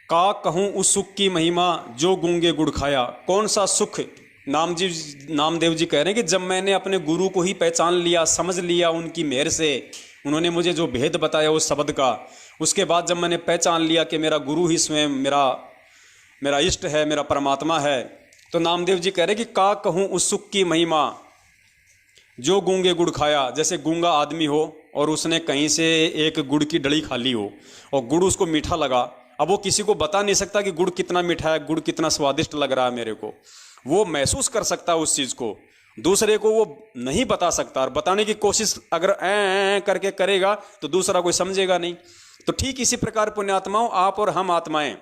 का कहूँ उस सुख की महिमा जो गूंगे गुड़ खाया। कौन सा सुख? नामदेव जी कह रहे हैं कि जब मैंने अपने गुरु को ही पहचान लिया, समझ लिया उनकी मेहर से, उन्होंने मुझे जो भेद बताया उस शब्द का, उसके बाद जब मैंने पहचान लिया कि मेरा गुरु ही स्वयं मेरा इष्ट है, मेरा परमात्मा है, तो नामदेव जी कह रहे हैं कि का कहूँ उस सुख की महिमा जो गूंगे गुड़ खाया। जैसे गूंगा आदमी हो और उसने कहीं से एक गुड़ की डली खा ली हो और गुड़ उसको मीठा लगा। अब वो किसी को बता नहीं सकता कि गुड़ कितना मीठा है, गुड़ कितना स्वादिष्ट लग रहा है मेरे को। वो महसूस कर सकता है उस चीज़ को, दूसरे को वो नहीं बता सकता। और बताने की कोशिश अगर ऐ करके करेगा तो दूसरा कोई समझेगा नहीं। तो ठीक इसी प्रकार पुण्यात्माओं, आप और हम आत्माएं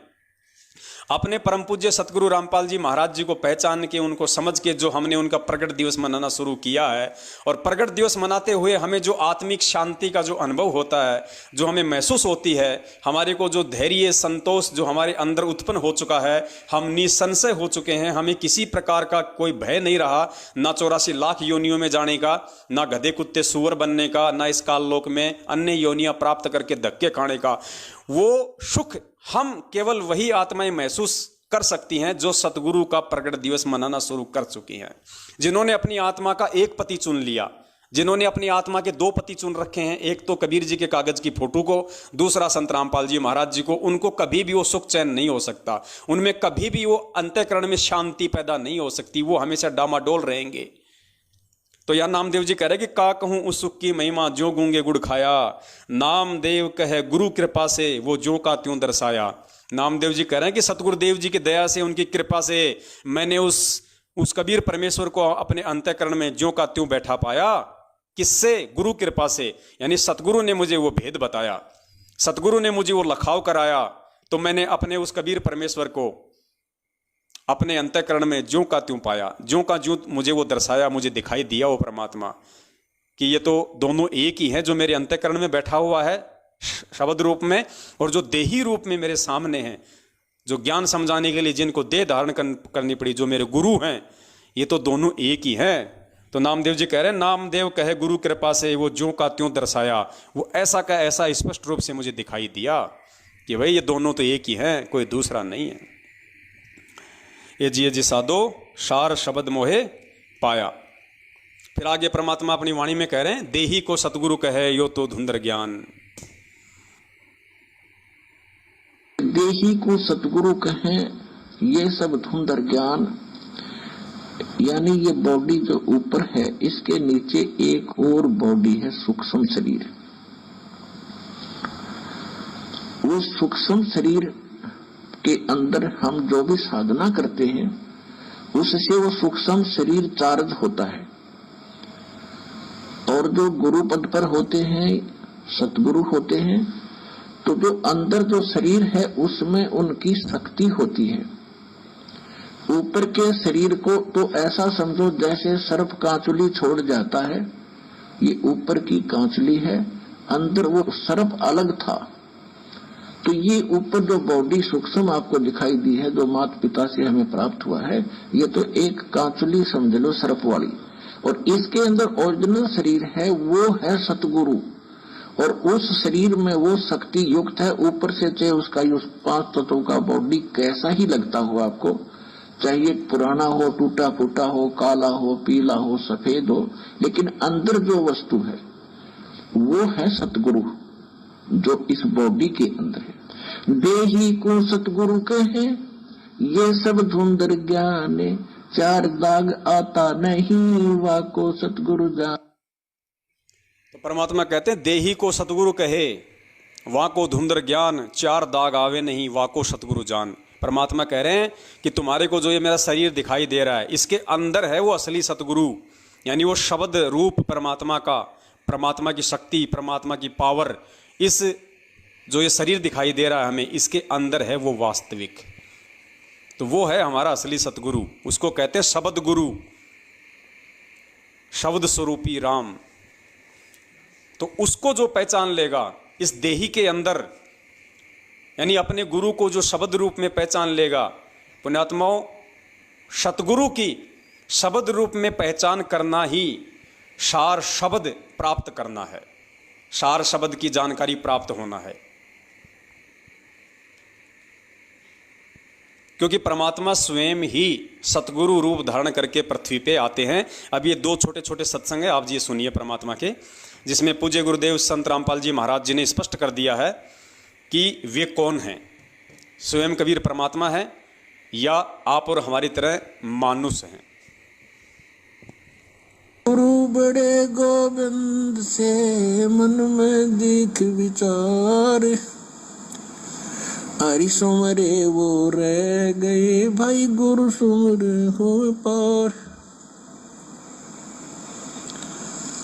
अपने परम पूज्य सतगुरु रामपाल जी महाराज जी को पहचान के, उनको समझ के, जो हमने उनका प्रगट दिवस मनाना शुरू किया है, और प्रगट दिवस मनाते हुए हमें जो आत्मिक शांति का जो अनुभव होता है, जो हमें महसूस होती है, हमारे को जो धैर्य संतोष जो हमारे अंदर उत्पन्न हो चुका है, हम निसंशय हो चुके हैं, हमें किसी प्रकार का कोई भय नहीं रहा, ना 84 लाख योनियों में जाने का, ना गधे कुत्ते सुअर बनने का, ना इस काल लोक में अन्य योनियां प्राप्त करके धक्के खाने का। वो सुख हम केवल वही आत्माएं महसूस कर सकती हैं जो सतगुरु का प्रगट दिवस मनाना शुरू कर चुकी हैं, जिन्होंने अपनी आत्मा का एक पति चुन लिया, जिन्होंने अपनी आत्मा के 2 पति चुन रखे हैं, एक तो कबीर जी के कागज की फोटो को, दूसरा संत रामपाल जी महाराज जी को। उनको कभी भी वो सुख चैन नहीं हो सकता, उनमें कभी भी वो अंतःकरण में शांति पैदा नहीं हो सकती, वो हमेशा डामाडोल रहेंगे। तो यह नामदेव जी कह रहे कि का कहूँ उस सुख की महिमा जो गूंगे गुड़ खाया। नामदेव कहे गुरु कृपा से वो जो का त्यों दर्शाया। नामदेव जी कह रहे हैं कि सतगुरुदेव जी की दया से, उनकी कृपा से मैंने उस कबीर परमेश्वर को अपने अंतःकरण में ज्यों का त्यों बैठा पाया। किससे? गुरु कृपा से, यानी सतगुरु ने मुझे वो भेद बताया, सतगुरु ने मुझे वो लखाव कराया, तो मैंने अपने उस कबीर परमेश्वर को अपने अंतःकरण में ज्यों का त्यों पाया, ज्यों का ज्यों मुझे वो दर्शाया, मुझे दिखाई दिया वो परमात्मा कि ये तो दोनों एक ही है, जो मेरे अंतःकरण में बैठा हुआ है शब्द रूप में, और जो देही रूप में मेरे सामने हैं, जो ज्ञान समझाने के लिए जिनको देह धारण करनी पड़ी, जो मेरे गुरु हैं, ये तो दोनों एक ही हैं। तो नामदेव जी कह रहे हैं, नामदेव कहे गुरु कृपा से वो ज्यों का त्यों दर्शाया। वो ऐसा का ऐसा स्पष्ट रूप से मुझे दिखाई दिया कि भाई ये दोनों तो एक ही हैं, कोई दूसरा नहीं है। ये जी साधो सार शब्द मोहे पाया। फिर आगे परमात्मा अपनी वाणी में कह रहे हैं, देही को सतगुरु कहे यो तो धुंधर ज्ञान। देही को सतगुरु कहे ये सब धुंधर ज्ञान, यानी ये बॉडी जो ऊपर है, इसके नीचे एक और बॉडी है, सूक्ष्म शरीर। वो सूक्ष्म शरीर के अंदर हम जो भी साधना करते हैं, उससे वो सूक्ष्म शरीर चार्ज होता है। और जो गुरु पद पर होते हैं, सतगुरु होते हैं, तो जो अंदर जो शरीर है उसमें उनकी शक्ति होती है। ऊपर के शरीर को तो ऐसा समझो जैसे सर्प कांचुली छोड़ जाता है, ये ऊपर की कांचुली है, अंदर वो सर्प अलग था। तो ये ऊपर जो बॉडी सूक्ष्म आपको दिखाई दी है, जो माता पिता से हमें प्राप्त हुआ है, ये तो एक कांचुली समझ लो सर्प वाली। और इसके अंदर ओरिजिनल शरीर है, वो है सतगुरु। और उस शरीर में वो शक्ति युक्त है। ऊपर से चाहे उसका 5 तत्वों का बॉडी कैसा ही लगता हो आपको, चाहे पुराना हो, टूटा फूटा हो, काला हो, पीला हो, सफेद हो, लेकिन अंदर जो वस्तु है वो है सतगुरु। जो इस बॉडी के अंदर है। देही को सतगुरु कहे ये सब धुंधर ज्ञान, चार दाग आता नहीं वाको सतगुरु जान। तो परमात्मा कहते हैं देही को सतगुरु कहे वाको धुंधर ज्ञान, चार दाग आवे नहीं वाको सतगुरु जान। परमात्मा कह रहे हैं कि तुम्हारे को जो ये मेरा शरीर दिखाई दे रहा है इसके अंदर है वो असली सतगुरु, यानी वो शब्द रूप परमात्मा का, परमात्मा की शक्ति, परमात्मा की पावर। इस जो ये शरीर दिखाई दे रहा है हमें, इसके अंदर है वो वास्तविक। तो वो है हमारा असली सतगुरु, उसको कहते हैं शब्द गुरु, शब्द स्वरूपी राम। तो उसको जो पहचान लेगा इस देही के अंदर, यानी अपने गुरु को जो शब्द रूप में पहचान लेगा, पुण्यात्माओं सतगुरु की शब्द रूप में पहचान करना ही सार शब्द प्राप्त करना है, सार शब्द की जानकारी प्राप्त होना है। क्योंकि परमात्मा स्वयं ही सतगुरु रूप धारण करके पृथ्वी पे आते हैं। अब ये दो छोटे छोटे सत्संग है, आप जी सुनिए परमात्मा के, जिसमें पूज्य गुरुदेव संत रामपाल जी महाराज जी ने स्पष्ट कर दिया है कि वे कौन हैं। स्वयं कबीर परमात्मा है या आप और हमारी तरह मानुष हैं। गुरु बड़े गोविंद से मन में दिख विचार, हरि सुमरे वो रह गए भाई गुरु सुमर हो पार।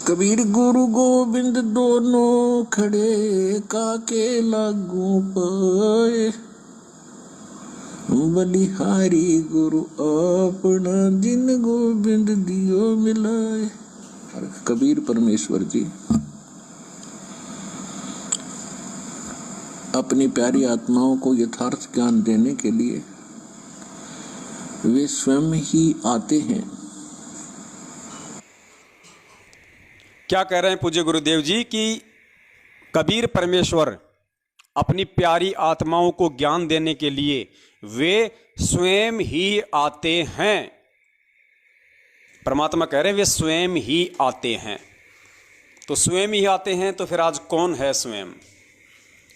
कबीर गुरु गोविंद दोनों खड़े काके लागू पाए, बलिहारी गुरु अपना जिन गोविंद दियो मिलाए। कबीर परमेश्वर जी अपनी प्यारी आत्माओं को यथार्थ ज्ञान देने के लिए वे स्वयं ही आते हैं। क्या कह रहे हैं पूज्य गुरुदेव जी कि कबीर परमेश्वर अपनी प्यारी आत्माओं को ज्ञान देने के लिए वे स्वयं ही आते हैं। परमात्मा कह रहे हैं वे स्वयं ही आते हैं। तो स्वयं ही आते हैं तो फिर आज कौन है स्वयं?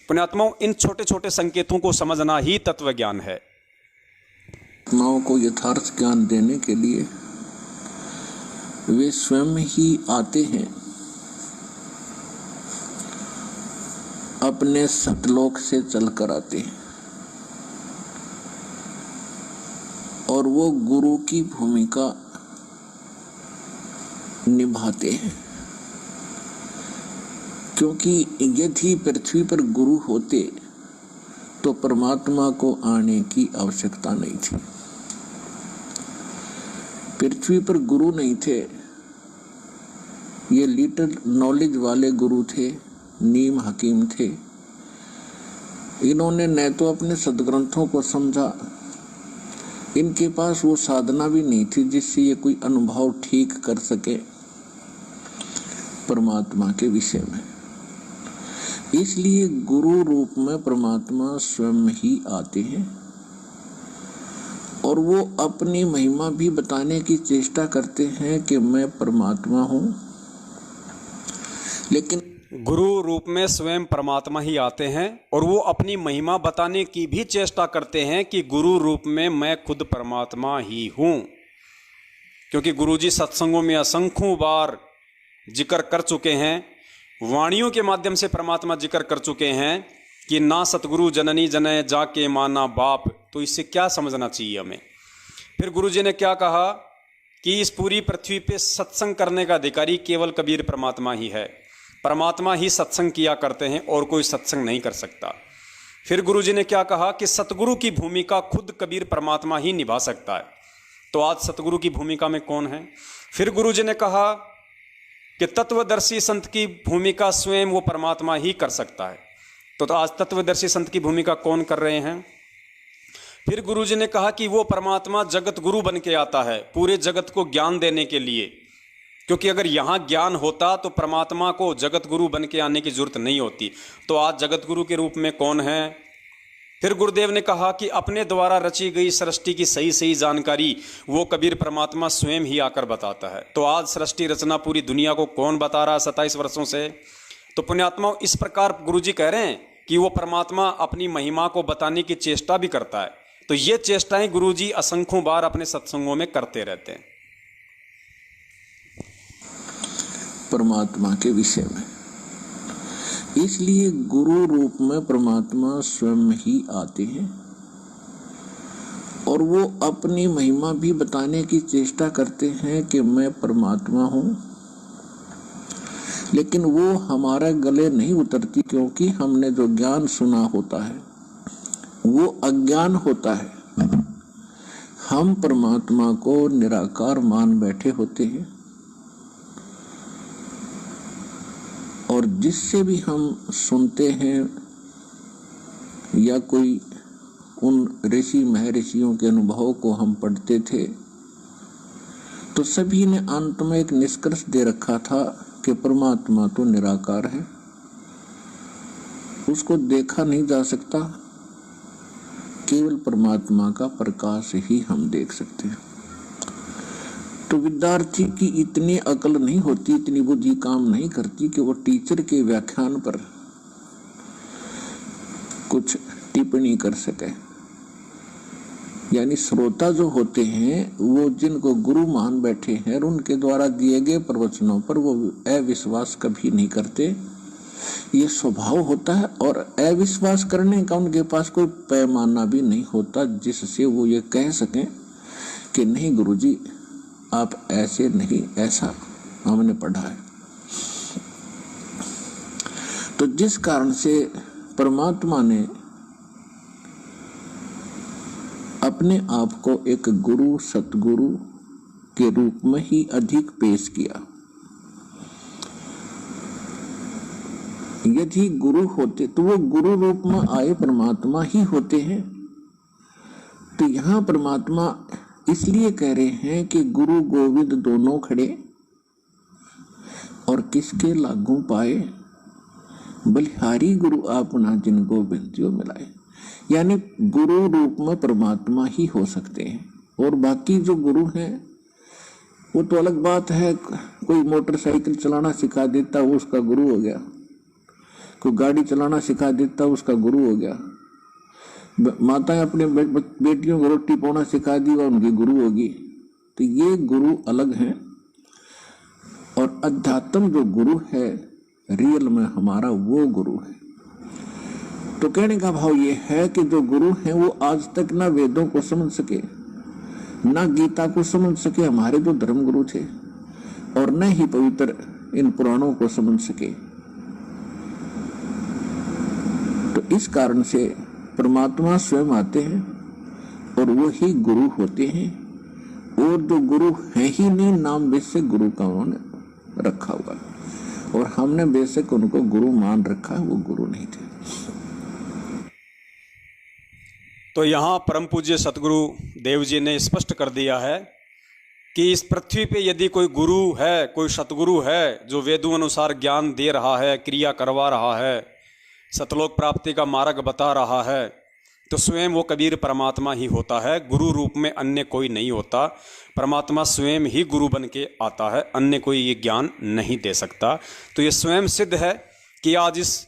पुण्यात्माओं, इन छोटे छोटे संकेतों को समझना ही तत्व ज्ञान है। आत्माओं को यथार्थ ज्ञान देने के लिए वे स्वयं ही आते हैं, अपने सतलोक से चलकर आते हैं और वो गुरु की भूमिका निभाते हैं। क्योंकि यदि पृथ्वी पर गुरु होते तो परमात्मा को आने की आवश्यकता नहीं थी। पृथ्वी पर गुरु नहीं थे, ये लिटिल नॉलेज वाले गुरु थे, नीम हकीम थे। इन्होंने न तो अपने सदग्रंथों को समझा, इनके पास वो साधना भी नहीं थी जिससे ये कोई अनुभव ठीक कर सके परमात्मा के विषय में। इसलिए गुरु रूप में परमात्मा स्वयं ही आते हैं और वो अपनी महिमा भी बताने की चेष्टा करते हैं कि मैं परमात्मा हूं। लेकिन गुरु रूप में स्वयं परमात्मा ही आते हैं और वो अपनी महिमा बताने की भी चेष्टा करते हैं कि गुरु रूप में मैं खुद परमात्मा ही हूं। क्योंकि गुरुजी सत्संगों में असंख्यों बार जिक्र कर चुके हैं, वाणियों के माध्यम से परमात्मा जिक्र कर चुके हैं कि ना सतगुरु जननी जने जाके माना बाप। तो इससे क्या समझना चाहिए हमें? फिर गुरुजी ने क्या कहा कि इस पूरी पृथ्वी पे सत्संग करने का अधिकारी केवल कबीर परमात्मा ही है। परमात्मा ही सत्संग किया करते हैं और कोई सत्संग नहीं कर सकता। फिर गुरुजी ने क्या कहा कि सतगुरु की भूमिका खुद कबीर परमात्मा ही निभा सकता है। तो आज सतगुरु की भूमिका में कौन है? फिर गुरुजी ने कहा कि तत्वदर्शी संत की भूमिका स्वयं वो परमात्मा ही कर सकता है। तो आज तत्वदर्शी संत की भूमिका कौन कर रहे हैं? फिर गुरुजी ने कहा कि वो परमात्मा जगत गुरु बन के आता है पूरे जगत को ज्ञान देने के लिए। क्योंकि अगर यहाँ ज्ञान होता तो परमात्मा को जगत गुरु बन के आने की जरूरत नहीं होती। तो आज जगत गुरु के रूप में कौन है? फिर गुरुदेव ने कहा कि अपने द्वारा रची गई सृष्टि की सही सही जानकारी वो कबीर परमात्मा स्वयं ही आकर बताता है। तो आज सृष्टि रचना पूरी दुनिया को कौन बता रहा है 27 वर्षों से? तो पुण्यात्माओं, इस प्रकार गुरुजी कह रहे हैं कि वो परमात्मा अपनी महिमा को बताने की चेष्टा भी करता है। तो ये चेष्टाएं गुरुजी असंख्यों बार अपने सत्संगों में करते रहते हैं परमात्मा के विषय में। इसलिए गुरु रूप में परमात्मा स्वयं ही आते हैं और वो अपनी महिमा भी बताने की चेष्टा करते हैं कि मैं परमात्मा हूं, लेकिन वो हमारे गले नहीं उतरती, क्योंकि हमने जो ज्ञान सुना होता है वो अज्ञान होता है। हम परमात्मा को निराकार मान बैठे होते हैं और जिससे भी हम सुनते हैं या कोई उन ऋषि महर्षियों के अनुभवों को हम पढ़ते थे, तो सभी ने अंत में एक निष्कर्ष दे रखा था कि परमात्मा तो निराकार है, उसको देखा नहीं जा सकता, केवल परमात्मा का प्रकाश ही हम देख सकते हैं। तो विद्यार्थी की इतनी अकल नहीं होती, इतनी बुद्धि काम नहीं करती कि वो टीचर के व्याख्यान पर कुछ टिप्पणी कर सके। यानी श्रोता जो होते हैं वो जिनको गुरु मान बैठे हैं और उनके द्वारा दिए गए प्रवचनों पर वो अविश्वास कभी नहीं करते, ये स्वभाव होता है। और अविश्वास करने का उनके पास कोई पैमाना भी नहीं होता जिससे वो ये कह सकें कि नहीं गुरुजी आप ऐसे नहीं, ऐसा हमने पढ़ा है। तो जिस कारण से परमात्मा ने अपने आप को एक गुरु सतगुरु के रूप में ही अधिक पेश किया। यदि गुरु होते तो वो गुरु रूप में आए परमात्मा ही होते हैं। तो यहाँ परमात्मा इसलिए कह रहे हैं कि गुरु गोविंद दोनों खड़े और किसके लागू पाए, बलिहारी गुरु आपना जिन गोविंद मिलाए। यानी गुरु रूप में परमात्मा ही हो सकते हैं और बाकी जो गुरु हैं वो तो अलग बात है। कोई मोटरसाइकिल चलाना सिखा देता वो उसका गुरु हो गया, कोई गाड़ी चलाना सिखा देता उसका गुरु हो गया, माताएं अपने बेटियों को रोटी पाना सिखा दी और उनकी गुरु होगी। तो ये गुरु अलग हैं और अध्यात्म जो गुरु है रियल में हमारा वो गुरु है। तो कहने का भाव ये है कि जो गुरु हैं वो आज तक ना वेदों को समझ सके, ना गीता को समझ सके, हमारे जो धर्म गुरु थे, और न ही पवित्र इन पुराणों को समझ सके। तो इस कारण से परमात्मा स्वयं आते हैं और वो ही गुरु होते हैं। और जो गुरु है ही नहीं, नाम बेशक गुरु का उन्होंने रखा हुआ और हमने बेशक उनको गुरु मान रखा, वो गुरु नहीं थे। तो यहाँ परम पूज्य सतगुरु देव जी ने स्पष्ट कर दिया है कि इस पृथ्वी पे यदि कोई गुरु है, कोई सतगुरु है जो वेदों अनुसार ज्ञान दे रहा है, क्रिया करवा रहा है, सतलोक प्राप्ति का मार्ग बता रहा है, तो स्वयं वो कबीर परमात्मा ही होता है। गुरु रूप में अन्य कोई नहीं होता। परमात्मा स्वयं ही गुरु बन के आता है, अन्य कोई ये ज्ञान नहीं दे सकता। तो ये स्वयं सिद्ध है कि आज इस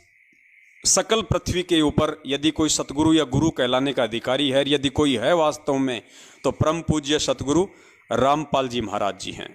सकल पृथ्वी के ऊपर यदि कोई सतगुरु या गुरु कहलाने का अधिकारी है, यदि कोई है वास्तव में, तो परम पूज्य सतगुरु रामपाल जी महाराज जी हैं।